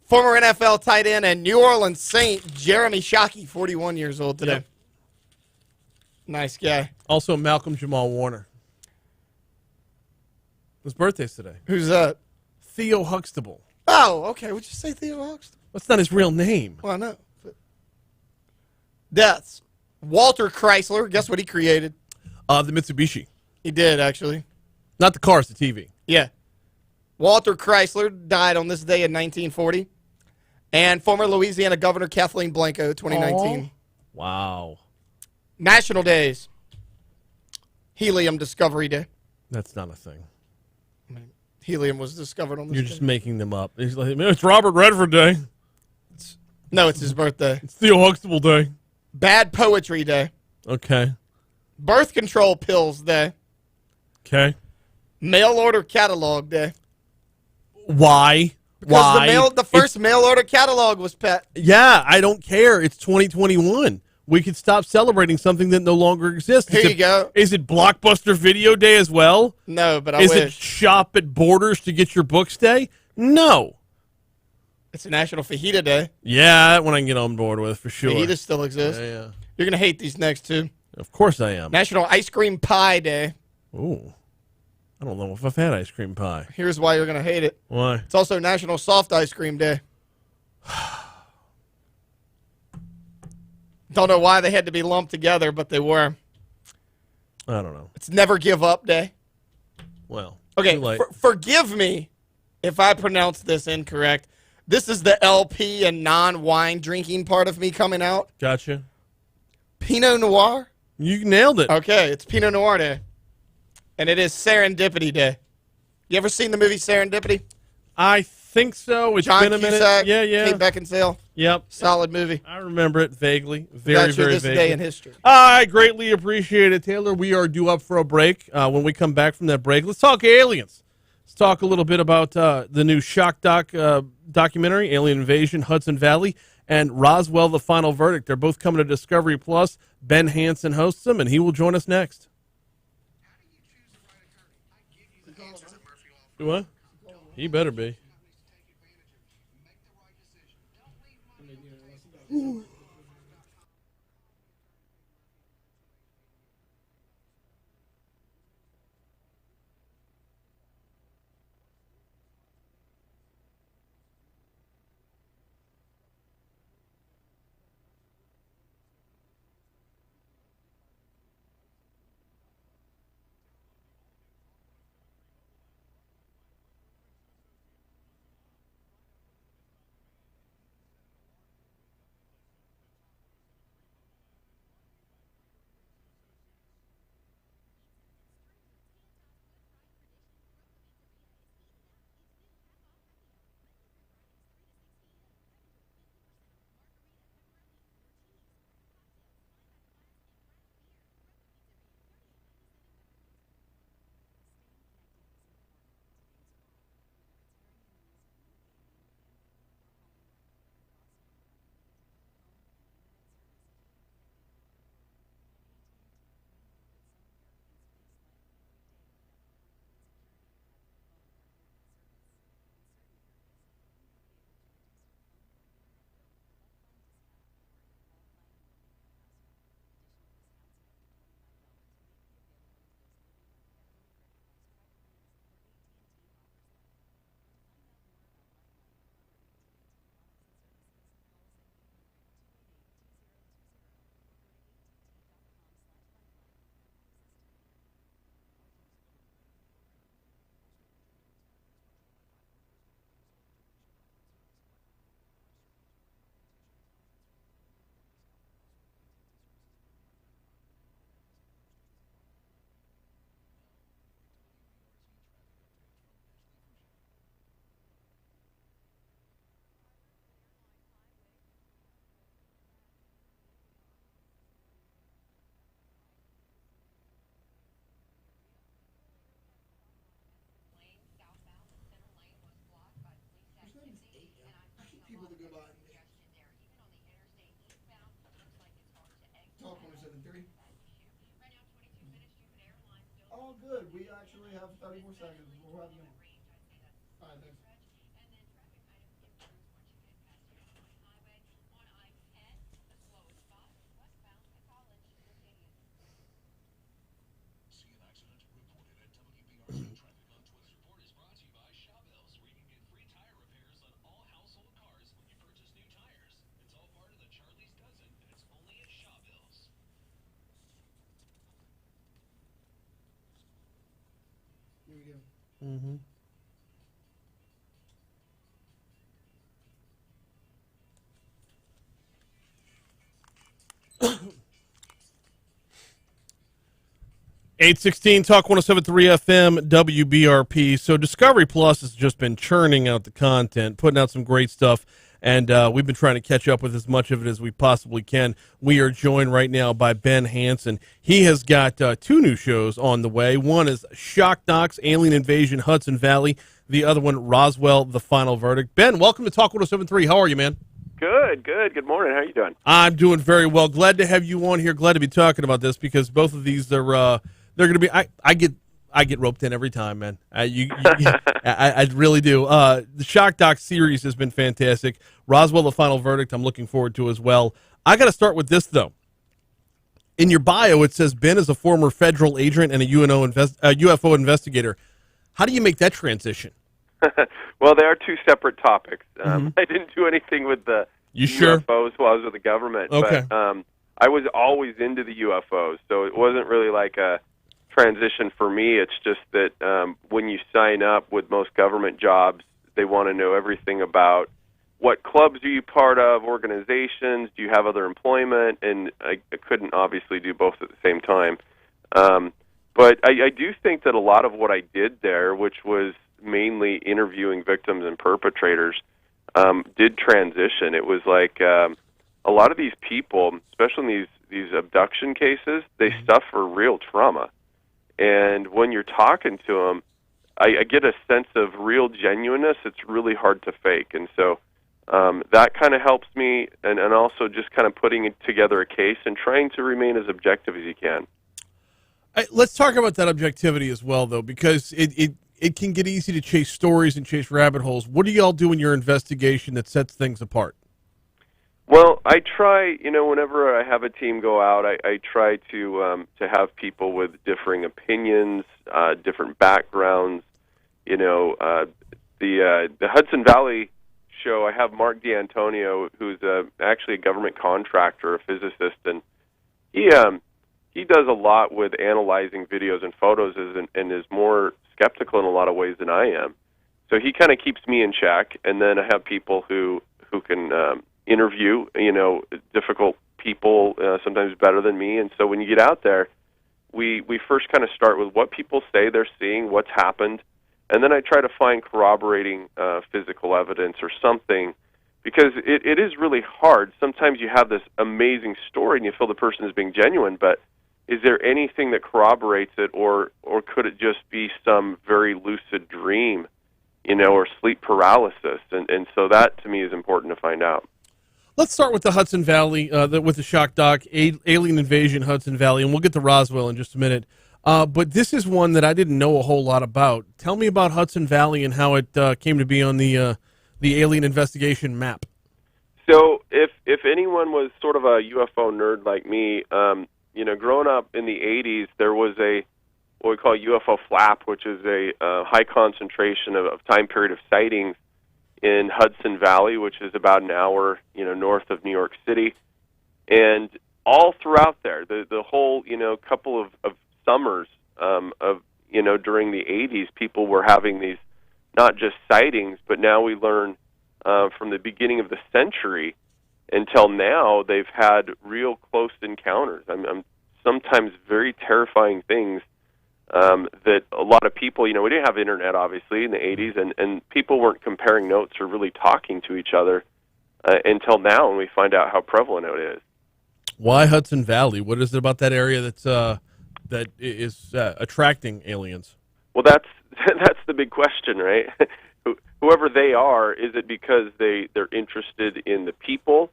Former NFL tight end and New Orleans Saint Jeremy Shockey, 41 years old today. Yep. Nice guy. Also, Malcolm Jamal Warner. His birthday's today. Who's that? Theo Huxtable. Oh, okay. Would you say Theo Huxtable? That's not his real name. Well, I know. Deaths. Walter Chrysler. Guess what he created? The Mitsubishi. He did, actually. Not the cars, the TV. Yeah. Walter Chrysler died on this day in 1940. And former Louisiana Governor Kathleen Blanco, 2019. Wow. National days. Helium Discovery Day. That's not a thing. Helium was discovered on this You're day. just making them up. It's like, it's Robert Redford Day. No, it's his birthday. It's Theo Huxtable Day. Bad Poetry Day. Okay. Birth Control Pills Day. Okay. Mail Order Catalog Day. Why? Because Why? the first mail order catalog was pet. Yeah, I don't care. It's 2021. We could stop celebrating something that no longer exists. Here you go. Is it Blockbuster Video Day as well? No, but I Is wish. it Shop at Borders to get your books day? No. It's a National Fajita Day. Yeah, that one I can get on board with for sure. Fajitas still exist. Yeah. You're gonna hate these next two. Of course I am. National Ice Cream Pie Day. Ooh. I don't know if I've had ice cream pie. Here's why you're gonna hate it. Why? It's also National Soft Ice Cream Day. Don't know why they had to be lumped together, but they were. I don't know. It's Never Give Up Day. Well, okay, too late. Forgive me if I pronounce this incorrect. This is the LP and non-wine drinking part of me coming out. Gotcha. Pinot Noir? You nailed it. Okay, it's Pinot Noir Day. And it is Serendipity Day. You ever seen the movie Serendipity? I think so. It's John been a minute. Cusack, Yeah. Kate Beckinsale. Yep. Solid movie. I remember it vaguely. Very this vaguely. day in history. I greatly appreciate it, Taylor. We are due up for a break. When we come back from that break, let's talk aliens. Let's talk a little bit about the new shock documentary, Alien Invasion, Hudson Valley, and Roswell, The Final Verdict. They're both coming to Discovery Plus. Ben Hansen hosts them, and he will join us next. What? He better be. All good. We actually have 34 seconds. We'll have you. All right, thanks. See an accident? Report it at WBRC Traffic on Twitter. This report is brought to you by Shawbells, where you can get free tire repairs on all household cars when you purchase new tires. It's all part of the Charlie's Dozen, and it's only at Shawbells. Here we go. Mm-hmm. (816) Talk 107.3 FM WBRP. So Discovery Plus has just been churning out the content, putting out some great stuff, and we've been trying to catch up with as much of it as we possibly can. We are joined right now by Ben Hansen. He has got two new shows on the way. One is Shock Docs, Alien Invasion, Hudson Valley. The other one, Roswell, The Final Verdict. Ben, welcome to Talk 107.3. How are you, man? Good. Good morning. How are you doing? I'm doing very well. Glad to have you on here. Glad to be talking about this because both of these are they're going to be. I get roped in every time, man. I really do. The Shock Doc series has been fantastic. Roswell, the final verdict, I'm looking forward to as well. I got to start with this, though. In your bio, it says Ben is a former federal agent and a UFO investigator. How do you make that transition? Well, they are two separate topics. I didn't do anything with the UFOs while I was with the government. Okay. But I was always into the UFOs, so it wasn't really like a transition for me. It's just that when you sign up with most government jobs, they want to know everything about what clubs are you part of, organizations, do you have other employment, and I couldn't obviously do both at the same time. But I do think that a lot of what I did there, which was mainly interviewing victims and perpetrators, did transition. It was like a lot of these people, especially in these abduction cases, they suffer real trauma. And when you're talking to them, I get a sense of real genuineness. It's really hard to fake. And so that kind of helps me, and also just kind of putting together a case and trying to remain as objective as you can. Let's talk about that objectivity as well, though, because it can get easy to chase stories and chase rabbit holes. What do y'all do in your investigation that sets things apart? Well, I try, whenever I have a team go out, I try to have people with differing opinions, different backgrounds. The Hudson Valley show, I have Mark D'Antonio, who's actually a government contractor, a physicist, and he does a lot with analyzing videos and photos and is more skeptical in a lot of ways than I am. So he kind of keeps me in check, and then I have people who can interview, difficult people, sometimes better than me. And so when you get out there, we first kind of start with what people say they're seeing, what's happened, and then I try to find corroborating physical evidence or something, because it is really hard. Sometimes you have this amazing story and you feel the person is being genuine, but is there anything that corroborates it, or could it just be some very lucid dream, or sleep paralysis? And so that, to me, is important to find out. Let's start with the Hudson Valley, with the Shock Doc, Alien Invasion, Hudson Valley, and we'll get to Roswell in just a minute. But this is one that I didn't know a whole lot about. Tell me about Hudson Valley and how it came to be on the alien investigation map. So if anyone was sort of a UFO nerd like me, growing up in the 80s, there was what we call UFO flap, which is a high concentration of time period of sightings in Hudson Valley, which is about an hour, north of New York City. And all throughout there, the whole, couple of summers during the 80s, people were having these not just sightings, but now we learn from the beginning of the century until now, they've had real close encounters. I'm sometimes very terrifying things that a lot of people, we didn't have internet, obviously, in the 80s, and people weren't comparing notes or really talking to each other until now, and we find out how prevalent it is. Why Hudson Valley? What is it about that area that is attracting aliens? Well, that's the big question, right? Whoever they are, is it because they're interested in the people?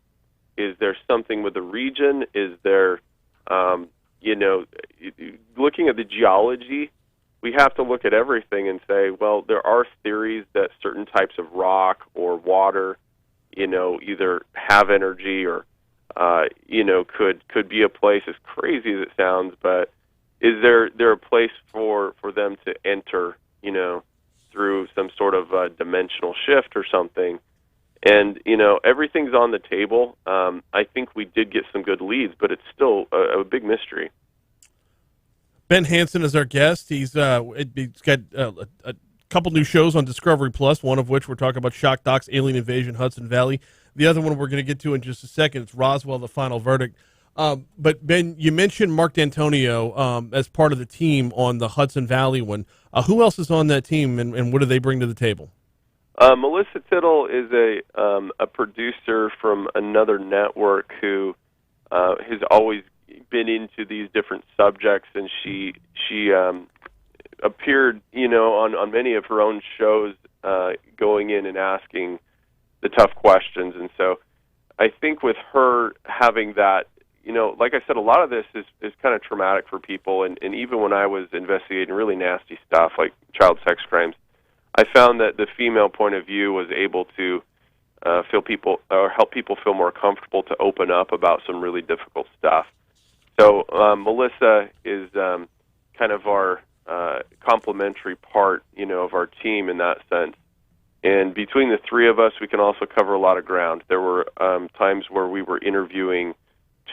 Is there something with the region? Is there, looking at the geology, we have to look at everything and say, well, there are theories that certain types of rock or water, either have energy or, could be a place, as crazy as it sounds, but is there a place for them to enter, through some sort of dimensional shift or something? And, everything's on the table. I think we did get some good leads, but it's still a big mystery. Ben Hansen is our guest. He's got a couple new shows on Discovery Plus, one of which we're talking about Shock Docs, Alien Invasion, Hudson Valley. The other one we're going to get to in just a second. It's Roswell, the final verdict. But, Ben, you mentioned Mark D'Antonio as part of the team on the Hudson Valley one. Who else is on that team, and what do they bring to the table? Melissa Tittle is a producer from another network who has always been into these different subjects, and she appeared, on many of her own shows, going in and asking the tough questions. And so I think with her having that, like I said, a lot of this is kind of traumatic for people, and even when I was investigating really nasty stuff like child sex crimes, I found that the female point of view was able to help people feel more comfortable to open up about some really difficult stuff. So Melissa is kind of our complementary part, of our team in that sense. And between the three of us, we can also cover a lot of ground. There were times where we were interviewing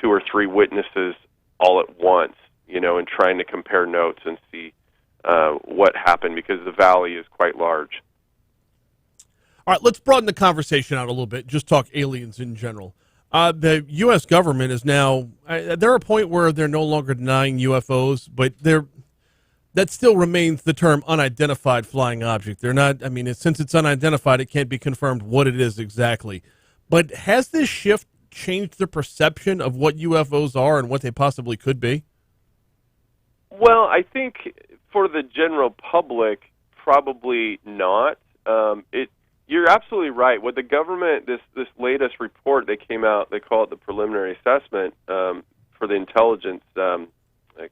2 or 3 witnesses all at once, and trying to compare notes and see what happened, because the valley is quite large. All right, let's broaden the conversation out a little bit. Just talk aliens in general. The U.S. government is now they're at a point where they're no longer denying UFOs, but that still remains the term unidentified flying object. They're not. I mean, since it's unidentified, it can't be confirmed what it is exactly. But has this shift changed the perception of what UFOs are and what they possibly could be? Well, I think for the general public, probably not. You're absolutely right. What the government, this latest report that came out, they call it the preliminary assessment for the Intelligence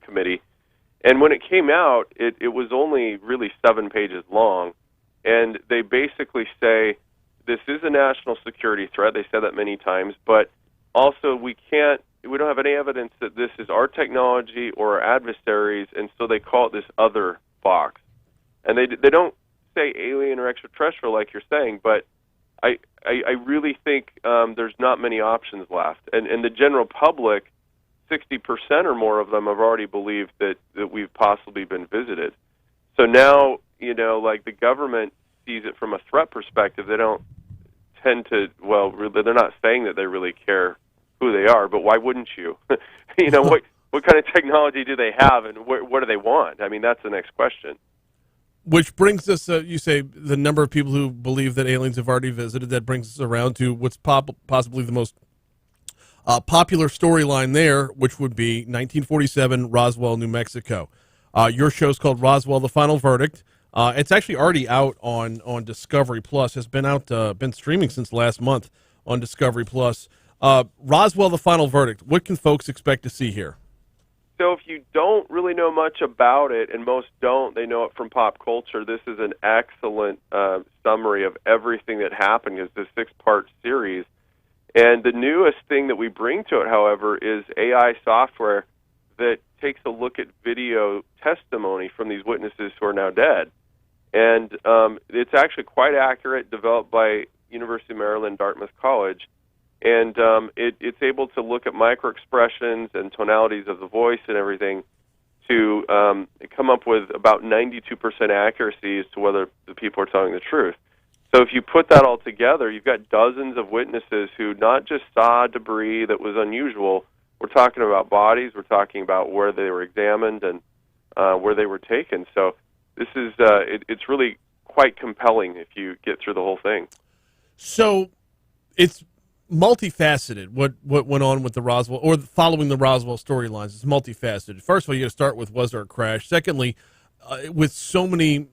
Committee. And when it came out, it was only really 7 pages long. And they basically say this is a national security threat. They said that many times. But also we don't have any evidence that this is our technology or our adversaries. And so they call it this other box. And they don't say alien or extraterrestrial like you're saying, but I really think there's not many options left. And the general public, 60% or more of them have already believed that we've possibly been visited. So now, like the government sees it from a threat perspective. They don't tend to, they're not saying that they really care who they are, but why wouldn't you? What kind of technology do they have, and what do they want? I mean, that's the next question. Which brings us, you say, the number of people who believe that aliens have already visited. That brings us around to what's possibly the most popular storyline there, which would be 1947, Roswell, New Mexico. Your show's called Roswell: The Final Verdict. It's actually already out on Discovery Plus. Has been streaming since last month on Discovery Plus. Roswell: The Final Verdict. What can folks expect to see here? So if you don't really know much about it, and most don't, they know it from pop culture, this is an excellent summary of everything that happened. It's a 6-part series. And the newest thing that we bring to it, however, is AI software that takes a look at video testimony from these witnesses who are now dead. And it's actually quite accurate, developed by University of Maryland, Dartmouth College. And it's able to look at micro-expressions and tonalities of the voice and everything to come up with about 92% accuracy as to whether the people are telling the truth. So if you put that all together, you've got dozens of witnesses who not just saw debris that was unusual. We're talking about bodies. We're talking about where they were examined and where they were taken. So this is it's really quite compelling if you get through the whole thing. So it's multifaceted. What went on with the Roswell, or following the Roswell storylines, is multifaceted. First of all, you got to start with, was there a crash? Secondly, with so many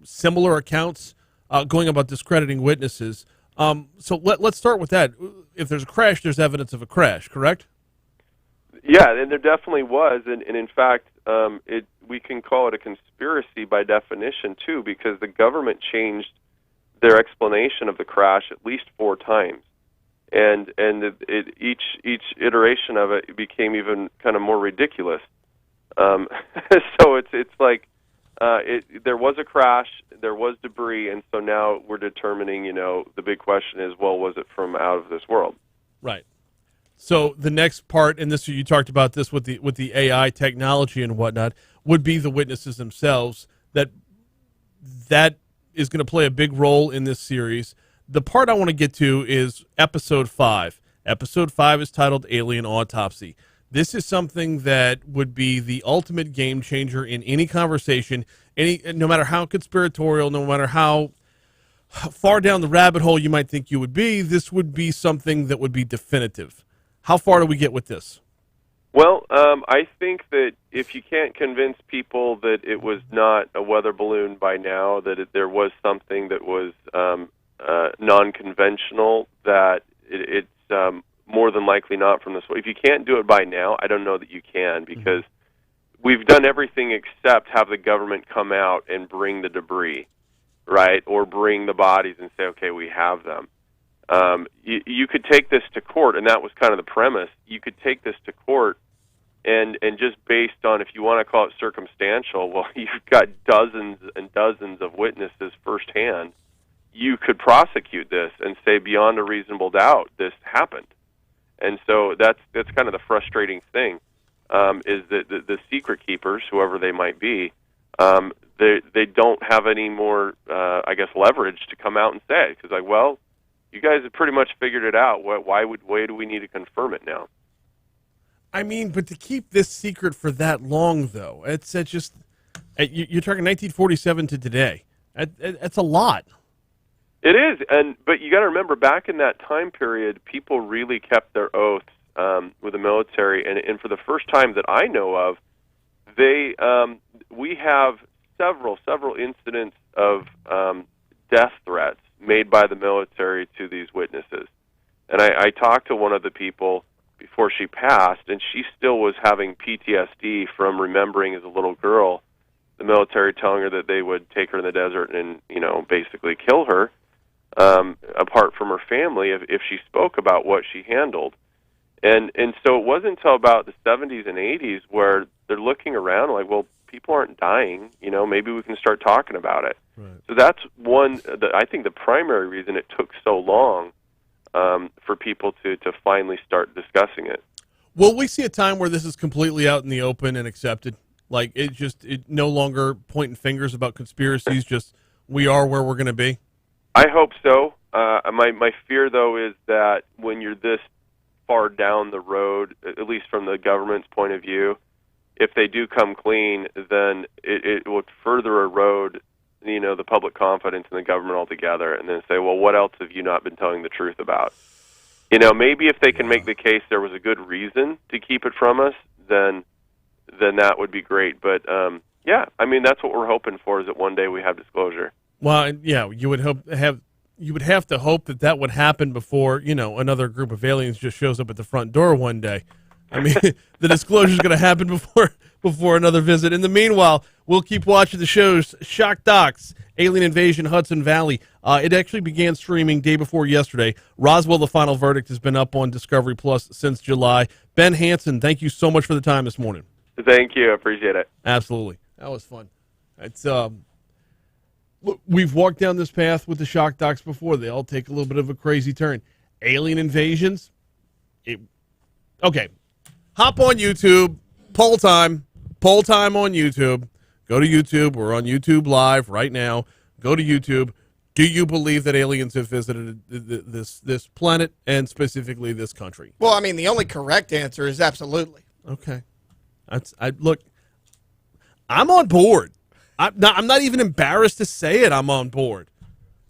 similar accounts going about discrediting witnesses. So let's start with that. If there's a crash, there's evidence of a crash, correct? Yeah, and there definitely was, and in fact, we can call it a conspiracy by definition too, because the government changed their explanation of the crash at least 4 times. And each iteration of it became even kind of more ridiculous. So it's like there was a crash, there was debris, and so now we're determining. The big question is, well, was it from out of this world? Right. So the next part, and this you talked about this with the AI technology and whatnot, would be the witnesses themselves. That is going to play a big role in this series. The part I want to get to is Episode 5. Episode 5 is titled Alien Autopsy. This is something that would be the ultimate game changer in any conversation, no matter how conspiratorial, no matter how far down the rabbit hole you might think you would be, this would be something that would be definitive. How far do we get with this? Well, I think that if you can't convince people that it was not a weather balloon by now, that there was something that was non-conventional, that it's more than likely not from this. If you can't do it by now, I don't know that you can, because we've done everything except have the government come out and bring the debris, right, or bring the bodies and say, okay, we have them. You could take this to court, and that was kind of the premise. You could take this to court, and just based on, if you want to call it circumstantial, well, you've got dozens and dozens of witnesses firsthand. You could prosecute this and say beyond a reasonable doubt this happened. And so that's kind of the frustrating thing, is that the secret keepers, whoever they might be, they don't have any more, I guess, leverage to come out and say, because like, well, you guys have pretty much figured it out. Why do we need to confirm it now? I mean, but to keep this secret for that long, though, it's just you're talking 1947 to today. That's a lot. It is, but you got to remember, back in that time period, people really kept their oaths with the military, and for the first time that I know of, we have several incidents of death threats made by the military to these witnesses. And I talked to one of the people before she passed, and she still was having PTSD from remembering as a little girl the military telling her that they would take her in the desert and, basically kill her, apart from her family, if she spoke about what she handled. And so it wasn't until about the 70s and 80s where they're looking around like, well, people aren't dying, maybe we can start talking about it. Right. So that's I think the primary reason it took so long for people to finally start discussing it. Will we see a time where this is completely out in the open and accepted? Like, it no longer pointing fingers about conspiracies, just we are where we're going to be? I hope so. My fear, though, is that when you're this far down the road, at least from the government's point of view, if they do come clean, then it would further erode, the public confidence in the government altogether, and then say, well, what else have you not been telling the truth about? Maybe if they can make the case there was a good reason to keep it from us, then that would be great. But, that's what we're hoping for, is that one day we have disclosure. Well, yeah, you would have to hope that would happen before, another group of aliens just shows up at the front door one day. I mean, the disclosure is going to happen before another visit. In the meanwhile, we'll keep watching the shows. Shock Docs, Alien Invasion, Hudson Valley. It actually began streaming day before yesterday. Roswell, The Final Verdict, has been up on Discovery Plus since July. Ben Hansen, thank you so much for the time this morning. Thank you. I appreciate it. Absolutely. That was fun. It's we've walked down this path with the Shock Docs before. They all take a little bit of a crazy turn. Alien Invasions. Okay. Hop on YouTube. Poll time on YouTube. Go to YouTube. We're on YouTube Live right now. Go to YouTube. Do you believe that aliens have visited this planet and specifically this country? Well, I mean, the only correct answer is absolutely. Okay. Look, I'm on board. I'm not even embarrassed to say it. I'm on board.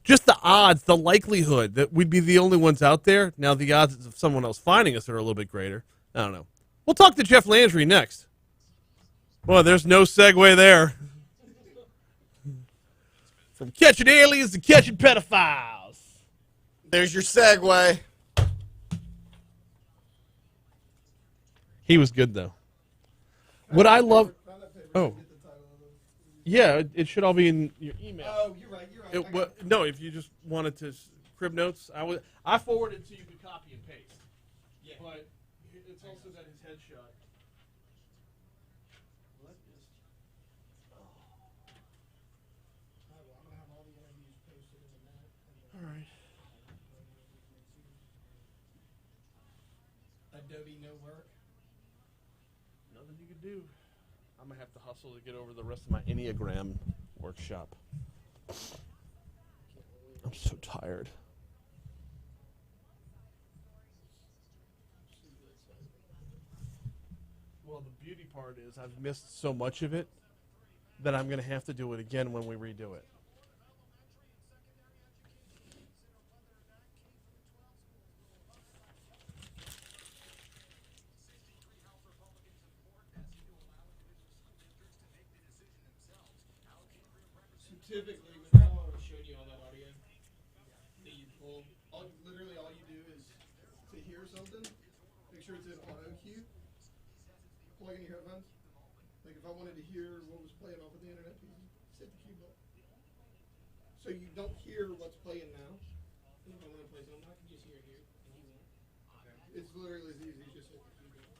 Just the odds, the likelihood that we'd be the only ones out there. Now, the odds of someone else finding us are a little bit greater. I don't know. We'll talk to Jeff Landry next. Well, there's no segue there. From catching aliens to catching pedophiles. There's your segue. He was good, though. What I love... Oh. Yeah, it should all be in your email. Oh, you're right. No, if you just wanted to crib notes, I forwarded so you could copy and paste. Yeah. But it's also got his headshot. All right. Adobe no work. Nothing you can do. I'm going to have to hustle to get over the rest of my Enneagram workshop. I'm so tired. Well, the beauty part is I've missed so much of it that I'm going to have to do it again when we redo it. Typically, when I showed you all that audio that you pull, literally all you do is to hear something, make sure it's in auto cue. Plug in your headphones. Like if I wanted to hear what was playing off of the internet, you just hit the cue button. So you don't hear what's playing now. And if I want to play something, I can just hear it here, and he won't. Okay. It's literally as easy as just hit the cue button.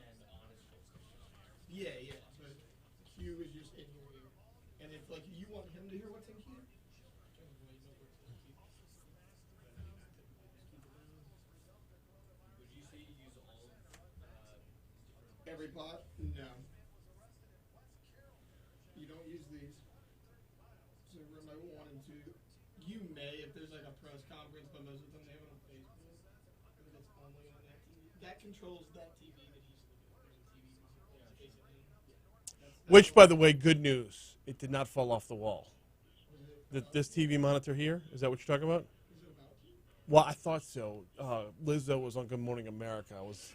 And yeah, yeah. But cue is just in your ear. And if like you want him to hear what's in cue, every pot? No. You don't use these. So remote 1 and 2. You may if there's like a press conference, but most of them they have it on Facebook. And then it's only on that TV. That controls that TV that he's looking at. There's a TV facing him. Which, by the way, good news. It did not fall off the wall. This TV monitor here, is that what you're talking about? Well, I thought so. Lizzo was on Good Morning America. I was.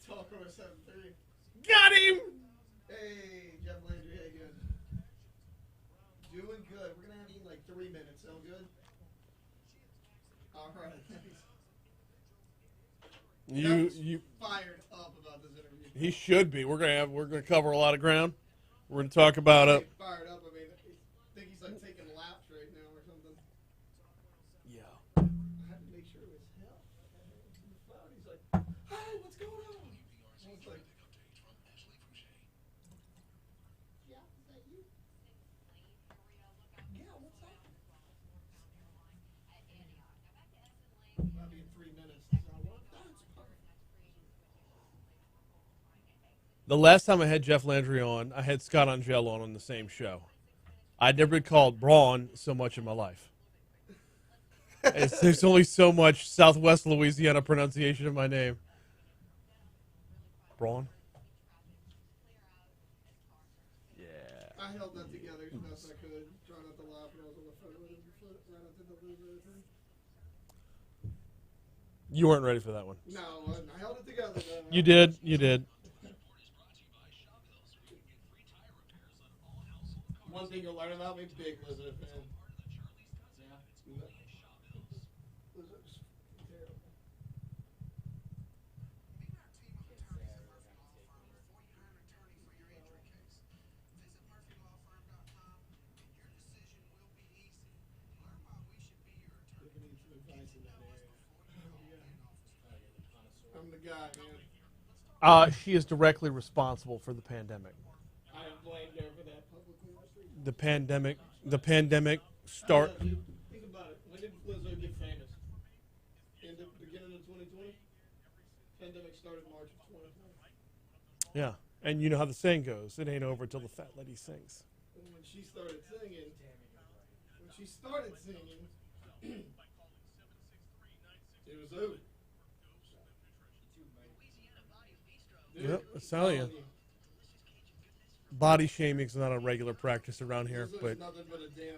Talk over 7-3. Got him! Hey, Jeff Landry, how you doing? Doing good. We're gonna have you in like 3 minutes. Sound good? All right. You fired up about this interview. He should be. We're gonna cover a lot of ground. We're gonna talk about Fired up. I mean, I think he's like taking laps right now or something. Yeah. I had to make sure it was him. He's like, "Hi, what's going on?" I was like, "Yeah, is that you?" Yeah, what's up? I'll be in 3 minutes. That's perfect. The last time I had Jeff Landry on, I had Scott Angel on the same show. I'd never been called Braun so much in my life. There's only so much Southwest Louisiana pronunciation of my name. Braun? Yeah. I held that together as best I could. Try not to laugh when I was on the phone with him right after the loser thing. You weren't ready for that one. No, I wasn't. I held it together, though. You did. You did. One thing you'll learn about me, big Lizzo fan. Yeah. Lizzo's terrible. I'm the guy, man. She is directly responsible for the pandemic. I have blamed her for that publicly last week. The pandemic start. Think about it. When did Lizzo get famous? In the beginning of 2020? Pandemic started March of 2020. Yeah, and you know how the saying goes: it ain't over till the fat lady sings. And when she started singing, it was over. Yep, I'm telling you. Body shaming is not a regular practice around here, but Nothing but a damn.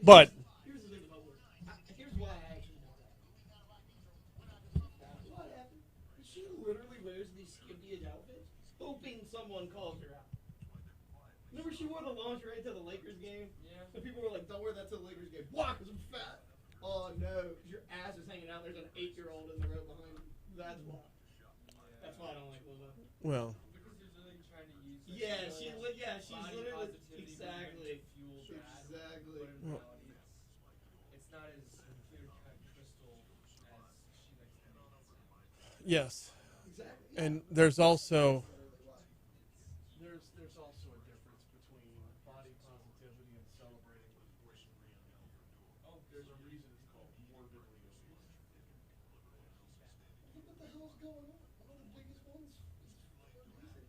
but Here's the thing about Liz. Here's why I actually know that. What happened? She literally wears these skimpy outfits, hoping someone calls her out. Remember she wore the lingerie to the Lakers game? Yeah. And people were like, "Don't wear that to the Lakers game." Why? Because I'm fat. Oh no, your ass is hanging out. There's an 8-year-old in the row behind you. That's why. That's why I don't like Lizzo. well, Yeah, she's literally exactly. Exactly. Well, It's not as clear cut crystal as she likes to make it. yes, Exactly. and there's also There's also a difference between body positivity and celebrating with Oh, there's a reason it's called morbidly obese. What the hell's going on? One of the biggest ones is obesity.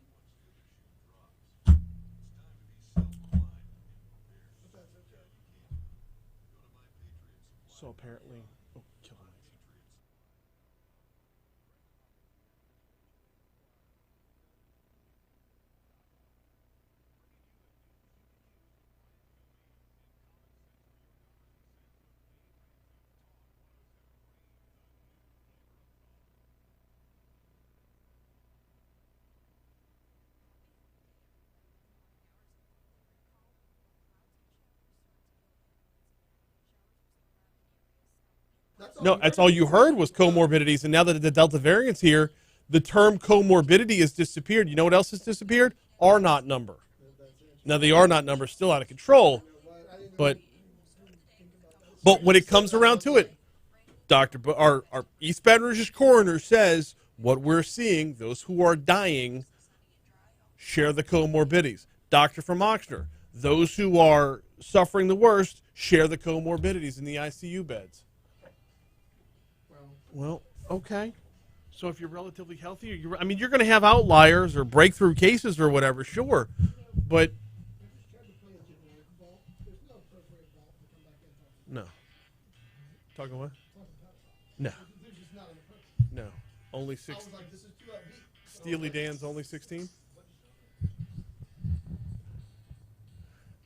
But that's okay. so apparently. Oh, kill him. No, that's all you heard was comorbidities, and now that the Delta variant's here, the term comorbidity has disappeared. You know what else has disappeared? R-naught number. Now, the R-naught number is still out of control, but when it comes around to it, our East Baton Rouge's coroner says what we're seeing, those who are dying share the comorbidities. Doctor from Oxnard, those who are suffering the worst share the comorbidities in the ICU beds. Well, okay. So if you're relatively healthy, you're going to have outliers or breakthrough cases or whatever, sure. But no. Talking what? No. No. Only 6. Steely Dan's only 16?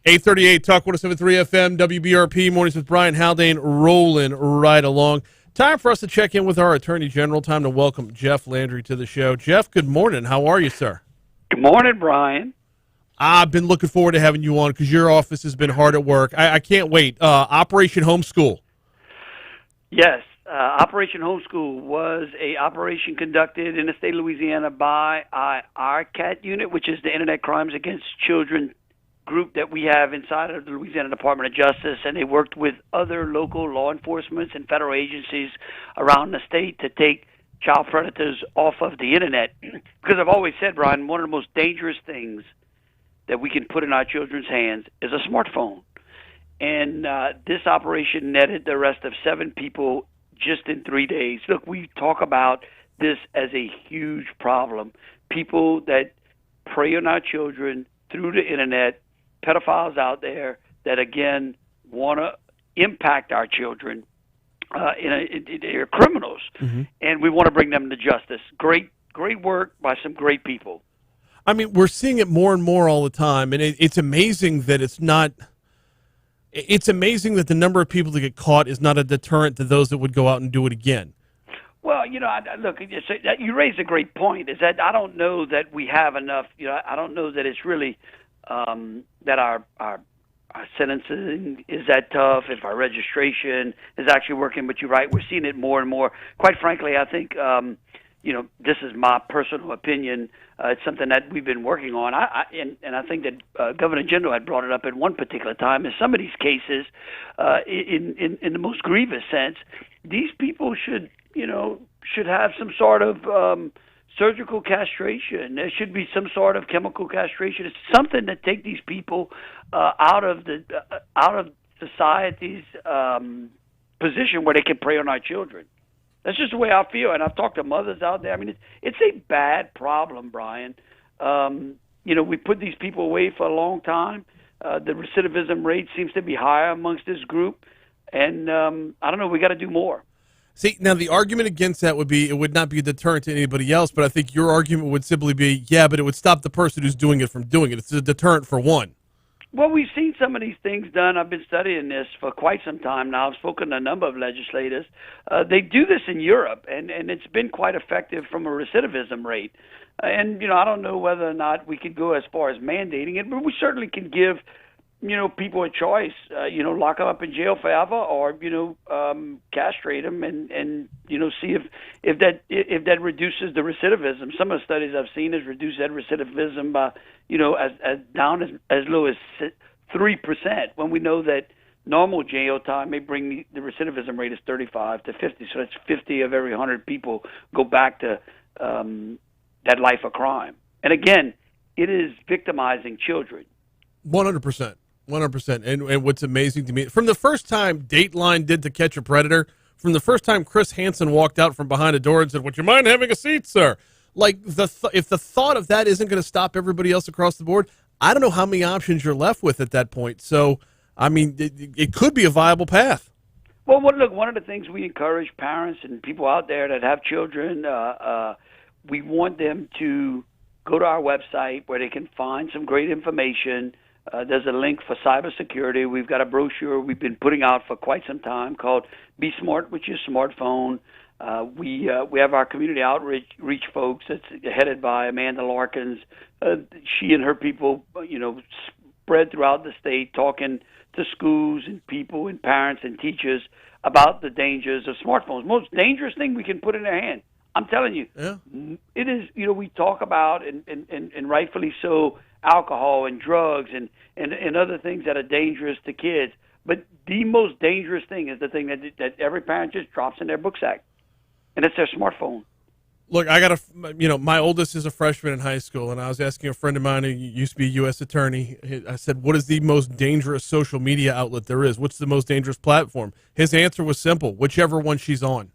838 Talk 107.3 FM, WBRP, Mornings with Brian Haldane, rolling right along. Time for us to check in with our Attorney General. Time to welcome Jeff Landry to the show. Jeff, good morning. How are you, sir? Good morning, Brian. I've been looking forward to having you on because your office has been hard at work. I can't wait. Operation Homeschool. Yes, Operation Homeschool was a operation conducted in the state of Louisiana by our CAT unit, which is the Internet Crimes Against Children group that we have inside of the Louisiana Department of Justice, and they worked with other local law enforcement and federal agencies around the state to take child predators off of the Internet. Because I've always said, Brian, one of the most dangerous things that we can put in our children's hands is a smartphone. And this operation netted the arrest of 7 people just in 3 days. Look, we talk about this as a huge problem. People that prey on our children through the Internet, pedophiles out there that, again, want to impact our children. They're criminals, and we want to bring them to justice. Great work by some great people. I mean, we're seeing it more and more all the time, and it's amazing that it's not – it's amazing that the number of people that get caught is not a deterrent to those that would go out and do it again. Well, look, you raise a great point, is that I don't know that we have enough – I don't know that it's really that our sentencing is that tough, if our registration is actually working. But you're right, we're seeing it more and more. Quite frankly, I think, this is my personal opinion. It's something that we've been working on. And I think that Governor Jindal had brought it up at one particular time. In some of these cases, in the most grievous sense, these people should have some sort of surgical castration. There should be some sort of chemical castration. It's something to take these people out of society's position where they can prey on our children. That's just the way I feel, and I've talked to mothers out there. I mean, it's a bad problem, Brian. We put these people away for a long time. The recidivism rate seems to be higher amongst this group, and I don't know, we got to do more. See, now the argument against that would be it would not be a deterrent to anybody else, but I think your argument would simply be, yeah, but it would stop the person who's doing it from doing it. It's a deterrent for one. Well, we've seen some of these things done. I've been studying this for quite some time now. I've spoken to a number of legislators. They do this in Europe, and it's been quite effective from a recidivism rate. And, I don't know whether or not we could go as far as mandating it, but we certainly can give people a choice, lock them up in jail forever or, castrate them and see if that reduces the recidivism. Some of the studies I've seen has reduced that recidivism by, as down as low as 3%, when we know that normal jail time may bring the recidivism rate is 35 to 50. So that's 50 of every 100 people go back to that life of crime. And again, it is victimizing children. 100%. 100%. And what's amazing to me, from the first time Dateline did To Catch a Predator, from the first time Chris Hansen walked out from behind a door and said, "Would you mind having a seat, sir?" Like, if the thought of that isn't going to stop everybody else across the board, I don't know how many options you're left with at that point. So, I mean, it could be a viable path. Well, look, one of the things we encourage parents and people out there that have children, we want them to go to our website where they can find some great information. There's a link for cybersecurity. We've got a brochure we've been putting out for quite some time called Be Smart with Your Smartphone. We have our community outreach folks that's headed by Amanda Larkins. She and her people, spread throughout the state, talking to schools and people and parents and teachers about the dangers of smartphones. Most dangerous thing we can put in their hand. I'm telling you, it is. You know, we talk about and rightfully so, alcohol and drugs and other things that are dangerous to kids. But the most dangerous thing is the thing that every parent just drops in their book sack, and it's their smartphone. Look, I got my oldest is a freshman in high school, and I was asking a friend of mine who used to be a U.S. attorney. I said, what is the most dangerous social media outlet there is? What's the most dangerous platform? His answer was simple, whichever one she's on.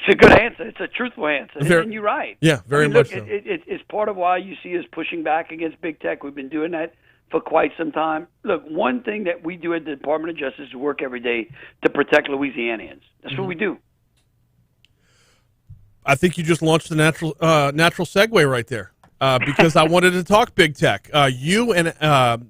It's a good answer. It's a truthful answer. And you're right. Yeah, very much so. It's part of why you see us pushing back against big tech. We've been doing that for quite some time. Look, one thing that we do at the Department of Justice is work every day to protect Louisianians. That's what we do. I think you just launched the natural segue right there, because I wanted to talk big tech. You and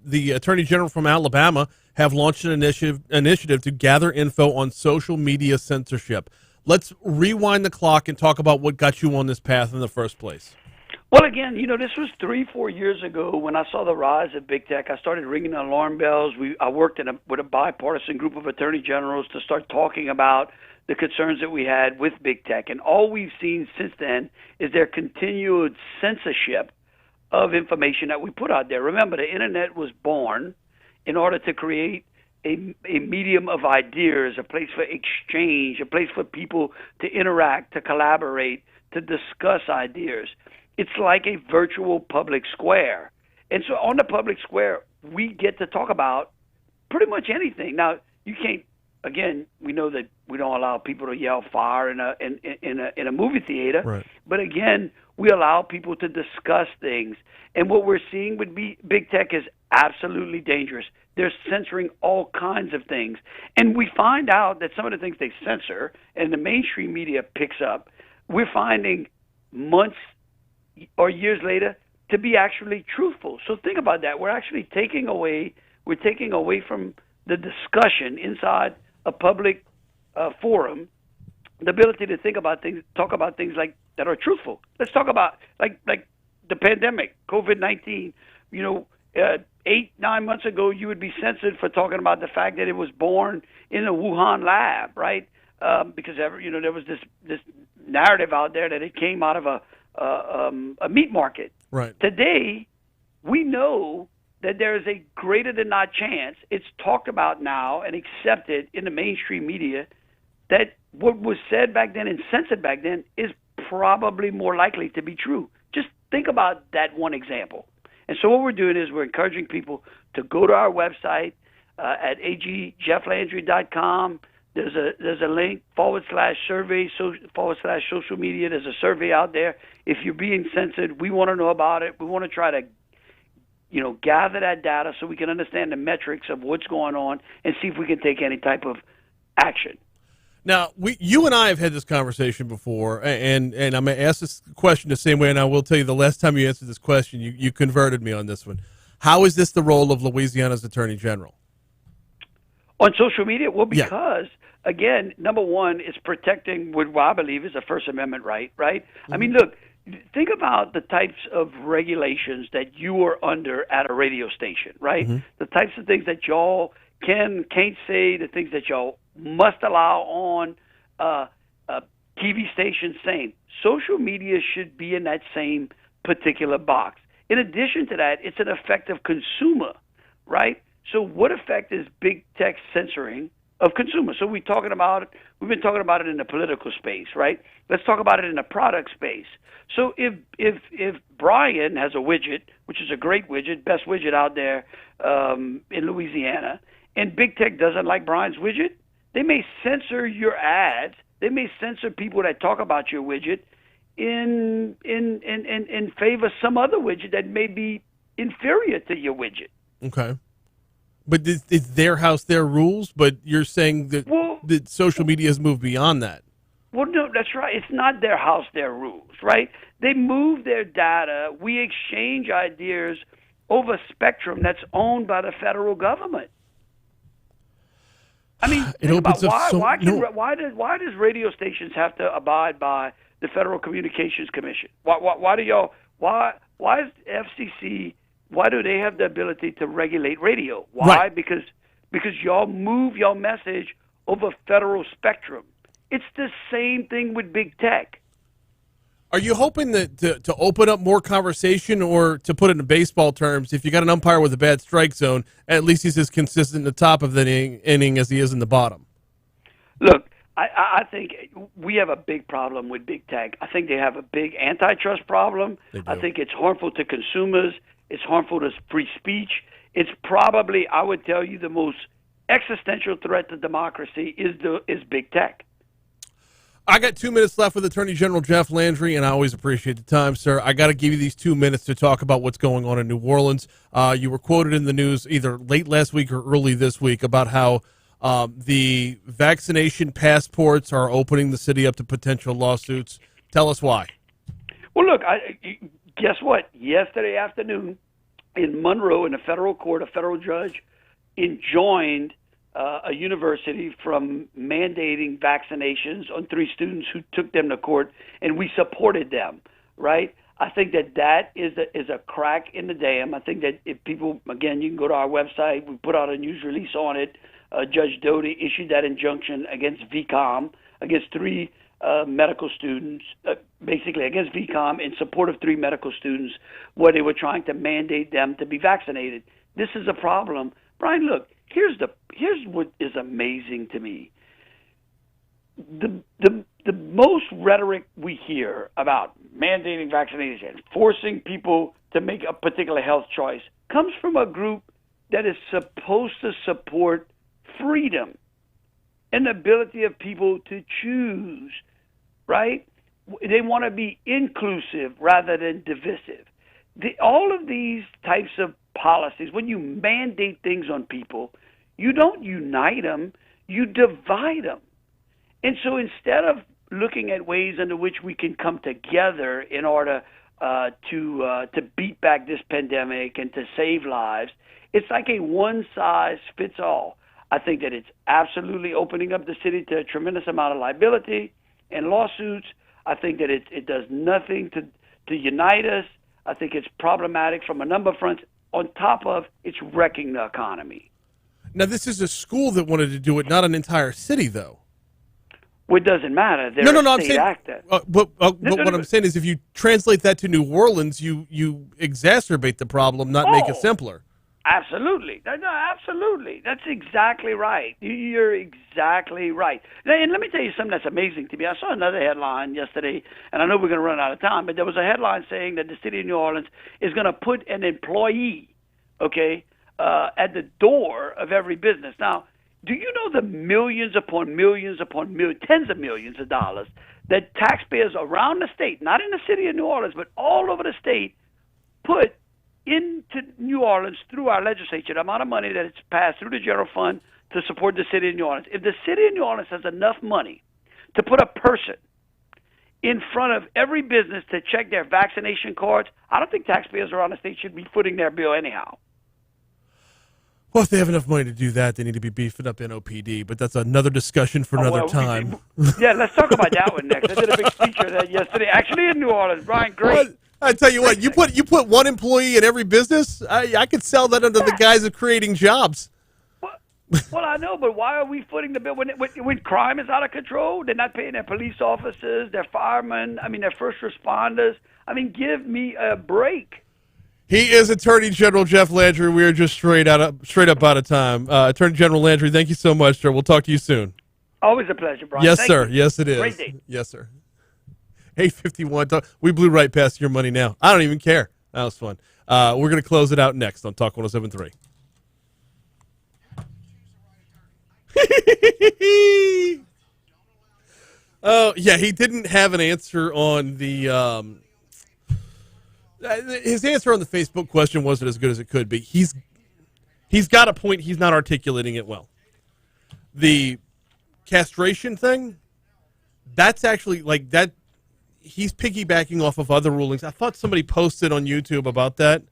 the Attorney General from Alabama have launched an initiative to gather info on social media censorship. Let's rewind the clock and talk about what got you on this path in the first place. Well, again, you know, this was 3-4 years ago when I saw the rise of big tech. I started ringing the alarm bells. I worked with a bipartisan group of attorney generals to start talking about the concerns that we had with big tech. And all we've seen since then is their continued censorship of information that we put out there. Remember, the Internet was born in order to create a medium of ideas, a place for exchange, a place for people to interact, to collaborate, to discuss ideas. It's like a virtual public square. And so on the public square, we get to talk about pretty much anything. Now, you can't, again, we know that we don't allow people to yell fire in a movie theater. Right. But again, we allow people to discuss things. And what we're seeing with big tech is absolutely dangerous. They're censoring all kinds of things. And we find out that some of the things they censor and the mainstream media picks up, we're finding months or years later to be actually truthful. So think about that. We're actually taking away from the discussion inside a public forum the ability to think about things, talk about things like that are truthful. Let's talk about like the pandemic, COVID-19. You know, 8-9 months ago, you would be censored for talking about the fact that it was born in a Wuhan lab, right? Because there was this narrative out there that it came out of a meat market. Right. Today, we know that there is a greater than not chance, it's talked about now and accepted in the mainstream media, that what was said back then and censored back then is probably more likely to be true. Just think about that one example. And so what we're doing is we're encouraging people to go to our website at agjefflandry.com. There's a link /survey /social media. There's a survey out there. If you're being censored, we want to know about it. We want to try to gather that data so we can understand the metrics of what's going on and see if we can take any type of action. Now, you and I have had this conversation before, and I'm going to ask this question the same way, and I will tell you the last time you answered this question, you converted me on this one. How is this the role of Louisiana's Attorney General? On social media? Well, because, again, number one, it's protecting what I believe is a First Amendment right? Mm-hmm. I mean, look, think about the types of regulations that you are under at a radio station, right? Mm-hmm. The types of things that y'all can't say, the things that y'all must allow on TV stations. Same. Social media should be in that same particular box. In addition to that, it's an effective consumer, right? So what effect is big tech censoring of consumers? So we've been talking about it in the political space, right? Let's talk about it in the product space. So if Brian has a widget, which is a great widget, best widget out there in Louisiana, and big tech doesn't like Brian's widget, they may censor your ads. They may censor people that talk about your widget in favor of some other widget that may be inferior to your widget. Okay. But it's their house, their rules, but you're saying that social media has moved beyond that. Well, no, that's right. It's not their house, their rules, right? They move their data. We exchange ideas over spectrum that's owned by the federal government. I mean, think about why does radio stations have to abide by the Federal Communications Commission? Why is FCC why do they have the ability to regulate radio? Why? Right. Because y'all move your message over federal spectrum. It's the same thing with big tech. Are you hoping that to open up more conversation, or to put it in baseball terms, if you got an umpire with a bad strike zone, at least he's as consistent at the top of the inning as he is in the bottom? Look, I think we have a big problem with big tech. I think they have a big antitrust problem. I think it's harmful to consumers. It's harmful to free speech. It's probably, I would tell you, the most existential threat to democracy is big tech. I got 2 minutes left with Attorney General Jeff Landry, and I always appreciate the time, sir. I got to give you these 2 minutes to talk about what's going on in New Orleans. You were quoted in the news either late last week or early this week about how the vaccination passports are opening the city up to potential lawsuits. Tell us why. Well, look, guess what? Yesterday afternoon in Monroe, in a federal court, a federal judge enjoined a university from mandating vaccinations on 3 students who took them to court, and we supported them, right? I think that is a crack in the dam. I think that if people, again, you can go to our website. We put out a news release on it. Judge Doty issued that injunction against VCOM, against 3 medical students, basically against VCOM in support of 3 medical students, where they were trying to mandate them to be vaccinated. This is a problem. Brian, look, here's what is amazing to me. The most rhetoric we hear about mandating vaccination, forcing people to make a particular health choice, comes from a group that is supposed to support freedom and the ability of people to choose, right? They want to be inclusive rather than divisive. All of these types of policies, when you mandate things on people, you don't unite them, you divide them. And so instead of looking at ways under which we can come together in order to beat back this pandemic and to save lives, it's like a one-size-fits-all. I think that it's absolutely opening up the city to a tremendous amount of liability and lawsuits. I think that it does nothing to unite us. I think it's problematic from a number of fronts. On top of, it's wrecking the economy. Now, this is a school that wanted to do it, not an entire city, though. Well, it doesn't matter. They're No, a I'm state saying, actor. but what I'm saying is, if you translate that to New Orleans, you exacerbate the problem, not make it simpler. Absolutely. No, absolutely. That's exactly right. You're exactly right. And let me tell you something that's amazing to me. I saw another headline yesterday, and I know we're going to run out of time, but there was a headline saying that the city of New Orleans is going to put an employee, at the door of every business. Now, do you know the millions upon millions upon millions, tens of millions of dollars that taxpayers around the state, not in the city of New Orleans, but all over the state, put into New Orleans through our legislature, the amount of money that it's passed through the general fund to support the city of New Orleans? If the city of New Orleans has enough money to put a person in front of every business to check their vaccination cards, I don't think taxpayers around the state should be footing their bill anyhow. Well, if they have enough money to do that, they need to be beefing up NOPD, but that's another discussion for another time. Yeah, let's talk about that one next. I did a big feature of that yesterday, actually in New Orleans. Brian, great. Well, I tell you what, you put one employee in every business. I could sell that under the guise of creating jobs. Well, I know, but why are we footing the bill when crime is out of control? They're not paying their police officers, their firemen, their first responders. Give me a break. He is Attorney General Jeff Landry. We are just straight up out of time. Attorney General Landry, thank you so much, sir. We'll talk to you soon. Always a pleasure, Brian. Yes, Thank sir. you. Yes, it is. Great day. Yes, sir. 8:51. We blew right past your money now. I don't even care. That was fun. We're going to close it out next on Talk 107.3. Oh, yeah, he didn't have an answer on the his answer on the Facebook question wasn't as good as it could be. He's got a point. He's not articulating it well. The castration thing, that's actually like that. He's piggybacking off of other rulings. I thought somebody posted on YouTube about that.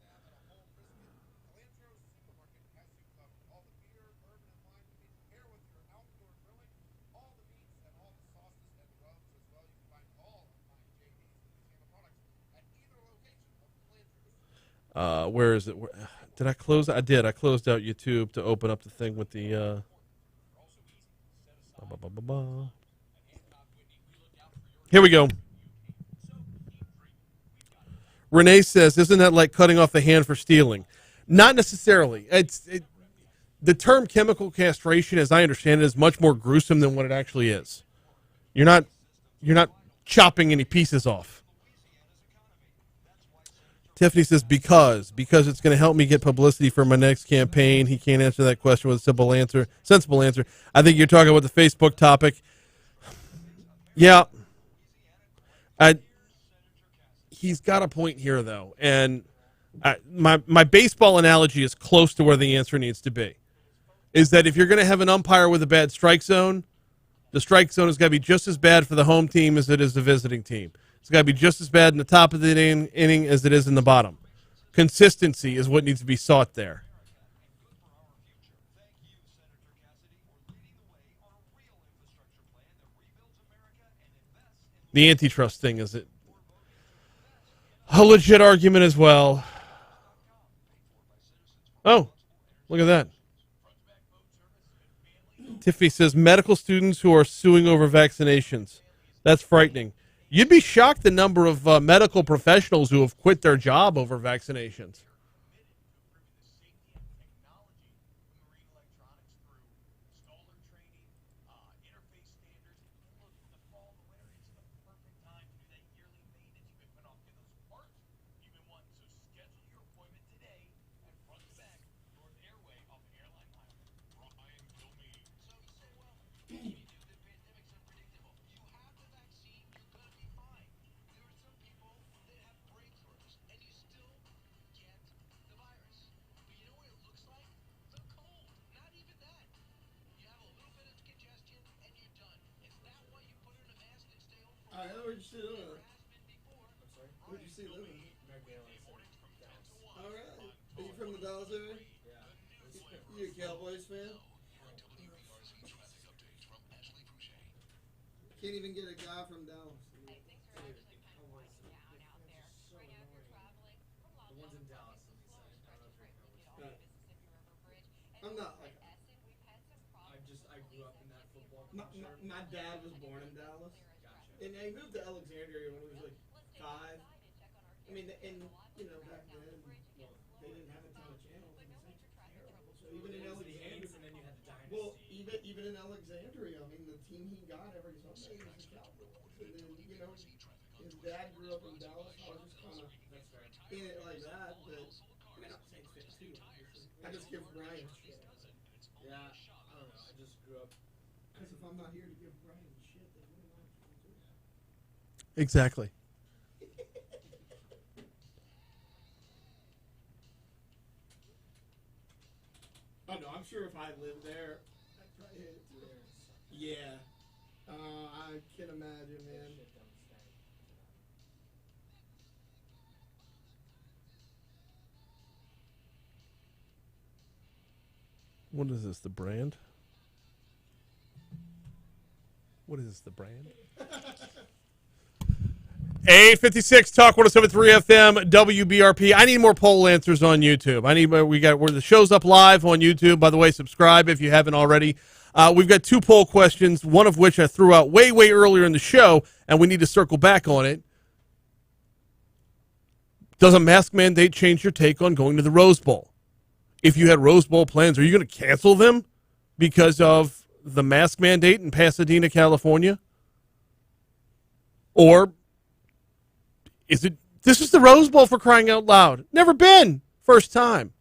Where is it? Did I close? I did. I closed out YouTube to open up the thing with the. Here we go. Renee says, "Isn't that like cutting off the hand for stealing?" Not necessarily. The term chemical castration, as I understand it, is much more gruesome than what it actually is. You're not chopping any pieces off. Tiffany says, because it's going to help me get publicity for my next campaign. He can't answer that question with a sensible answer. I think you're talking about the Facebook topic. Yeah. He's got a point here, though. And my baseball analogy is close to where the answer needs to be. Is that if you're going to have an umpire with a bad strike zone, the strike zone has got to be just as bad for the home team as it is the visiting team. It's got to be just as bad in the top of the inning as it is in the bottom. Consistency is what needs to be sought there. The antitrust thing is a legit argument as well. Oh, look at that. Tiffany says, medical students who are suing over vaccinations. That's frightening. You'd be shocked the number of medical professionals who have quit their job over vaccinations. Where'd you see living? Where'd you see living? All right. Are you from the Dallas area? Yeah. You a Cowboys fan? Can't even get a guy from Dallas. I'm not like. I grew up in that football. My dad was born in Dallas. And they moved to Alexandria when he was like 5. I mean, and you know, back then, well, they didn't have a ton of channels. It was like terrible. So even in Alexandria, and then you had the Dynasty. well, even in Alexandria, I mean, the team he got every Sunday was the Cowboys. And then, you know, his dad grew up in Dallas. So I was just kind of in it like that. But I mean, I'm saying fit too. I just give Brian shit. Yeah, I don't know. I just grew up. Because if I'm not here to give Brian shit, then what am I supposed to do? Exactly. Oh no, I'm sure if I lived there, I'd probably hate it too. Yeah. I can imagine, man. What is this, the brand? What is this, the brand? 856 Talk 107.3 FM WBRP. I need more poll answers on YouTube. Where the show's up live on YouTube. By the way, subscribe if you haven't already. We've got 2 poll questions, one of which I threw out way earlier in the show, and we need to circle back on it. Does a mask mandate change your take on going to the Rose Bowl? If you had Rose Bowl plans, are you going to cancel them because of the mask mandate in Pasadena, California? Or this is the Rose Bowl, for crying out loud. Never been. First time.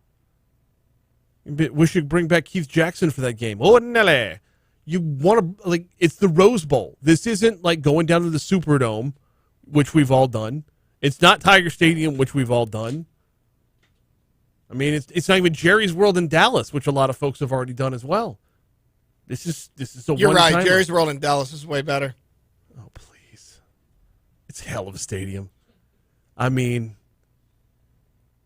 We should bring back Keith Jackson for that game. Oh, Nelly. You want to, it's the Rose Bowl. This isn't like going down to the Superdome, which we've all done. It's not Tiger Stadium, which we've all done. I mean, it's not even Jerry's World in Dallas, which a lot of folks have already done as well. This is a You're right. one-timer. Jerry's World in Dallas is way better. Oh, please. It's a hell of a stadium. I mean,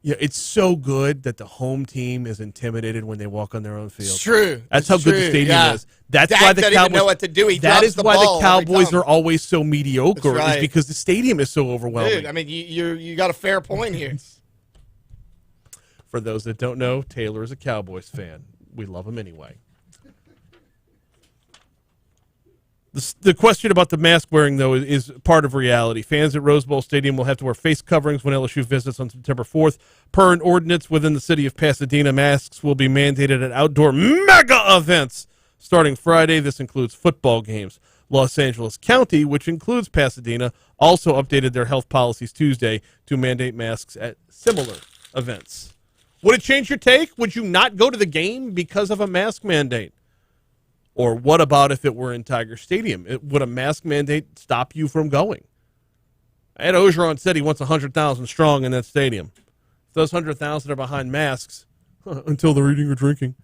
yeah, it's so good that the home team is intimidated when they walk on their own field. It's true. That's how good the stadium is. That's why the doesn't Cowboys even know what to do. That is why the Cowboys are are always so mediocre. That's right. Is because the stadium is so overwhelming. Dude, I mean, you got a fair point here. For those that don't know, Taylor is a Cowboys fan. We love him anyway. The question about the mask wearing, though, is part of reality. Fans at Rose Bowl Stadium will have to wear face coverings when LSU visits on September 4th. Per an ordinance within the city of Pasadena, masks will be mandated at outdoor mega events starting Friday. This includes football games. Los Angeles County, which includes Pasadena, also updated their health policies Tuesday to mandate masks at similar events. Would it change your take? Would you not go to the game because of a mask mandate? Or what about if it were in Tiger Stadium? Would a mask mandate stop you from going? Ed Ogeron said he wants 100,000 strong in that stadium. If those 100,000 are behind masks until they're eating or drinking,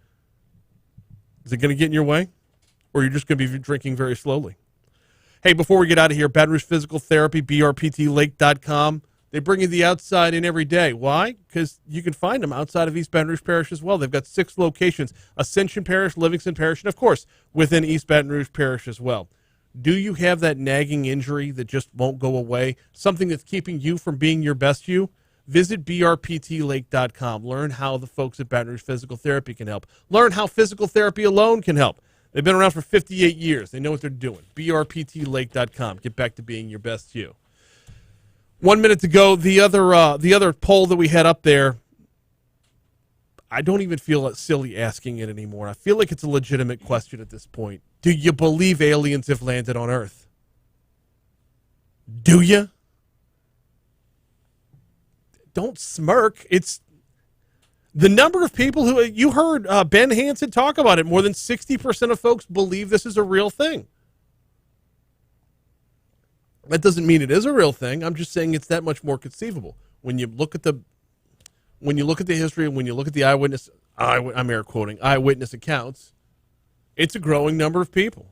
is it going to get in your way? Or are you just going to be drinking very slowly? Hey, before we get out of here, Baton Rouge Physical Therapy, brptlake.com. They bring you the outside in every day. Why? Because you can find them outside of East Baton Rouge Parish as well. They've got 6 locations, Ascension Parish, Livingston Parish, and, of course, within East Baton Rouge Parish as well. Do you have that nagging injury that just won't go away, something that's keeping you from being your best you? Visit brptlake.com. Learn how the folks at Baton Rouge Physical Therapy can help. Learn how physical therapy alone can help. They've been around for 58 years. They know what they're doing. brptlake.com. Get back to being your best you. 1 minute to go. The other poll that we had up there, I don't even feel silly asking it anymore. I feel like it's a legitimate question at this point. Do you believe aliens have landed on Earth? Do you? Don't smirk. It's the number of people who you heard Ben Hansen talk about it. More than 60% of folks believe this is a real thing. That doesn't mean it is a real thing. I'm just saying it's that much more conceivable. When you look at the history and when you look at the I'm air quoting, eyewitness accounts, it's a growing number of people.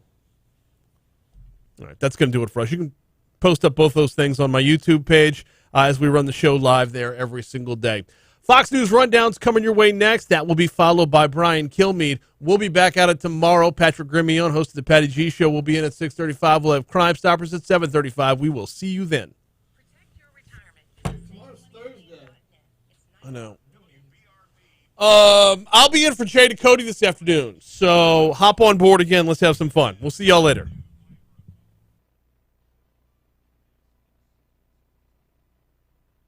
All right, that's going to do it for us. You can post up both those things on my YouTube page as we run the show live there every single day. Fox News Rundown's coming your way next. That will be followed by Brian Kilmeade. We'll be back at it tomorrow. Patrick Grimion, host of the Patty G Show, will be in at 6:35. We'll have Crime Stoppers at 7:35. We will see you then. Tomorrow's Thursday. I know. I'll be in for Jay to Cody this afternoon. So hop on board again. Let's have some fun. We'll see y'all later.